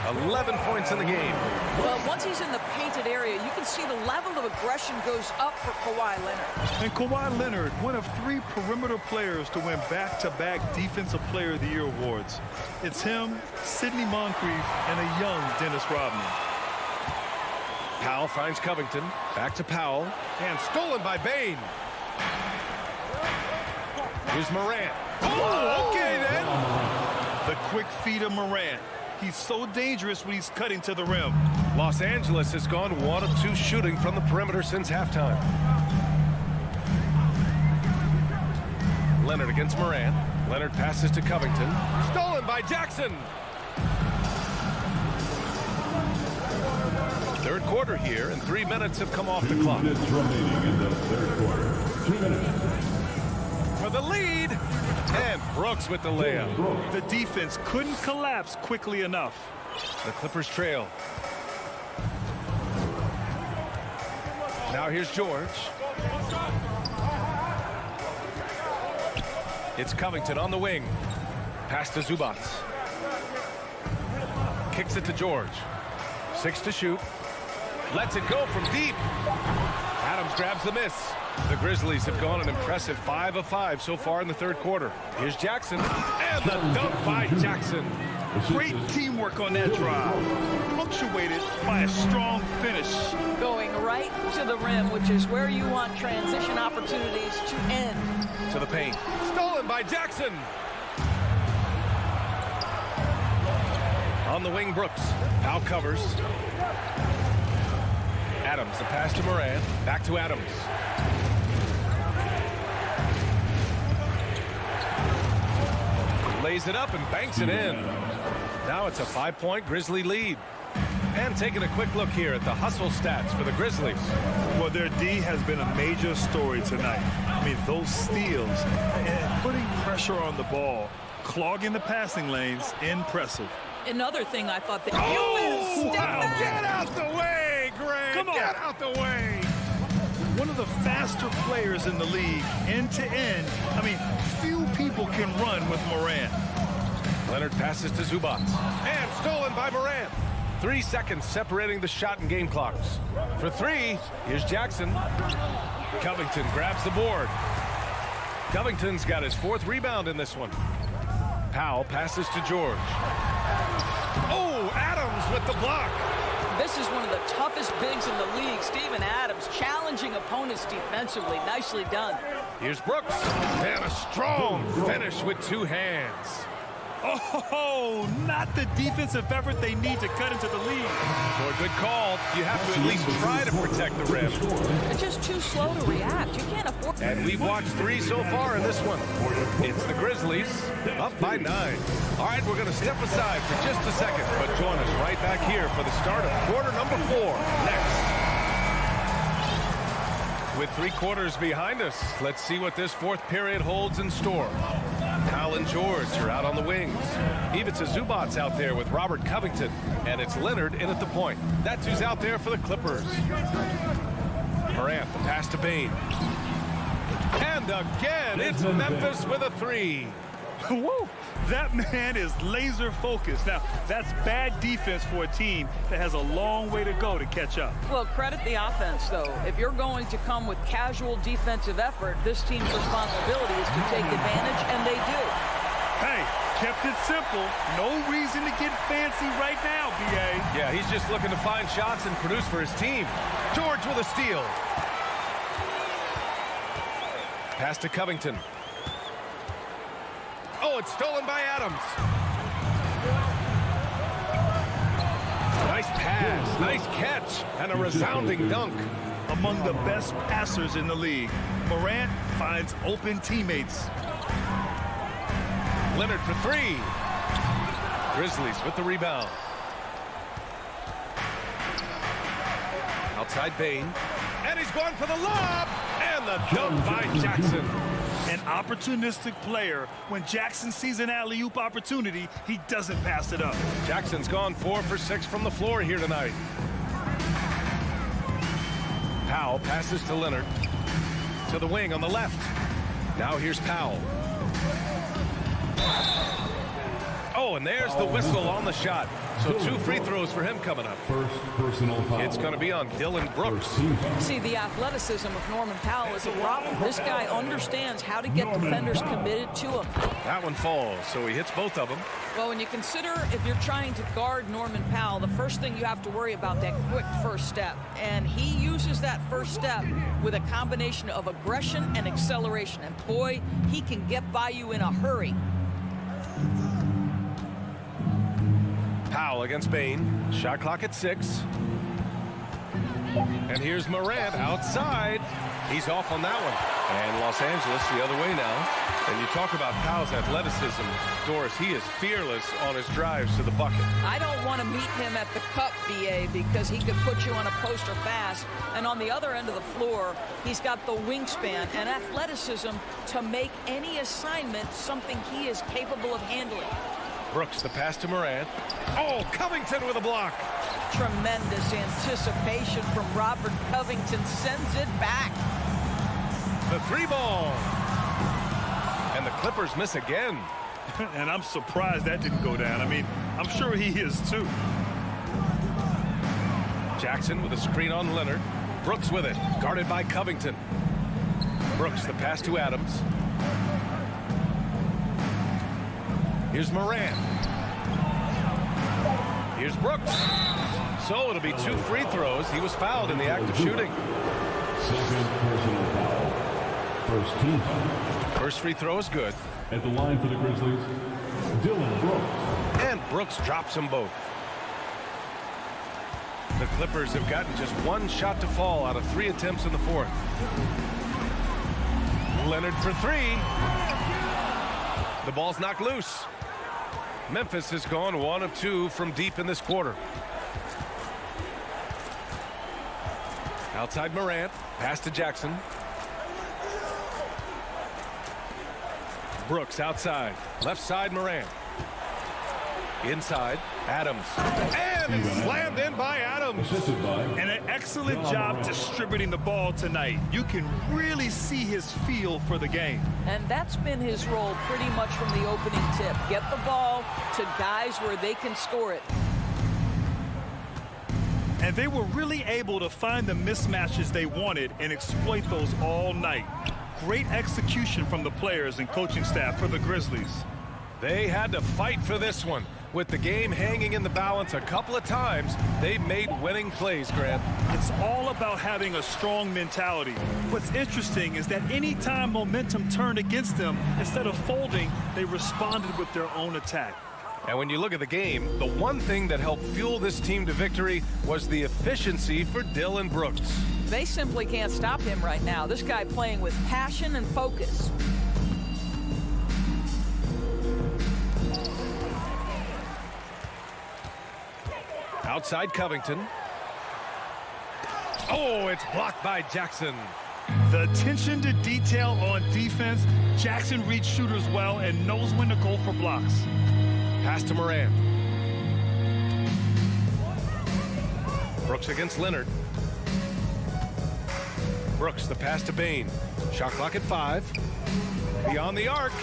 11 points in the game. Well, once he's in the painted area, you can see the level of aggression goes up for Kawhi Leonard. And Kawhi Leonard, one of 3 perimeter players to win back-to-back Defensive Player of the Year awards. It's him, Sidney Moncrief, and a young Dennis Rodman. Powell finds Covington. Back to Powell. And stolen by Bane. Here's Morant. Oh, okay then. The quick feed of Morant. He's so dangerous when he's cutting to the rim. Los Angeles has gone 1 of 2 shooting from the perimeter since halftime. Leonard against Morant. Leonard passes to Covington. Stolen by Jackson. Third quarter here, and 3 minutes have come off the clock. 2 minutes remaining in the third quarter. 2 minutes. For the lead. And Brooks with the layup. The defense couldn't collapse quickly enough. The Clippers trail. Now here's George. It's Covington on the wing. Pass to Zubac. Kicks it to George. 6 to shoot. Lets it go from deep. Adams grabs the miss. The Grizzlies have gone an impressive 5 of 5 so far in the third quarter. Here's Jackson. And the dunk by Jackson. Great teamwork on that drive. Punctuated by a strong finish. Going right to the rim, which is where you want transition opportunities to end. To the paint. Stolen by Jackson. On the wing, Brooks. Powell covers. Adams, the pass to Morant. Back to Adams. Lays it up and banks it in. Now it's a 5-point Grizzly lead. And taking a quick look here at the hustle stats for the Grizzlies. Well, their D has been a major story tonight. I mean, those steals and putting pressure on the ball, clogging the passing lanes, impressive. Another thing I thought that Wow. Get out the way, Greg. Come on. Get out the way. One of the faster players in the league, end to end. I mean, few people can run with Morant. Leonard passes to Zubac. And stolen by Morant. 3 seconds separating the shot and game clocks. For 3, here's Jackson. Covington grabs the board. Covington's got his 4th rebound in this one. Powell passes to George. Oh, Adams with the block. this is one of the toughest bigs in the league. Steven Adams challenging opponents defensively. Nicely done. Here's Brooks. And a strong finish with 2 hands. Oh, not the defensive effort they need to cut into the lead. For a good call, you have to at least try to protect the rim. They're just too slow to react. You can't afford. And we've watched 3 so far in this one. It's the Grizzlies up by 9. All right, we're going to step aside for just a second, but join us right back here for the start of quarter number 4 next. With 3 quarters behind us, let's see what this 4th period holds in store. Powell and George are out on the wings. Ivica Zubac's out there with Robert Covington, and it's Leonard in at the point. That's who's out there for the Clippers. Morant, the pass to Bane. And again, it's Memphis with a 3. Woo! That man is laser focused. Now, that's bad defense for a team that has a long way to go to catch up. Well, credit the offense, though. If you're going to come with casual defensive effort, this team's responsibility is to take advantage, and they do. Hey, kept it simple. No reason to get fancy right now, B.A. Yeah, he's just looking to find shots and produce for his team. George with a steal. Pass to Covington. Oh, it's stolen by Adams. Nice pass, nice catch, and a resounding dunk. Among the best passers in the league, Morant finds open teammates. Leonard for 3. Grizzlies with the rebound. Outside Bane. And he's going for the lob. And the dunk by Jackson. An opportunistic player. When Jackson sees an alley-oop opportunity, he doesn't pass it up. Jackson's gone 4 for 6 from the floor here tonight. Powell passes to Leonard. To the wing on the left. Now here's Powell. Oh, and there's the whistle on the shot. So 2 free throws for him coming up. First personal foul. It's going to be on Dylan Brooks. See, the athleticism of Norman Powell is a problem. This guy understands how to get defenders committed to him. That one falls, so he hits both of them. Well, when you consider if you're trying to guard Norman Powell, the first thing you have to worry about that quick first step. And he uses that first step with a combination of aggression and acceleration. And boy, he can get by you in a hurry. Powell against Bain. Shot clock at 6. And here's Morant outside. He's off on that one. And Los Angeles the other way now. And you talk about Powell's athleticism, Doris, he is fearless on his drives to the bucket. I don't want to meet him at the cup, BA, because he could put you on a poster fast. And on the other end of the floor, he's got the wingspan and athleticism to make any assignment something he is capable of handling. Brooks, the pass to Morant. Oh, Covington with a block. Tremendous anticipation from Robert Covington, sends it back. The 3 ball. And the Clippers miss again. And I'm surprised that didn't go down. I mean, I'm sure he is too. Jackson with a screen on Leonard. Brooks with it, guarded by Covington. Brooks, the pass to Adams. Here's Morant. Here's Brooks. So it'll be 2 free throws. He was fouled in the act of shooting. Second personal foul. First team foul. First free throw is good. At the line for the Grizzlies, Dylan Brooks. And Brooks drops them both. The Clippers have gotten just 1 shot to fall out of 3 attempts in the 4th. Leonard for 3. The ball's knocked loose. Memphis has gone 1 of 2 from deep in this quarter. Outside Morant, pass to Jackson. Brooks outside, left side Morant. Inside, Adams. And it's slammed in by Adams. And an excellent job distributing the ball tonight. You can really see his feel for the game. And that's been his role pretty much from the opening tip. Get the ball to guys where they can score it. And they were really able to find the mismatches they wanted and exploit those all night. Great execution from the players and coaching staff for the Grizzlies. They had to fight for this one. With the game hanging in the balance a couple of times, they've made winning plays, Grant. It's all about having a strong mentality. What's interesting is that any time momentum turned against them, instead of folding, they responded with their own attack. And when you look at the game, the one thing that helped fuel this team to victory was the efficiency for Dylan Brooks. They simply can't stop him right now. This guy playing with passion and focus. Outside Covington. Oh, it's blocked by Jackson. The attention to detail on defense. Jackson reads shooters well and knows when to go for blocks. Pass to Morant. Brooks against Leonard. Brooks, the pass to Bain. Shot clock at 5. Beyond the arc.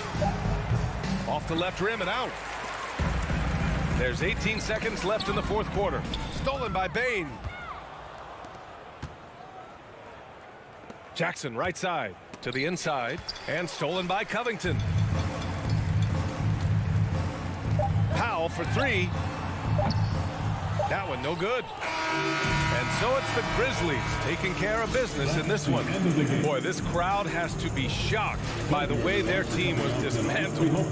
Off the left rim and out. There's 18 seconds left in the 4th quarter. Stolen by Bain. Jackson right side to the inside and stolen by Covington. Powell for 3. That one no good. And so it's the Grizzlies taking care of business in this one. Boy, this crowd has to be shocked by the way their team was dismantled.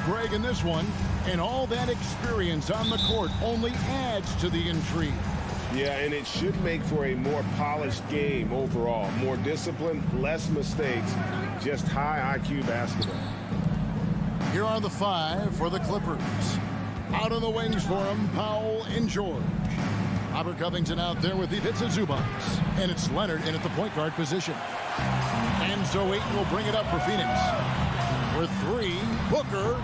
Greg, in this one, and all that experience on the court only adds to the intrigue. Yeah, and it should make for a more polished game overall. More discipline, less mistakes, just high IQ basketball. Here are the five for the Clippers. Out on the wings for them, Powell and George. Robert Covington out there with Ivica Zubac. And it's Leonard in at the point guard position. And so Ayton will bring it up for Phoenix. For three, Booker.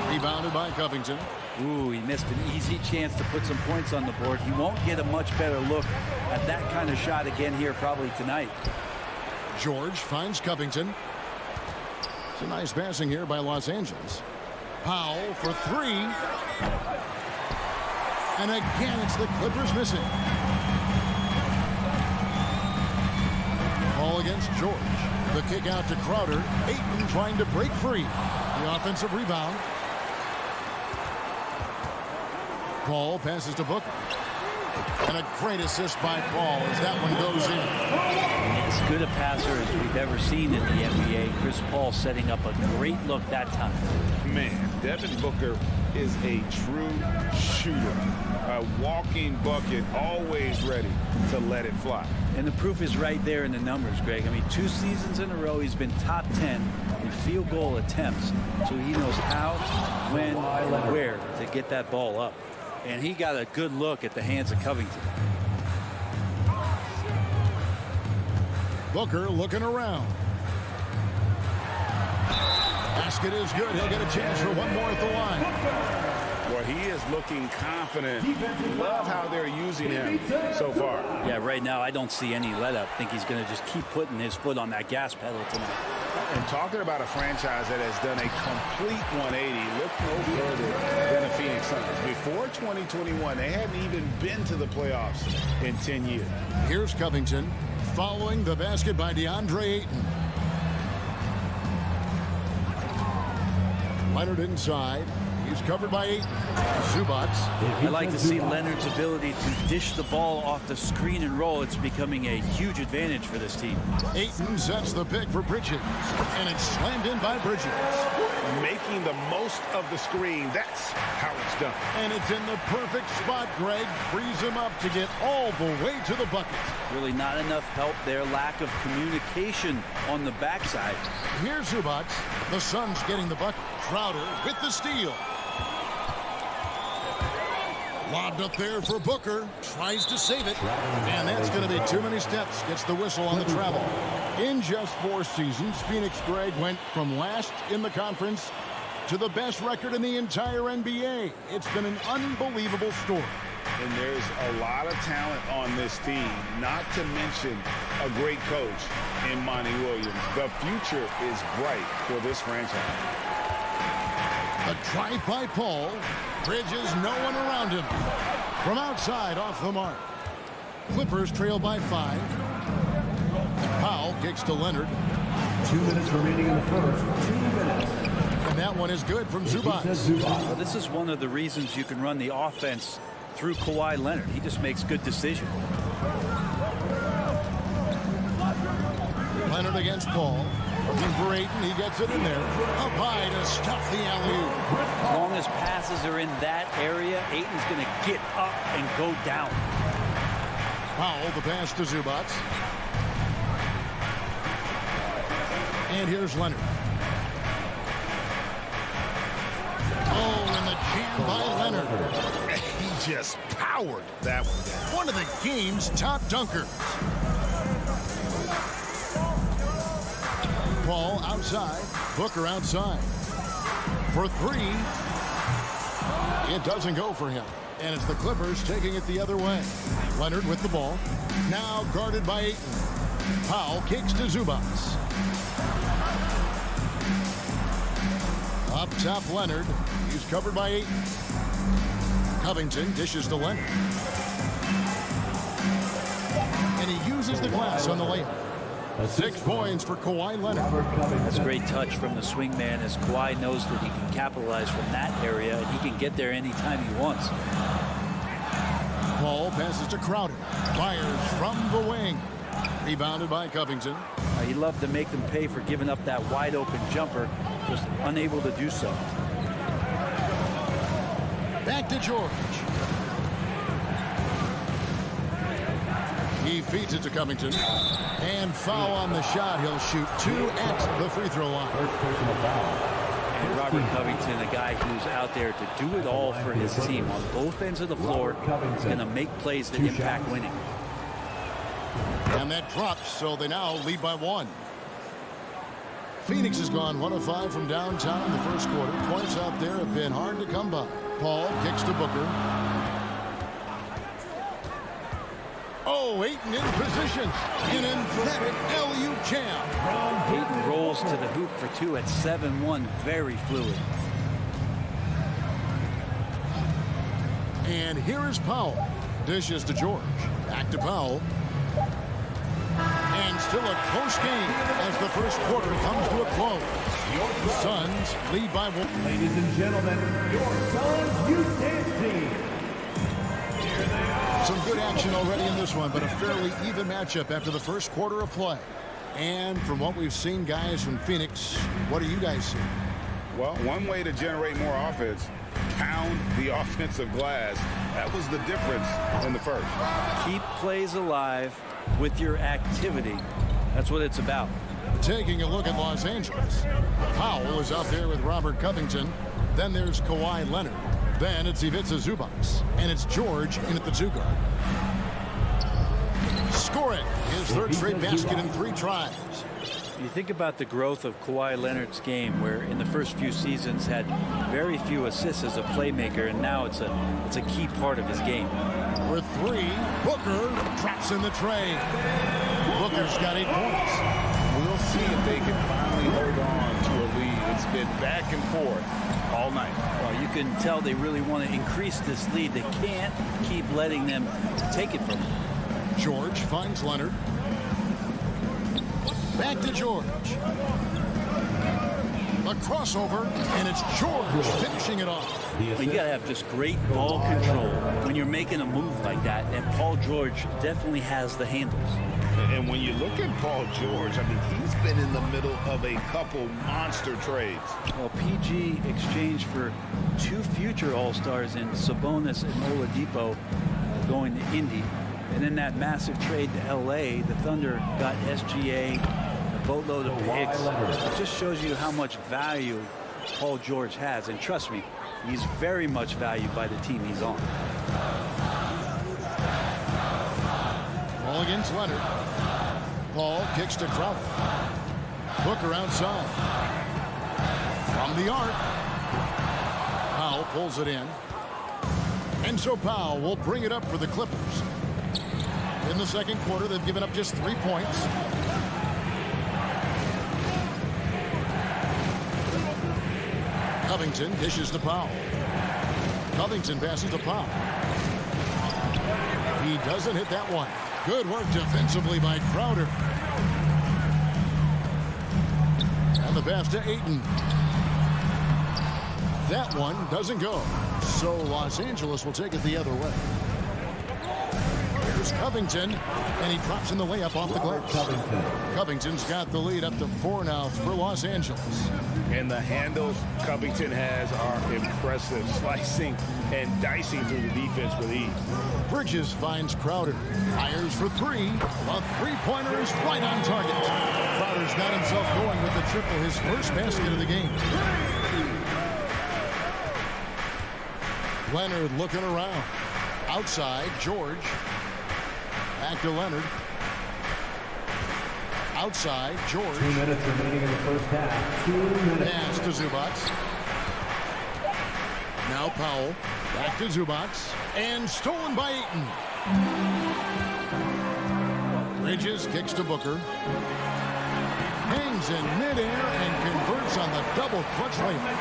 Rebounded by Covington. Ooh, he missed an easy chance to put some points on the board. He won't get a much better look at that kind of shot again here probably tonight. George finds Covington. It's a nice passing here by Los Angeles. Powell for three. And again, it's the Clippers missing. Ball against George. The kick out to Crowder. Ayton trying to break free. The offensive rebound. Paul passes to Booker. And a great assist by Paul as that one goes in. As good a passer as we've ever seen in the NBA. Chris Paul setting up a great look that time. Man, Devin Booker is a true shooter. A walking bucket, always ready to let it fly. And the proof is right there in the numbers, Greg. I mean, 2 seasons in a row, he's been top 10 in field goal attempts. So he knows how, when, and where to get that ball up. And he got a good look at the hands of Covington. Booker looking around. Basket is good. He'll get a chance for one more at the line. Well, he is looking confident. Love how they're using him so far. Yeah, right now I don't see any let up. I think he's going to just keep putting his foot on that gas pedal tonight. And talking about a franchise that has done a complete 180, look no further than the Phoenix Suns. Before 2021, they hadn't even been to the playoffs in 10 years. Here's Covington following the basket by DeAndre Ayton. Leonard inside. He's covered by Ayton. Zubac. I like to see Leonard's ability to dish the ball off the screen and roll. It's becoming a huge advantage for this team. Ayton sets the pick for Bridges. And it's slammed in by Bridges. Making the most of the screen. That's how it's done. And it's in the perfect spot, Greg. Frees him up to get all the way to the bucket. Really not enough help there. Lack of communication on the backside. Here's Zubac. The Suns getting the bucket. Crowder with the steal. Lobbed up there for Booker. Tries to save it. And that's going to be too many steps. Gets the whistle on the travel. In just 4 seasons, Phoenix, Greg, went from last in the conference to the best record in the entire NBA. It's been an unbelievable story. And there's a lot of talent on this team, not to mention a great coach in Monty Williams. The future is bright for this franchise. A drive by Paul. Bridges, no one around him. From outside, off the mark. Clippers trail by 5. Powell kicks to Leonard. 2 minutes remaining in the first. 2 minutes. And that one is good from Zubac. Well, this is one of the reasons you can run the offense through Kawhi Leonard. He just makes good decisions. Leonard against Paul. Looking for Ayton. He gets it in there. Up high to stuff the alley-oop. As long as passes are in that area, Ayton's going to get up and go down. Powell, the pass to Zubac. And here's Leonard. Oh, and the jam by Leonard. He just powered that one. One of the game's top dunkers. Paul outside. Booker outside. For 3. It doesn't go for him. And it's the Clippers taking it the other way. Leonard with the ball. Now guarded by Ayton. Powell kicks to Zubac. Up top, Leonard. He's covered by Ayton. Covington dishes to Leonard. And he uses the glass on the layup. 6 points for Kawhi Leonard. That's a great touch from the swingman as Kawhi knows that he can capitalize from that area and he can get there anytime he wants. Paul passes to Crowder. Fires from the wing. Rebounded by Covington. He loved to make them pay for giving up that wide open jumper, just unable to do so. Back to George. He feeds it to Covington. And foul on the shot. He'll shoot 2 at the free throw line. And Robert Covington, a guy who's out there to do it all for his team on both ends of the floor, is going to make plays that impact winning. And that drops, so they now lead by 1. Phoenix has gone 1 of 5 from downtown in the first quarter. Points out there have been hard to come by. Paul kicks to Booker. Oh, Ayton in position. An emphatic LU jam. Ayton rolls to the hoop for 2 at 7-1. Very fluid. And here is Powell. Dishes to George. Back to Powell. And still a close game as the first quarter comes to a close. The Suns lead by 1. Ladies and gentlemen, your Suns youth dance team. Here they are. Some good action already in this one, but a fairly even matchup after the first quarter of play. And from what we've seen, guys, from Phoenix, what do you guys see? Well, one way to generate more offense, pound the offensive glass. That was the difference in the first. Keep plays alive with your activity. That's what it's about. Taking a look at Los Angeles. Powell is out there with Robert Covington. Then there's Kawhi Leonard. Then it's Ivica Zubac. And it's George in at the 2 guard. Scoring his third straight basket in 3 tries. You think about the growth of Kawhi Leonard's game, where in the first few seasons had very few assists as a playmaker, and now it's a key part of his game. With 3, Booker drops in the tray. Booker's got 8 points. We'll see if they can finally hold on to a lead. It's been back and forth all night. Well, you can tell they really want to increase this lead. They can't keep letting them take it from them. George finds Leonard. Back to George. A crossover, and it's George finishing it off. Well, you got to have just great ball control when you're making a move like that, and Paul George definitely has the handles. And when you look at Paul George, I mean, he's been in the middle of a couple monster trades. Well, PG exchanged for 2 future All-Stars in Sabonis and Oladipo going to Indy. And in that massive trade to L.A., the Thunder got SGA, a boatload of picks. It just shows you how much value Paul George has. And trust me, he's very much valued by the team he's on. Ball against Leonard. Paul kicks to Crowder. Booker outside. From the arc. Powell pulls it in. And so Powell will bring it up for the Clippers. In the second quarter, they've given up just 3 points. Covington dishes to Powell. Covington passes to Powell. He doesn't hit that one. Good work defensively by Crowder. And the pass to Ayton. That one doesn't go. So Los Angeles will take it the other way. Here's Covington, and he drops in the layup off the glass. Covington's got the lead up to 4 now for Los Angeles. And the handles Covington has are impressive, slicing and dicing through the defense with ease. Bridges finds Crowder. Fires for 3. A 3-pointer is right on target. Crowder's got himself going with the triple, his first basket of the game. Leonard looking around. Outside, George. Back to Leonard. Outside, George. 2 minutes remaining in the first half. 2 minutes. Pass to Zubac. Now Powell. Back to Zubac. And stolen by Ayton. Bridges kicks to Booker. Hangs in midair and converts on the double clutch layup.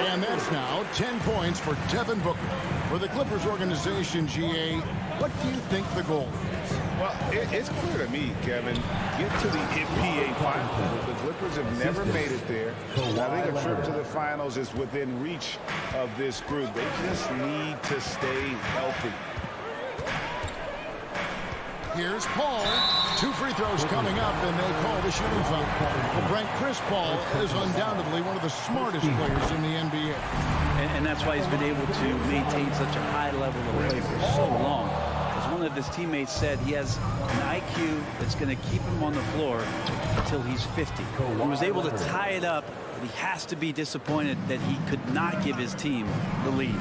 And that's now 10 points for Devin Booker. For the Clippers organization, GA, what do you think the goal is? Well, it's clear to me, Kevin, get to the NBA Finals. The Clippers have never made it there. I think a trip to the Finals is within reach of this group. They just need to stay healthy. Here's Paul. 2 free throws coming up, and they call the shooting foul. Well, Brent, Chris Paul is undoubtedly one of the smartest players in the NBA. And that's why he's been able to maintain such a high level of play for so long. As one of his teammates said, he has an IQ that's going to keep him on the floor until he's 50. He was able to tie it up, but he has to be disappointed that he could not give his team the lead.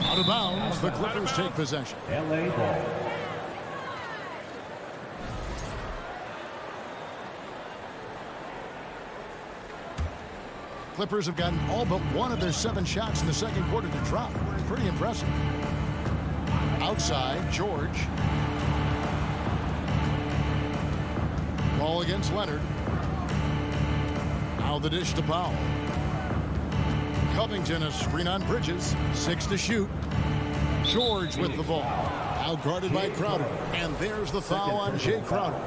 Out of bounds, the Clippers take possession. LA ball. Clippers have gotten all but 1 of their 7 shots in the second quarter to drop. Pretty impressive. Outside, George. Ball against Leonard. Now the dish to Powell. Covington, a screen on Bridges. 6 to shoot. George with the ball. Out guarded by Crowder. And there's the foul on Jay Crowder.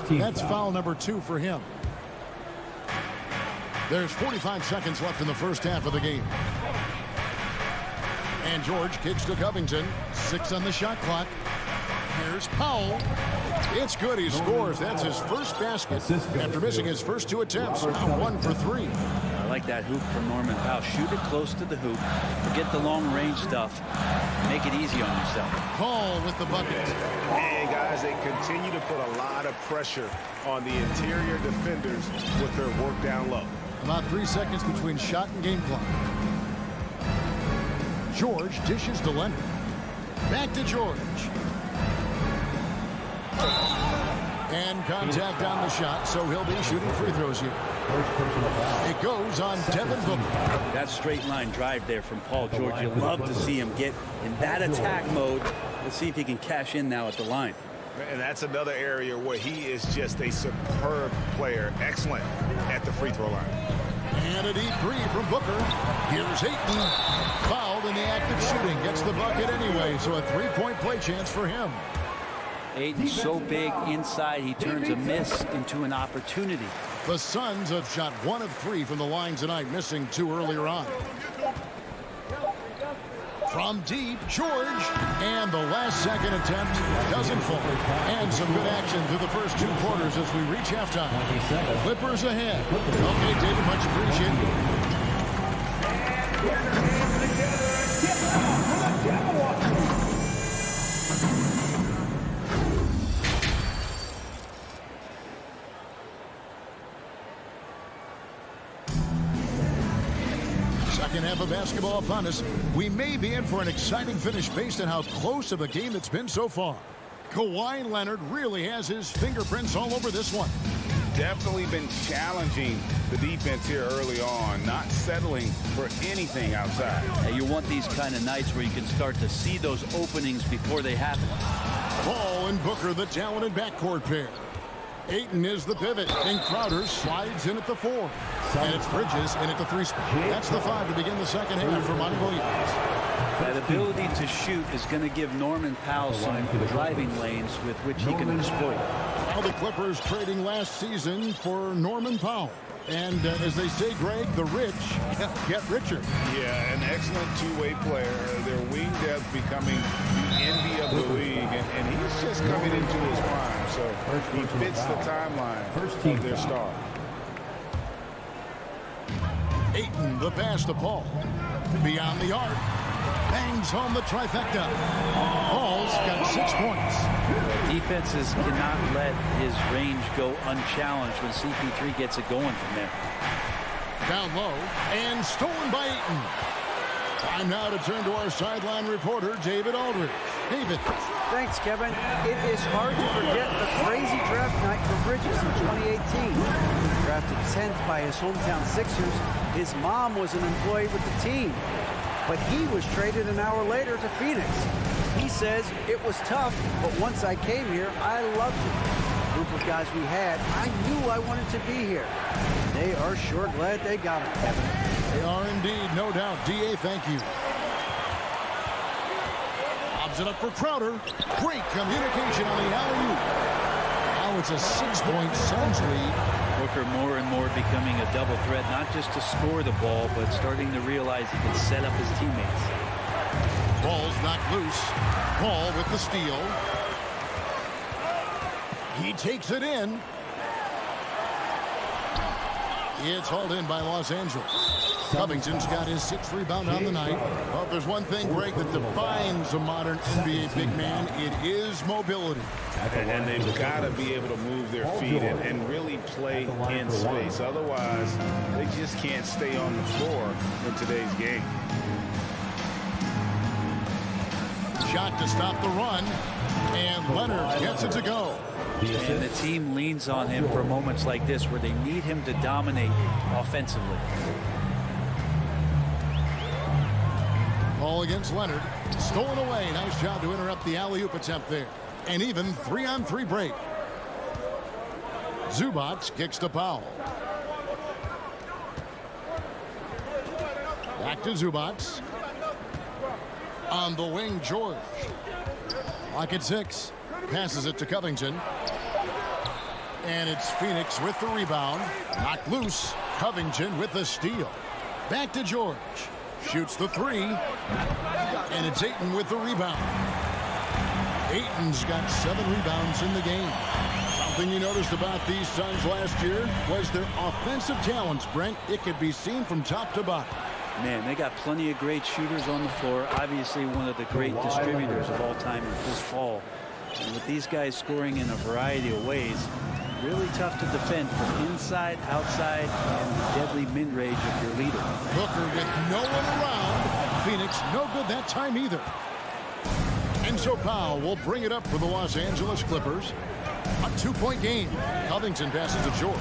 That's foul number 2 for him. There's 45 seconds left in the first half of the game. And George kicks to Covington. 6 on the shot clock. Here's Powell. It's good. He scores. That's his first basket after missing his first 2 attempts. Now 1 for 3. I like that hoop from Norman Powell. Shoot it close to the hoop. Forget the long range stuff. Make it easy on yourself. Hall with the bucket. And guys, they continue to put a lot of pressure on the interior defenders with their work down low. About 3 seconds between shot and game clock. George dishes to Leonard. Back to George. And contact on the shot, so he'll be shooting free throws here. It goes on Devin Booker. That straight line drive there from Paul George. You love to see him get in that attack mode. Let's see if he can cash in now at the line. And that's another area where he is just a superb player. Excellent at the free throw line. And a deep 3 from Booker. Here's Ayton. Fouled in the act of shooting. Gets the bucket anyway, so a 3-point play chance for him. Ayton's so big inside, he turns a miss into an opportunity. The Suns have shot 1 of 3 from the line tonight, missing 2 earlier on. From deep, George. And the last second attempt doesn't fall. And some good action through the first 2 quarters as we reach halftime. Clippers ahead. Okay, David, much appreciated. Second half of basketball upon us. We may be in for an exciting finish based on how close of a game it's been so far. Kawhi Leonard really has his fingerprints all over this one. Definitely been challenging the defense here early on, not settling for anything outside. Hey, you want these kind of nights where you can start to see those openings before they happen. Ball and Booker, the talented backcourt pair. Ayton is the pivot, and Crowder slides in at the 4. And it's Bridges in at the 3 spot. That's the 5 to begin the second half for Monty Williams. That ability to shoot is going to give Norman Powell some driving lanes with which he can exploit. Now the Clippers trading last season for Norman Powell. And as they say, Greg, the rich get richer. Yeah, an excellent two-way player. Their wing depth becoming the envy of the league. And he's just coming into his prime. So he fits the timeline of their star. Ayton, the pass to Paul. Beyond the arc. Bangs home the trifecta. Paul's got 6 points. Defenses cannot let his range go unchallenged when CP3 gets it going from there. Down low and stolen by Ayton. Time now to turn to our sideline reporter, David Aldridge. David. Thanks, Kevin. It is hard to forget the crazy draft night for Bridges in 2018. Drafted 10th by his hometown Sixers, his mom was an employee with the team. But he was traded an hour later to Phoenix. He says, it was tough, but once I came here, I loved it. The group of guys we had, I knew I wanted to be here. They are sure glad they got it, Kevin. They are indeed, no doubt. D.A., thank you. Lobs it up for Crowder. Great communication on the alley-oop. Now it's a 6-point Suns lead. Booker more and more becoming a double threat, not just to score the ball, but starting to realize he can set up his teammates. Ball's knocked loose. Paul with the steal. He takes it in. It's hauled in by Los Angeles. Covington's got his 6th rebound on the night. Well, if there's one thing, Greg, that defines a modern NBA big man, it is mobility. And they've got to be able to move their feet and really play in space. Otherwise, they just can't stay on the floor in today's game. Shot to stop the run, and Leonard gets it to go. And the team leans on him for moments like this where they need him to dominate offensively. Ball against Leonard. Stolen away. Nice job to interrupt the alley-oop attempt there. And even 3-on-3 break. Zubac kicks to Powell. Back to Zubac. On the wing, George. Lock at 6. Passes it to Covington. And it's Phoenix with the rebound. Knocked loose. Covington with the steal. Back to George. Shoots the 3. And it's Ayton with the rebound. Ayton's got 7 rebounds in the game. Something you noticed about these Suns last year was their offensive talents, Brent. It could be seen from top to bottom. Man, they got plenty of great shooters on the floor. Obviously, one of the great distributors of all time in Chris Paul. And with these guys scoring in a variety of ways, really tough to defend from inside, outside, and the deadly mid-range of your leader. Booker with no one around. Phoenix no good that time either. And so Powell will bring it up for the Los Angeles Clippers. A 2-point game. Covington passes to George.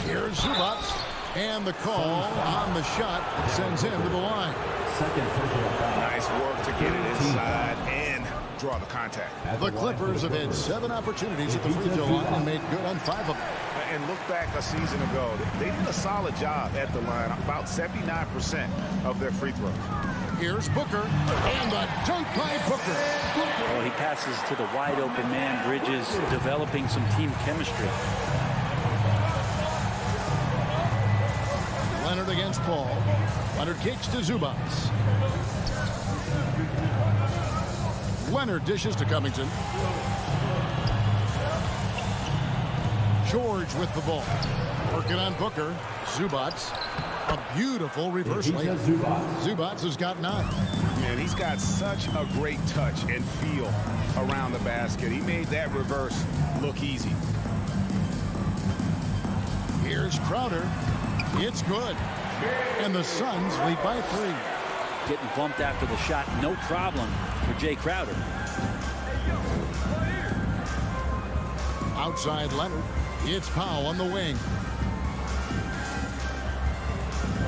Here's Zubac. And the call on the shot sends him to the line. Nice work to get it inside and draw the contact. The Clippers have had 7 opportunities at the free throw line and made good on 5 of them. And look back a season ago, they did a solid job at the line, about 79% of their free throws. Here's Booker, and the dunk by Booker. Well, he passes to the wide open man. Bridges developing some team chemistry. Leonard against Paul. Leonard kicks to Zubac. Leonard dishes to Covington. George with the ball. Working on Booker. Zubac. A beautiful reverse layup. Zubac has got 9. Man, he's got such a great touch and feel around the basket. He made that reverse look easy. Here's Crowder. It's good. And the Suns lead by 3. Getting bumped after the shot, no problem for Jay Crowder. Outside Leonard. It's Powell on the wing.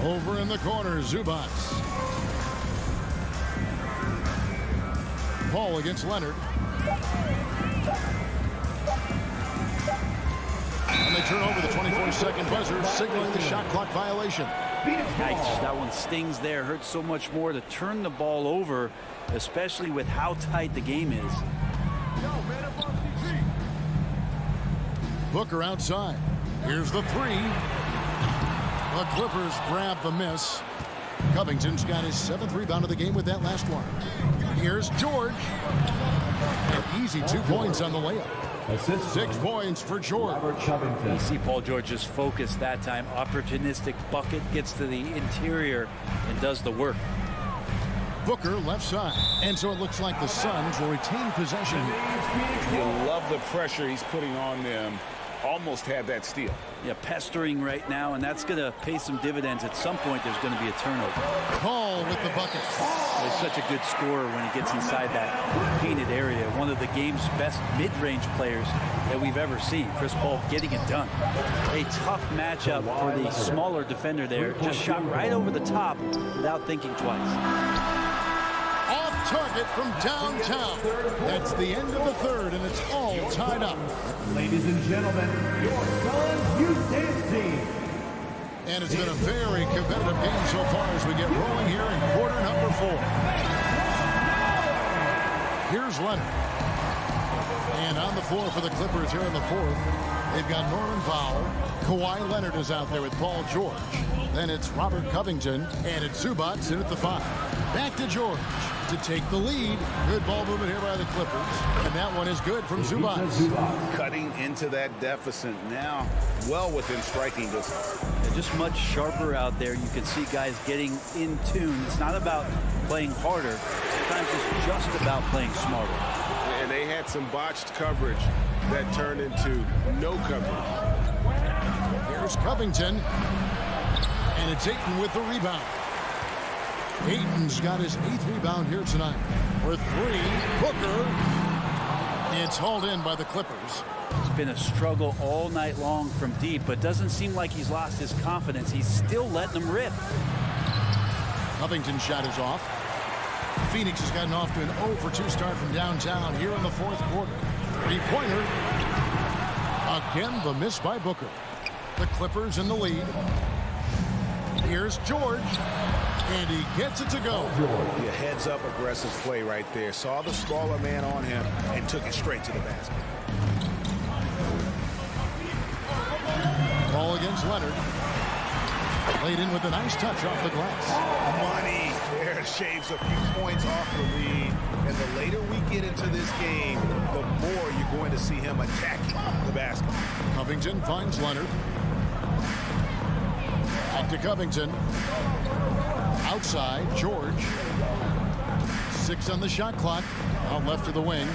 Over in the corner, Zubac. Paul against Leonard. And they turn over the 24-second buzzer, signaling the shot clock violation. Yikes, that one stings there. Hurts so much more to turn the ball over, especially with how tight the game is. Booker outside. Here's the 3. The Clippers grab the miss. Covington's got his 7th rebound of the game with that last one. Here's George. An easy 2 points on the layup. 6 points for George. You see Paul George's focus that time. Opportunistic bucket, gets to the interior and does the work. Booker left side. And so it looks like the Suns will retain possession here. You love the pressure he's putting on them. Almost had that steal. Yeah, pestering right now, and that's going to pay some dividends. At some point, there's going to be a turnover. Paul with the bucket. He's such a good scorer when he gets inside that painted area. One of the game's best mid-range players that we've ever seen. Chris Paul getting it done. A tough matchup for the smaller defender there. Just shot right over the top without thinking twice. Off target from downtown. That's the end of the 3rd, and it's all tied up. Ladies and gentlemen, your Suns Youth Dance Team. And it's been a very competitive game so far as we get rolling here in quarter number 4. Here's Leonard. And on the floor for the Clippers here in the 4th, they've got Norman Powell. Kawhi Leonard is out there with Paul George. Then it's Robert Covington, and it's Zubac in at the 5. Back to George to take the lead. Good ball movement here by the Clippers. And that one is good from Zubac. Cutting into that deficit now, well within striking distance. They're just much sharper out there. You can see guys getting in tune. It's not about playing harder. Sometimes it's just about playing smarter. And they had some botched coverage that turned into no coverage. Here's Covington. And it's Ayton with the rebound. Ayton's got his 8th rebound here tonight. For 3, Booker. It's hauled in by the Clippers. It's been a struggle all night long from deep, but doesn't seem like he's lost his confidence. He's still letting them rip. Covington's shot is off. Phoenix has gotten off to an 0 for 2 start from downtown here in the 4th quarter. 3-pointer. Again, the miss by Booker. The Clippers in the lead. Here's George, and he gets it to go. Yeah, heads-up aggressive play right there. Saw the smaller man on him and took it straight to the basket. Ball against Leonard. Laid in with a nice touch off the glass. Money. There shaves a few points off the lead. And the later we get into this game, the more you're going to see him attacking the basket. Covington finds Leonard. Back to Covington. Outside, George. 6 on the shot clock. Out left to the wing.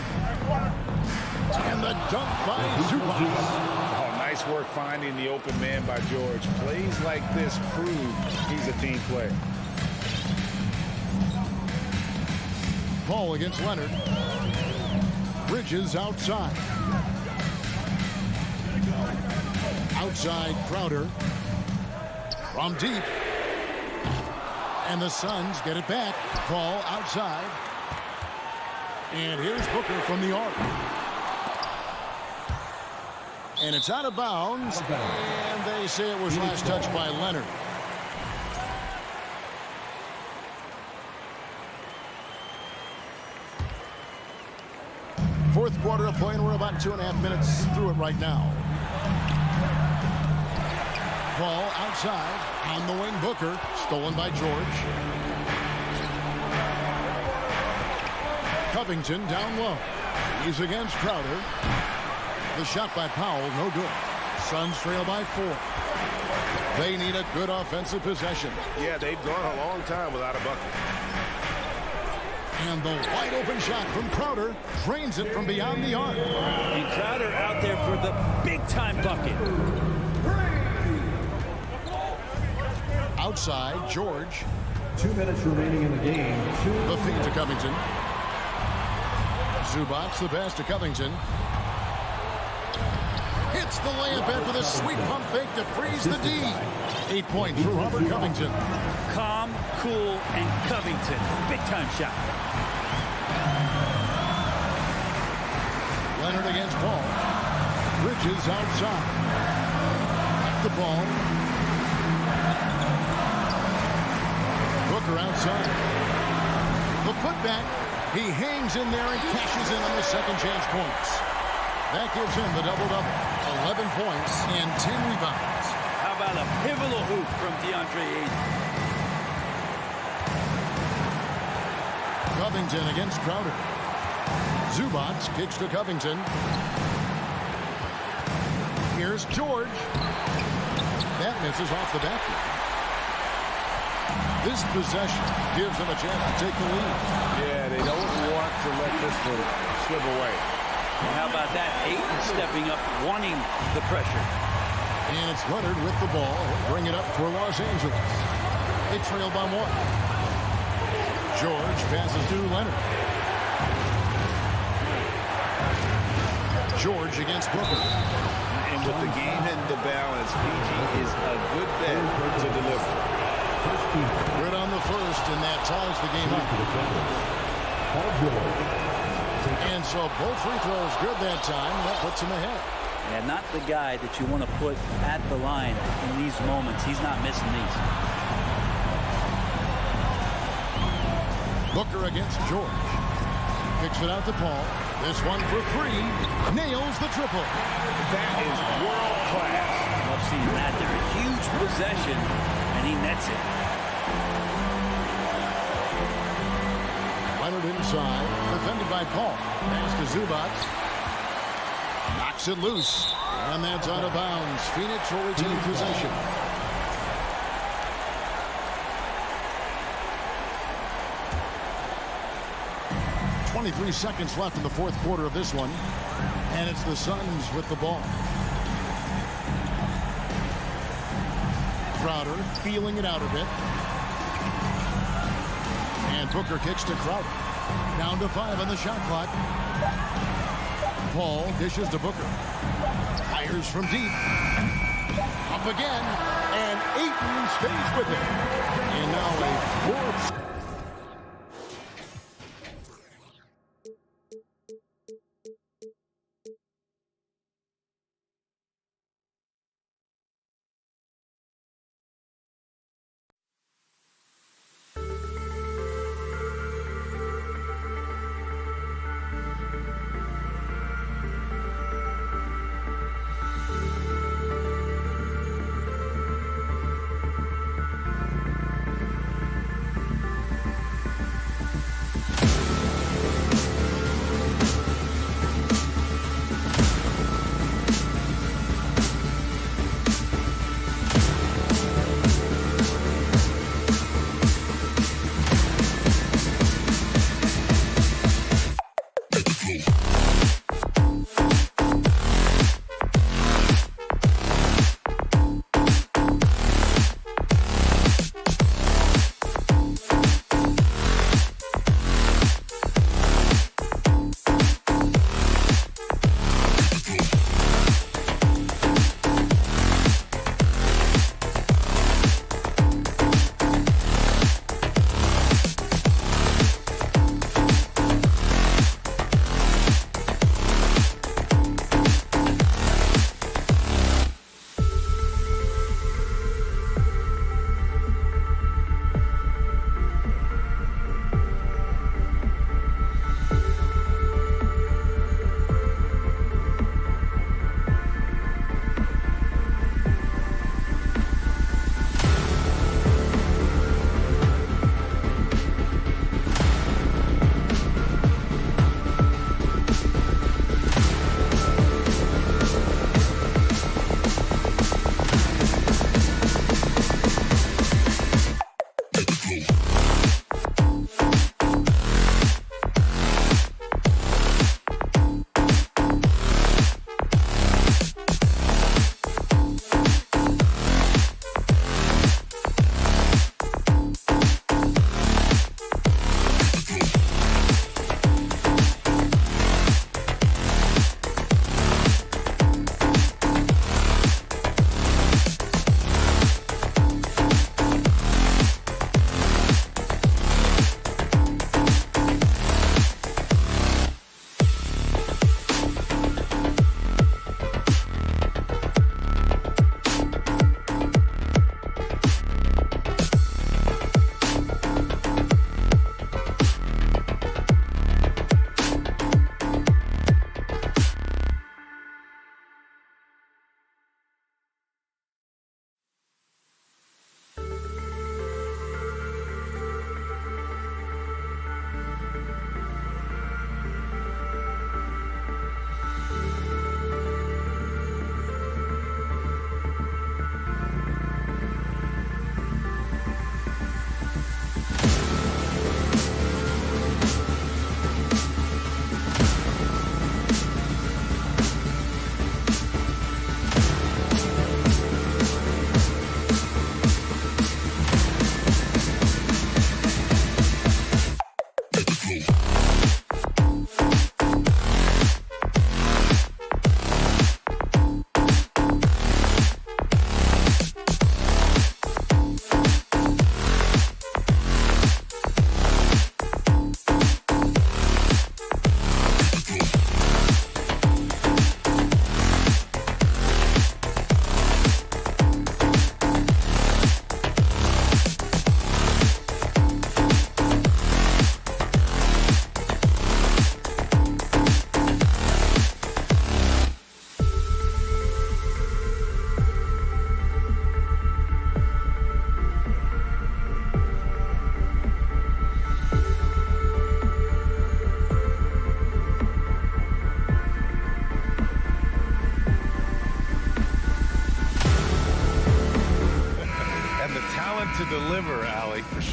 And the dunk by Zubac. Oh, nice work finding the open man by George. Plays like this prove he's a team player. Ball against Leonard. Bridges outside. Outside, Crowder. From deep. And the Suns get it back. Ball outside. And here's Booker from the arc. And it's out of bounds. And they say it was last touched by Leonard. Fourth quarter of play, and we're about 2.5 minutes through it right now. Ball outside. On the wing, Booker. Stolen by George. Covington down low. He's against Crowder. The shot by Powell, no good. Suns trail by 4. They need a good offensive possession. Yeah, they've gone a long time without a bucket. And the wide open shot from Crowder drains it from beyond the arc. And Crowder out there for the big-time bucket. Outside, George. 2 minutes remaining in the game. The feed to Covington. Zubac, the pass to Covington. Hits the layup after the sweet pump fake to freeze the D. 8 points for Robert Covington. Calm, cool, and Covington. Big-time shot. Leonard against Paul. Bridges outside. The ball. Booker outside. The putback. He hangs in there and cashes in on the second chance points. That gives him the double-double. 11 points and 10 rebounds. How about a pivotal hoop from DeAndre Ayton? Covington against Crowder. Zubac kicks to Covington. Here's George. That misses off the basket. This possession gives them a chance to take the lead. Yeah, they don't want to let this one slip away. And how about that? Ayton stepping up, wanting the pressure. And it's Leonard with the ball. He'll bring it up for Los Angeles. They trail by 1. George passes to Leonard. George against Booker. And with the game in the balance, PG is a good bet to deliver. Good on the first, and that ties the game up. And so both free throws good that time. That puts him ahead. And not the guy that you want to put at the line in these moments. He's not missing these. Booker against George. Kicks it out to Paul. This one for 3. Nails the triple. That is world class. Love seeing that. They're a huge possession, and he nets it. Leonard inside. Defended by Paul. Pass to Zubac. Knocks it loose. And that's out of bounds. Phoenix will retain possession. .23 seconds left in the fourth quarter of this one. And it's the Suns with the ball. Crowder feeling it out a bit. And Booker kicks to Crowder. Down to 5 on the shot clock. Paul dishes to Booker. Fires from deep. Up again. And Ayton stays with it. And now a fourth.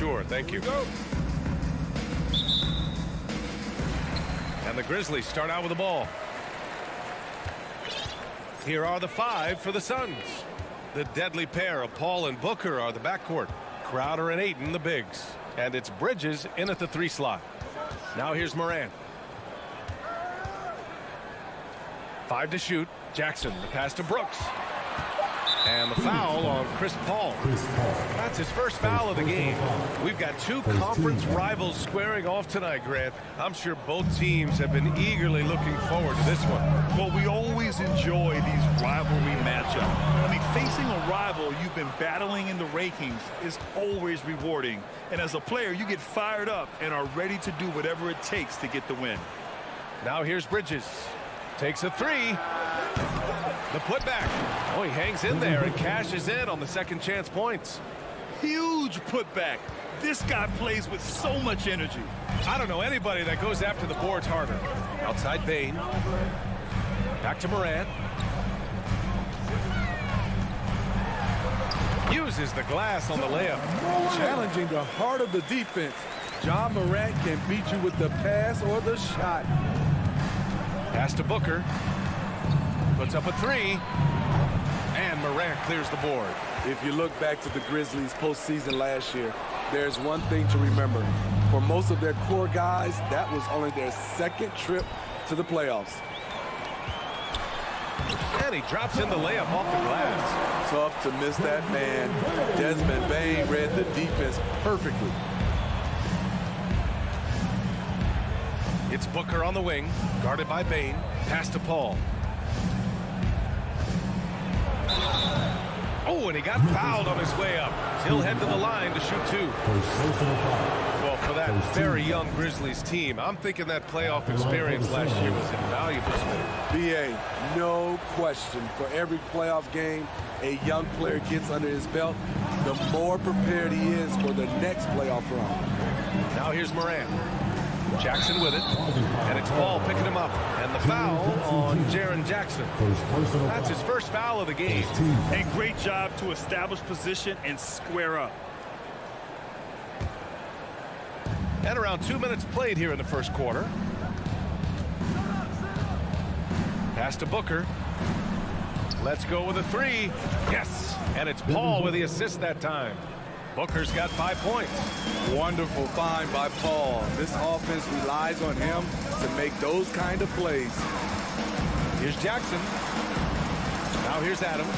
Sure, thank you. And the Grizzlies start out with the ball. Here are the 5 for the Suns. The deadly pair of Paul and Booker are the backcourt. Crowder and Ayton the bigs. And it's Bridges in at the 3 slot. Now here's Morant. 5 to shoot. Jackson, the pass to Brooks. And the foul on Chris Paul. That's his first foul of the game. We've got 2 conference rivals squaring off tonight, Grant. I'm sure both teams have been eagerly looking forward to this one. Well, we always enjoy these rivalry matchups. I mean, facing a rival you've been battling in the rankings is always rewarding. And as a player, you get fired up and are ready to do whatever it takes to get the win. Now here's Bridges. Takes a 3. The putback. Oh, he hangs in there and cashes in on the second chance points. Huge putback. This guy plays with so much energy. I don't know anybody that goes after the boards harder. Outside Bane. Back to Morant. Uses the glass on the layup. Challenging the heart of the defense. John Morant can beat you with the pass or the shot. Pass to Booker. Puts up a 3. And Morant clears the board. If you look back to the Grizzlies postseason last year, there's one thing to remember. For most of their core guys, that was only their second trip to the playoffs. And he drops in the layup off the glass. Tough to miss that man. Desmond Bane read the defense perfectly. It's Booker on the wing, guarded by Bane. Pass to Paul. Oh, and he got fouled on his way up. He'll head to the line to shoot 2. Well, for that very young Grizzlies team, I'm thinking that playoff experience last year was invaluable. B.A., no question. For every playoff game a young player gets under his belt, the more prepared he is for the next playoff run. Now here's Morant. Jackson with it, and it's Paul picking him up, and the foul on Jaren Jackson. That's his first foul of the game. A great job to establish position and square up. And around 2 minutes played here in the first quarter. Pass to Booker. Let's go with a 3. Yes, and it's Paul with the assist that time. Booker's got 5 points. Wonderful find by Paul. This offense relies on him to make those kind of plays. Here's Jackson. Now here's Adams.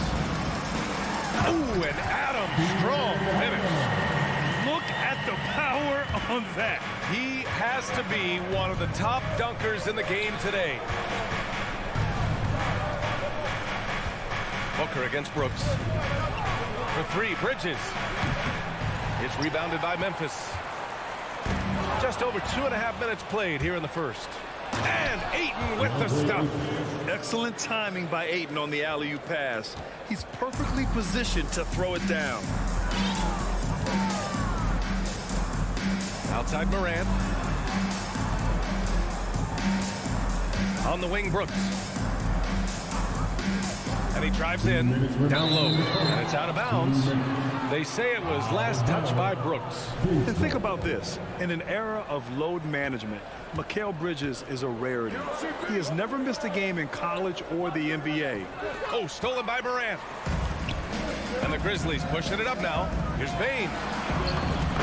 Oh, and Adams, strong finish. Look at the power on that. He has to be one of the top dunkers in the game today. Booker against Brooks. For 3, Bridges. It's rebounded by Memphis. Just over 2.5 minutes played here in the first. And Ayton with the stuff. Excellent timing by Ayton on the alley-oop pass. He's perfectly positioned to throw it down. Outside Morant. On the wing, Brooks. And he drives in, down low, and it's out of bounds. They say it was last touched by Brooks. And think about this. In an era of load management, Mikal Bridges is a rarity. He has never missed a game in college or the NBA. Oh, stolen by Morant. And the Grizzlies pushing it up now. Here's Bane.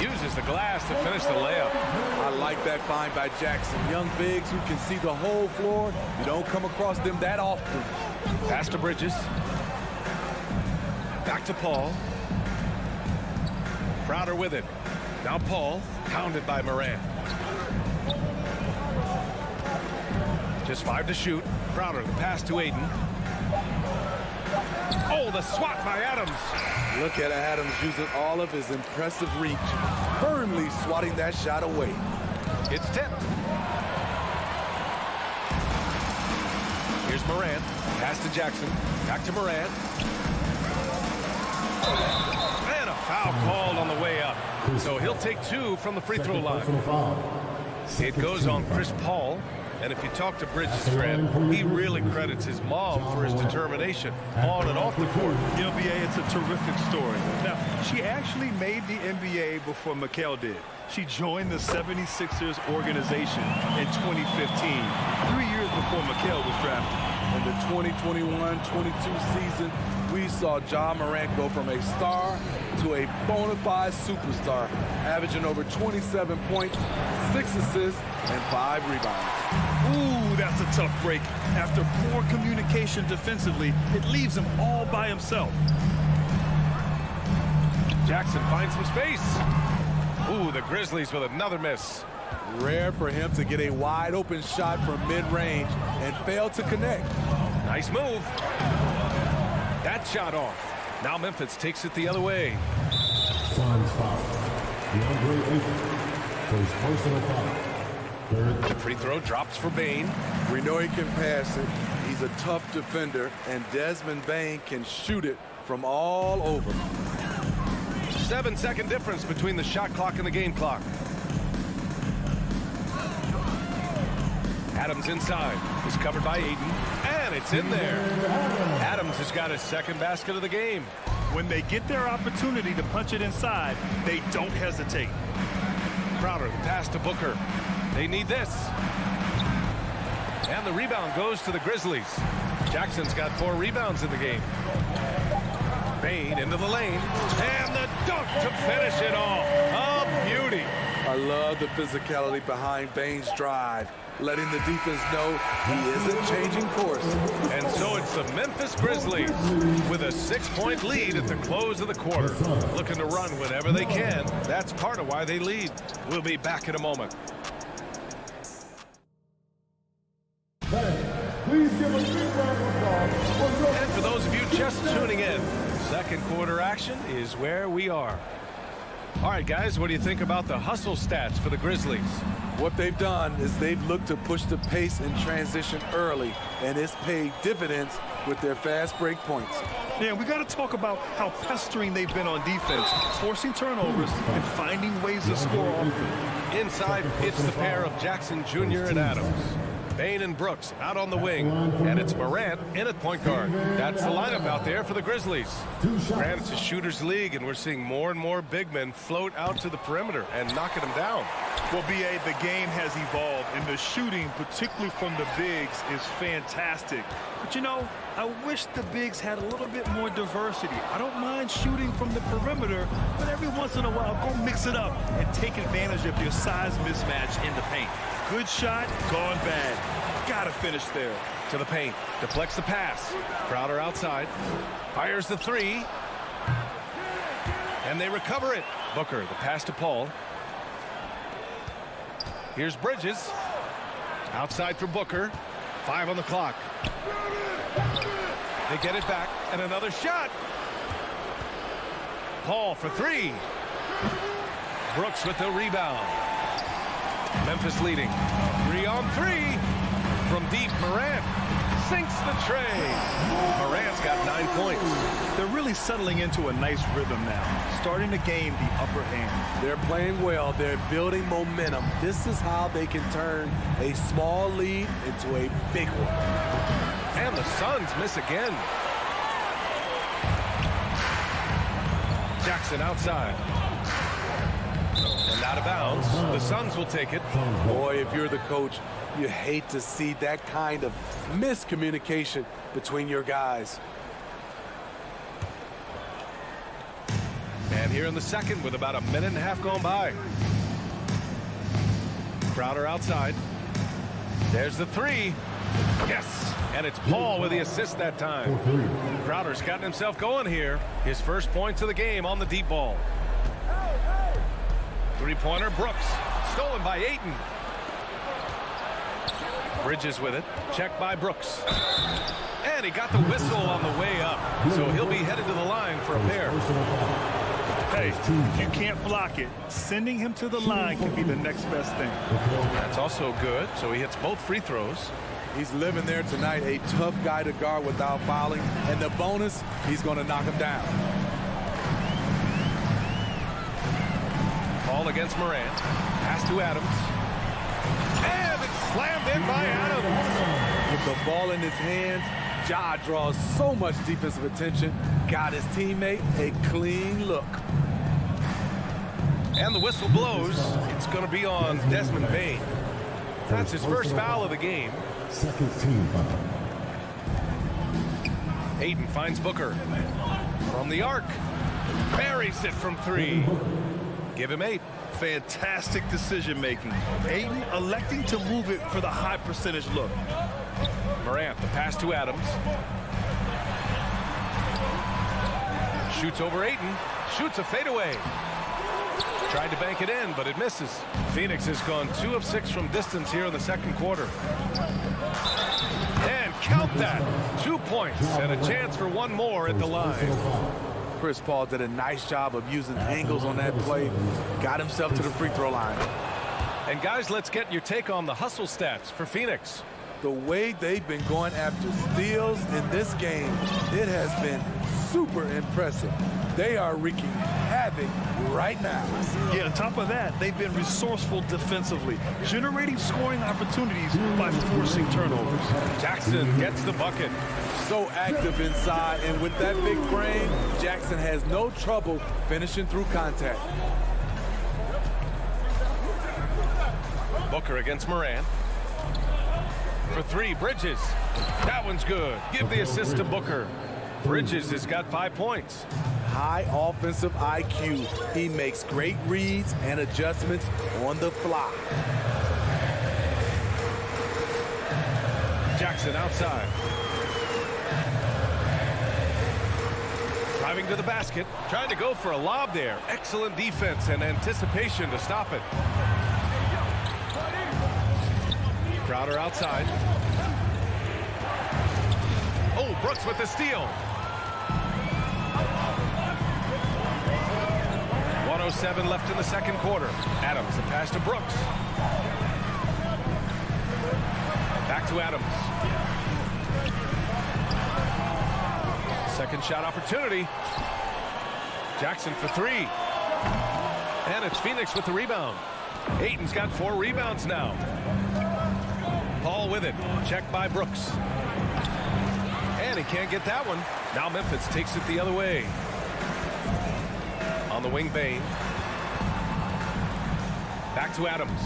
Uses the glass to finish the layup. I like that find by Jackson. Young bigs who can see the whole floor. You don't come across them that often. Pass to Bridges. Back to Paul. Crowder with it. Now Paul, pounded by Morant. Just 5 to shoot. Crowder, the pass to Ayton. Oh, the swat by Adams. Look at Adams using all of his impressive reach, firmly swatting that shot away. It's tipped. Here's Morant. Pass to Jackson. Back to Morant. And a foul called on the way up. So he'll take 2 from the free throw line. It goes on Chris Paul. And if you talk to Bridges, Grant, he really credits his mom for his determination on and off the court. You know, BA, it's a terrific story. Now, she actually made the NBA before Mikal did. She joined the 76ers organization in 2015, 3 years before Mikal was drafted. In the 2021-22 season, we saw Ja Morant go from a star to a bona fide superstar, averaging over 27 points, 6 assists, and 5 rebounds. Ooh, that's a tough break. After poor communication defensively, it leaves him all by himself. Jackson finds some space. Ooh, the Grizzlies with another miss. Rare for him to get a wide open shot from mid-range and fail to connect. Nice move. That shot off. Now Memphis takes it the other way. Suns foul. DeAndre Ayton for his personal foul. The free throw drops for Bane. We know he can pass it. He's a tough defender, and Desmond Bane can shoot it from all over. 7-second difference between the shot clock and the game clock. Adams inside. Is covered by Ayton. And it's in there. Adams has got his second basket of the game. When they get their opportunity to punch it inside, they don't hesitate. Crowder, the pass to Booker. They need this. And the rebound goes to the Grizzlies. Jackson's got 4 rebounds in the game. Bane into the lane. And the dunk to finish it off. A beauty. I love the physicality behind Bane's drive, letting the defense know he isn't changing course. And so it's the Memphis Grizzlies with a 6-point lead at the close of the quarter. Looking to run whenever they can. That's part of why they lead. We'll be back in a moment. Please give a big round of applause. And for those of you just tuning in, second quarter action is where we are. All right, guys, what do you think about the hustle stats for the Grizzlies? What they've done is they've looked to push the pace in transition early, and it's paid dividends with their fast break points. Yeah, we got to talk about how pestering they've been on defense, forcing turnovers and finding ways to score often. Inside, it's the pair of Jackson Jr. and Adams. Bane and Brooks out on the wing, and it's Morant in at point guard. That's the lineup out there for the Grizzlies. Grant, it's a shooter's league, and we're seeing more and more big men float out to the perimeter and knocking them down. Well, B.A., the game has evolved, and the shooting, particularly from the bigs, is fantastic. But, you know, I wish the bigs had a little bit more diversity. I don't mind shooting from the perimeter, but every once in a while, go mix it up and take advantage of your size mismatch in the paint. Good shot, gone bad. Gotta finish there. To the paint, deflects the pass. Crowder outside, fires the 3. And they recover it. Booker, the pass to Paul. Here's Bridges. Outside for Booker. 5 on the clock. They get it back, and another shot. Paul for 3. Brooks with the rebound. Memphis leading. 3-on-3 from deep. Morant sinks the tray. Morant's got 9 points. They're really settling into a nice rhythm now, starting to gain the upper hand. They're playing well. They're building momentum. This is how they can turn a small lead into a big one. And the Suns miss again. Jackson outside. And out of bounds. The Suns will take it. Boy, if you're the coach, you hate to see that kind of miscommunication between your guys. And here in the second with about a minute and a half gone by. Crowder outside. There's the 3. Yes. And it's Paul with the assist that time. Crowder's gotten himself going here. His first points of the game on the deep ball. 3-pointer, Brooks. Stolen by Ayton. Bridges with it. Checked by Brooks. And he got the whistle on the way up. So he'll be headed to the line for a pair. Hey, if you can't block it, sending him to the line can be the next best thing. That's also good. So he hits both free throws. He's living there tonight, a tough guy to guard without fouling. And the bonus, he's going to knock him down. Ball against Morant. Pass to Adams. And it's Slammed in by Adams. With the ball in his hands, Ja draws so much defensive attention. Got his teammate a clean look. And the whistle blows. It's going to be on Desmond Bain. That's his first foul of the game. Second team foul. Ayton finds Booker. From the arc. Buries it from 3. Give him 8. Fantastic decision making. Ayton electing to move it for the high percentage look. Morant, the pass to Adams. Shoots over Ayton. Shoots a fadeaway. Tried to bank it in, but it misses. Phoenix has gone 2 of 6 from distance here in the second quarter. And count that. 2 points and a chance for one more at the line. Chris Paul did a nice job of using angles on that play. Got himself to the free throw line. And guys, let's get your take on the hustle stats for Phoenix. The way they've been going after steals in this game, it has been super impressive. They are wreaking havoc right now. Yeah, on top of that, they've been resourceful defensively, generating scoring opportunities by forcing turnovers. Jackson gets the bucket. So active inside, and with that big frame, Jackson has no trouble finishing through contact. Booker against Morant. For 3, Bridges. That one's good. Give the assist to Booker. Bridges has got 5 points. High offensive IQ. He makes great reads and adjustments on the fly. Jackson outside. Driving to the basket. Trying to go for a lob there. Excellent defense and anticipation to stop it. Crowder outside. Oh, Brooks with the steal. 1:07 left in the second quarter. Adams, the pass to Brooks. Back to Adams. Second shot opportunity. Jackson for 3. And it's Phoenix with the rebound. Ayton's got 4 rebounds now. Paul with it. Checked by Brooks. And he can't get that one. Now Memphis takes it the other way. On the wing, Bain. Back to Adams.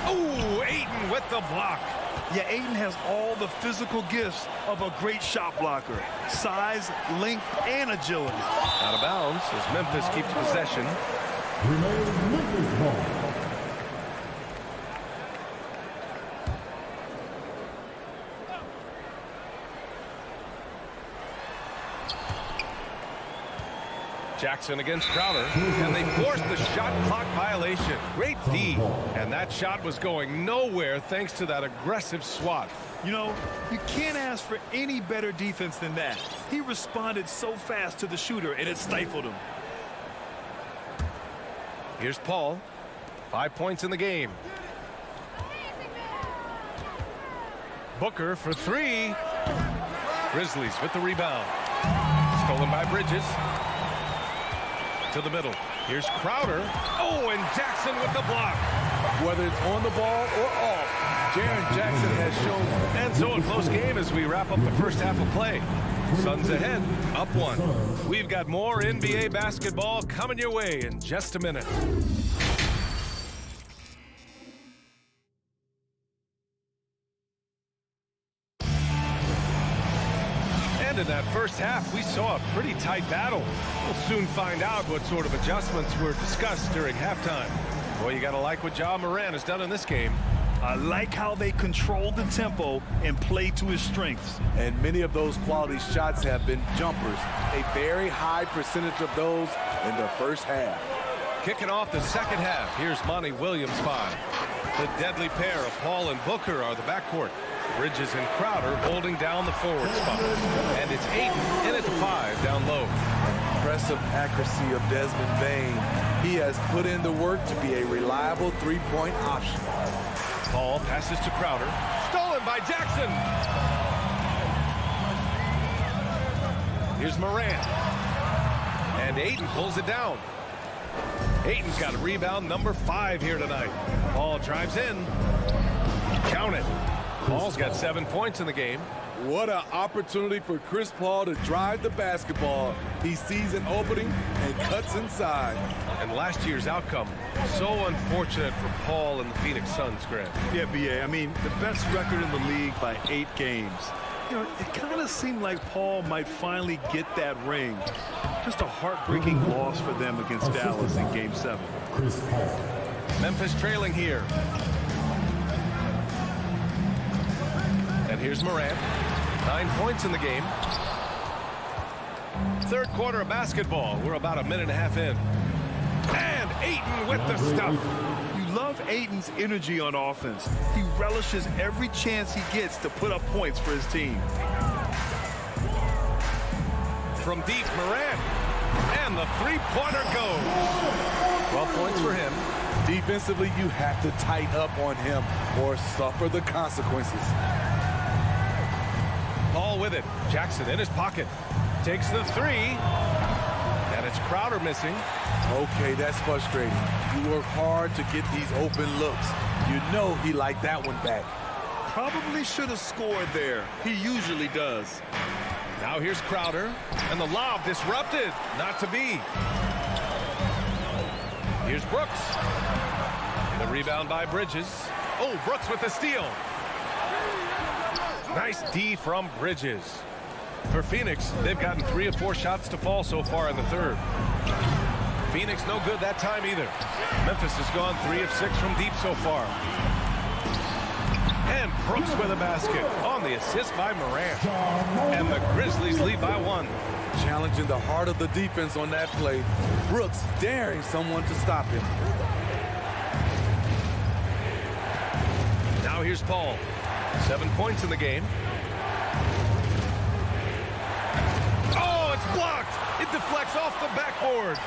Oh, Ayton with the block. Yeah, Ayton has all the physical gifts of a great shot blocker. Size, length, and agility. Out of bounds as Memphis keeps possession. Memphis ball. Jackson against Crowder, and they forced the shot clock violation. Great D, and that shot was going nowhere thanks to that aggressive swat. You know, you can't ask for any better defense than that. He responded so fast to the shooter, and it stifled him. Here's Paul. 5 points in the game. Booker for 3. Grizzlies with the rebound. Stolen by Bridges. To the middle. Here's Crowder. Oh, and Jackson with the block. Whether it's on the ball or off, Jaren Jackson has shown. And so a close game as we wrap up the first half of play. Suns ahead, up 1. We've got more NBA basketball coming your way in just a minute. And in that first half, we saw a pretty tight battle. We'll soon find out what sort of adjustments were discussed during halftime. Boy, you got to like what Ja Morant has done in this game. I like how they controlled the tempo and played to his strengths. And many of those quality shots have been jumpers. A very high percentage of those in the first half. Kicking off the second half, here's Monty Williams 5. The deadly pair of Paul and Booker are the backcourt. Bridges and Crowder holding down the forward spot. And it's Ayton in at the 5 down low. Impressive accuracy of Desmond Bain. He has put in the work to be a reliable three-point option. Paul passes to Crowder. Stolen by Jackson. Here's Morant. And Ayton pulls it down. Ayton's got rebound number 5 here tonight. Paul drives in. Count it. Paul's got 7 points in the game. What an opportunity for Chris Paul to drive the basketball. He sees an opening and cuts inside. And last year's outcome, so unfortunate for Paul and the Phoenix Suns, Grant. Yeah, B.A. I mean, the best record in the league by 8 games. You know, it kind of seemed like Paul might finally get that ring. Just a heartbreaking loss for them against Dallas in Game 7. Chris Paul. Memphis trailing here. And here's Morant. 9 points in the game. Third quarter of basketball. We're about a minute and a half in. And Ayton with the stuff. You love Ayton's energy on offense. He relishes every chance he gets to put up points for his team. From deep, Morant. And the three-pointer goes. 12 points for him. Defensively, you have to tighten up on him or suffer the consequences. Paul with it. Jackson in his pocket. Takes the 3. And it's Crowder missing. Okay, that's frustrating. You work hard to get these open looks. You know he liked that one back. Probably should have scored there. He usually does. Now here's Crowder. And the lob disrupted. Not to be. Here's Brooks. The rebound by Bridges. Oh, Brooks with the steal. Nice D from Bridges. For Phoenix, they've gotten 3 of 4 shots to fall so far in the third. Phoenix no good that time either. Memphis has gone 3 of 6 from deep so far. And Brooks with a basket on the assist by Morant. And the Grizzlies lead by 1. Challenging the heart of the defense on that play. Brooks daring someone to stop him. Now here's Paul. 7 points in the game. Oh, it's blocked. It deflects off the backboard.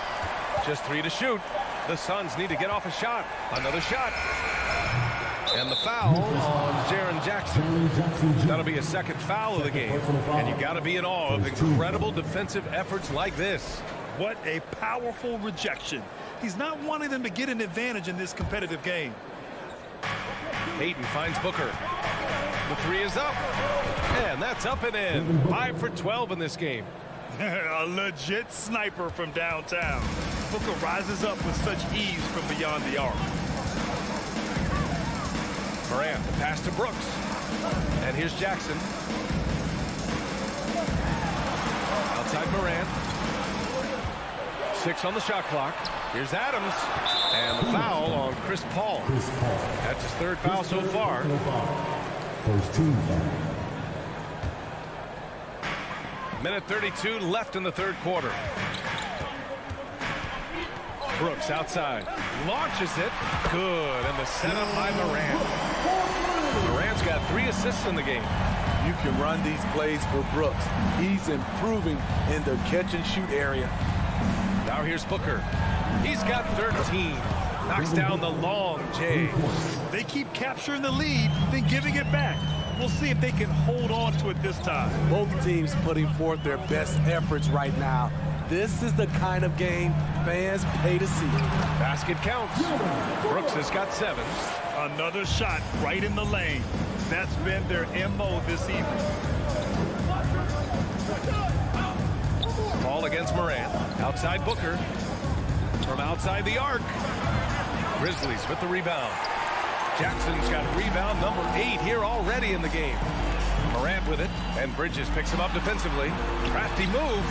Just 3 to shoot. The Suns need to get off a shot. Another shot. And the foul on Jaren Jackson. That'll be a second foul of the game. And you got to be in awe of incredible defensive efforts like this. What a powerful rejection. He's not wanting them to get an advantage in this competitive game. Ayton finds Booker. The 3 is up. And that's up and in. 5 for 12 in this game. A legit sniper from downtown. Booker rises up with such ease from beyond the arc. Morant, the pass to Brooks. And here's Jackson. Outside Morant. 6 on the shot clock. Here's Adams. And the foul on Chris Paul. That's his 3rd foul so far. First team foul. Minute 32 left in the third quarter. Brooks outside. Launches it. Good. And the setup by Morant. Morant's got 3 assists in the game. You can run these plays for Brooks. He's improving in the catch-and-shoot area. Now here's Booker. He's got 13. Knocks down the long J. They keep capturing the lead, then giving it back. We'll see if they can hold on to it this time. Both teams putting forth their best efforts right now. This is the kind of game fans pay to see. Basket counts. Brooks has got 7. Another shot right in the lane. That's been their MO this evening. Ball against Morant. Outside Booker. From outside the arc. Grizzlies with the rebound. Jackson's got rebound number 8 here already in the game. Morant with it. And Bridges picks him up defensively. Crafty move.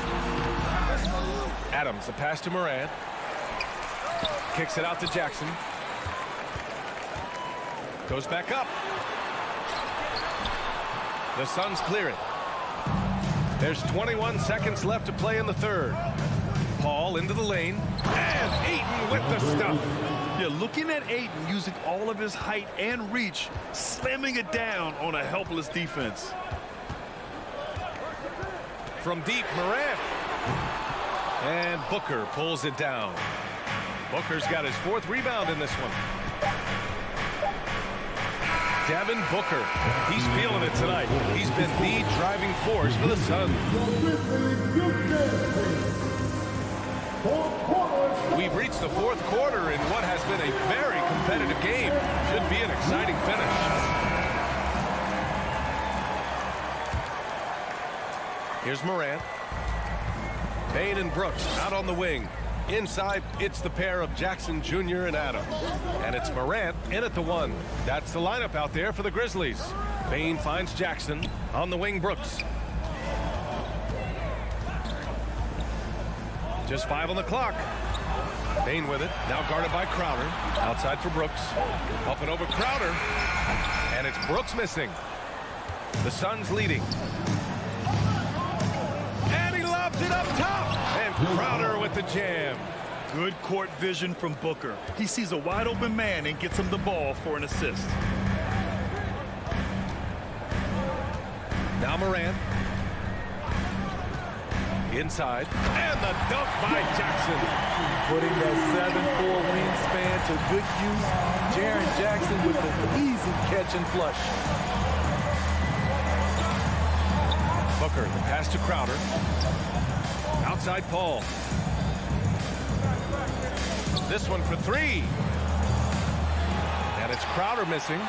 Adams, the pass to Morant. Kicks it out to Jackson. Goes back up. The Suns clear it. There's 21 seconds left to play in the third. Paul into the lane. And Ayton with the stuff. Yeah, looking at Ayton using all of his height and reach, slamming it down on a helpless defense. From deep, Morant. And Booker pulls it down. Booker's got his 4th rebound in this one. Devin Booker, he's feeling it tonight. He's been the driving force for the Suns. We've We've reached the fourth quarter in what has been a very competitive game. Should be an exciting finish. Here's Morant. Bain and Brooks out on the wing. Inside, it's the pair of Jackson Jr. and Adams. And it's Morant in at the 1. That's the lineup out there for the Grizzlies. Bain finds Jackson. On the wing, Brooks. Just 5 on the clock. Bain with it. Now guarded by Crowder. Outside for Brooks. Up and over Crowder. And it's Brooks missing. The Suns leading. And he lobs it up top. And Crowder with the jam. Good court vision from Booker. He sees a wide open man and gets him the ball for an assist. Now Morant. Inside. And the dunk by Jackson. Putting that 7'4" wingspan to good use. Jaren Jackson with the easy catch and flush. Booker, the pass to Crowder. Outside Paul. This one for 3. And it's Crowder missing.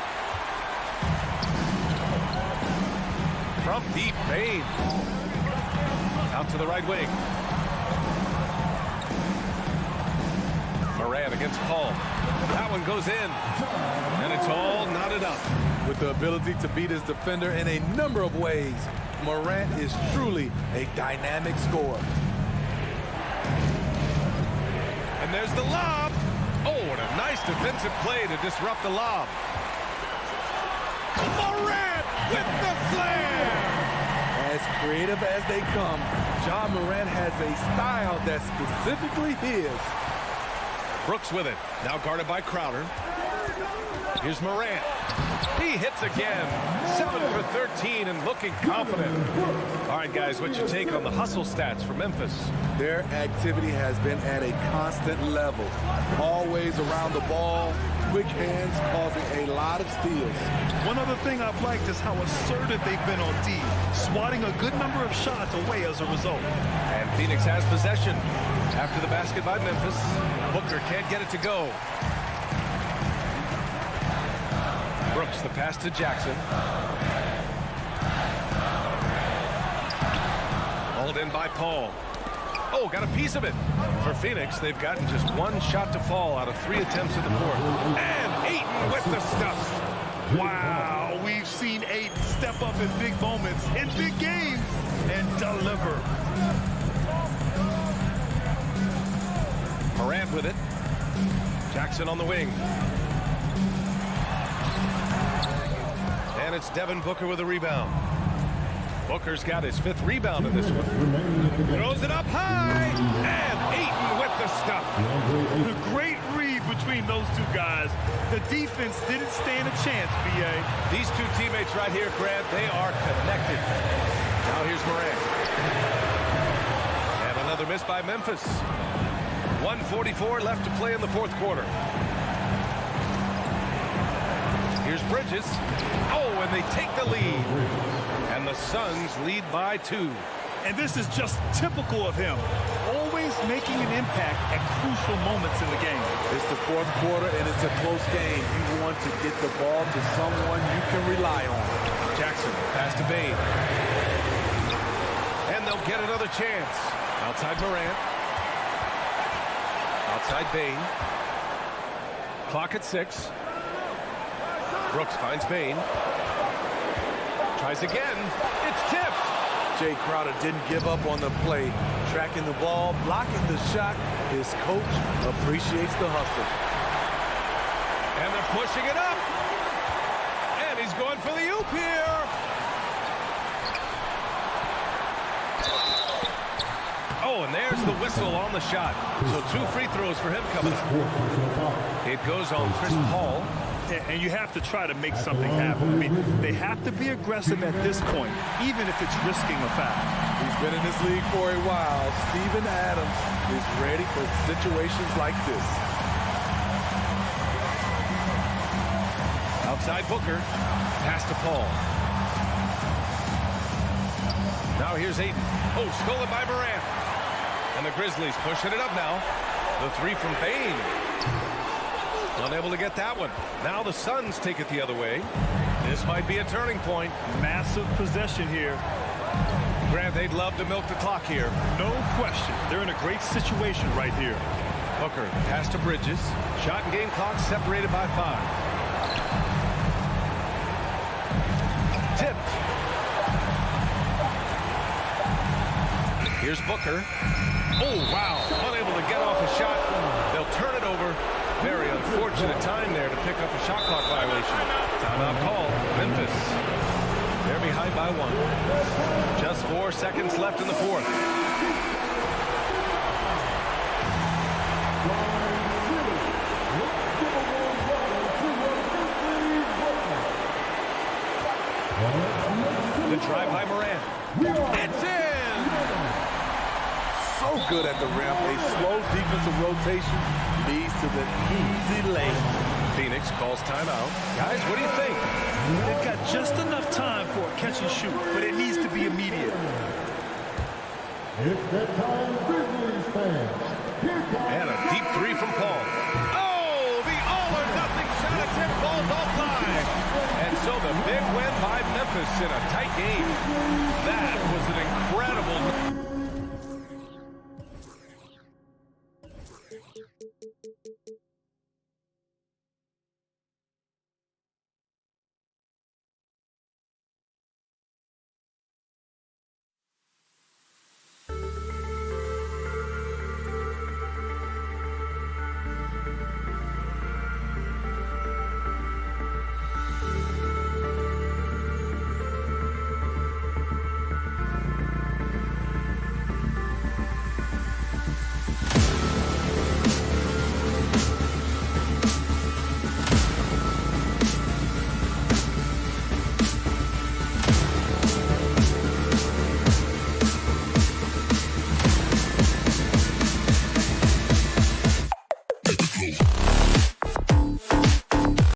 From deep, Bain. Out to the right wing. Morant against Paul. That one goes in. And it's all knotted up. With the ability to beat his defender in a number of ways, Morant is truly a dynamic scorer. And there's the lob. Oh, what a nice defensive play to disrupt the lob. Morant with the flair. As creative as they come, Ja Morant has a style that's specifically his. Brooks with it. Now guarded by Crowder. Here's Morant. He hits again. 7 for 13 and looking confident. All right, guys, what's your take on the hustle stats for Memphis? Their activity has been at a constant level. Always around the ball. Quick hands causing a lot of steals. One other thing I've liked is how assertive they've been on D, swatting a good number of shots away as a result. And Phoenix has possession. After the basket by Memphis, Booker can't get it to go. Brooks, the pass to Jackson. Hauled in by Paul. Oh, got a piece of it. For Phoenix, they've gotten just 1 shot to fall out of 3 attempts in the fourth. And Ayton with the stuff. Wow, we've seen Ayton step up in big moments, in big games, and deliver. Morant with it. Jackson on the wing. And it's Devin Booker with a rebound. Booker's got his 5th rebound in this one. Throws it up high. And Ayton with the stuff. The great read between those two guys. The defense didn't stand a chance, B.A. These two teammates right here, Grant, they are connected. Now here's Morant. And another miss by Memphis. 1:44 left to play in the fourth quarter. Here's Bridges. Oh, and they take the lead. And the Suns lead by 2. And this is just typical of him. Always making an impact at crucial moments in the game. It's the fourth quarter, and it's a close game. You want to get the ball to someone you can rely on. Jackson, pass to Bain. And they'll get another chance. Outside Morant. Outside Bain. Clock at 6. Brooks finds Bain. Tries again. It's tipped. Jay Crowder didn't give up on the play. Tracking the ball, blocking the shot. His coach appreciates the hustle. And they're pushing it up. And he's going for the oop here. Oh, and there's the whistle on the shot. So 2 free throws for him coming up. It goes on Chris Paul. And you have to try to make something happen. I mean, they have to be aggressive at this point, even if it's risking a foul. He's been in this league for a while. Steven Adams is ready for situations like this. Outside Booker. Pass to Paul. Now here's Ayton. Oh, stolen by Morant. And the Grizzlies pushing it up now. The three from Bain. Unable to get that one. Now the Suns take it the other way. This might be a turning point. Massive possession here. Grant, they'd love to milk the clock here. No question. They're in a great situation right here. Booker pass to Bridges. Shot and game clock separated by 5. Tipped. Here's Booker. Oh, wow. Unable to get off a shot. They'll turn it over. Very unfortunate time there to pick up a shot clock violation. Timeout call. Memphis. They're behind by 1. Just 4 seconds left in the fourth. The drive by Morant. It's in! So good at the rim. A slow defensive rotation leads to the easy lane. Phoenix calls timeout. Guys, what do you think? They've got just enough time for a catch and shoot, but it needs to be immediate. It's that time, Grizzlies fans. And a deep three from Paul. Oh, the all-or-nothing shot attempt falls offside. And so the big win by Memphis in a tight game. That was an incredible...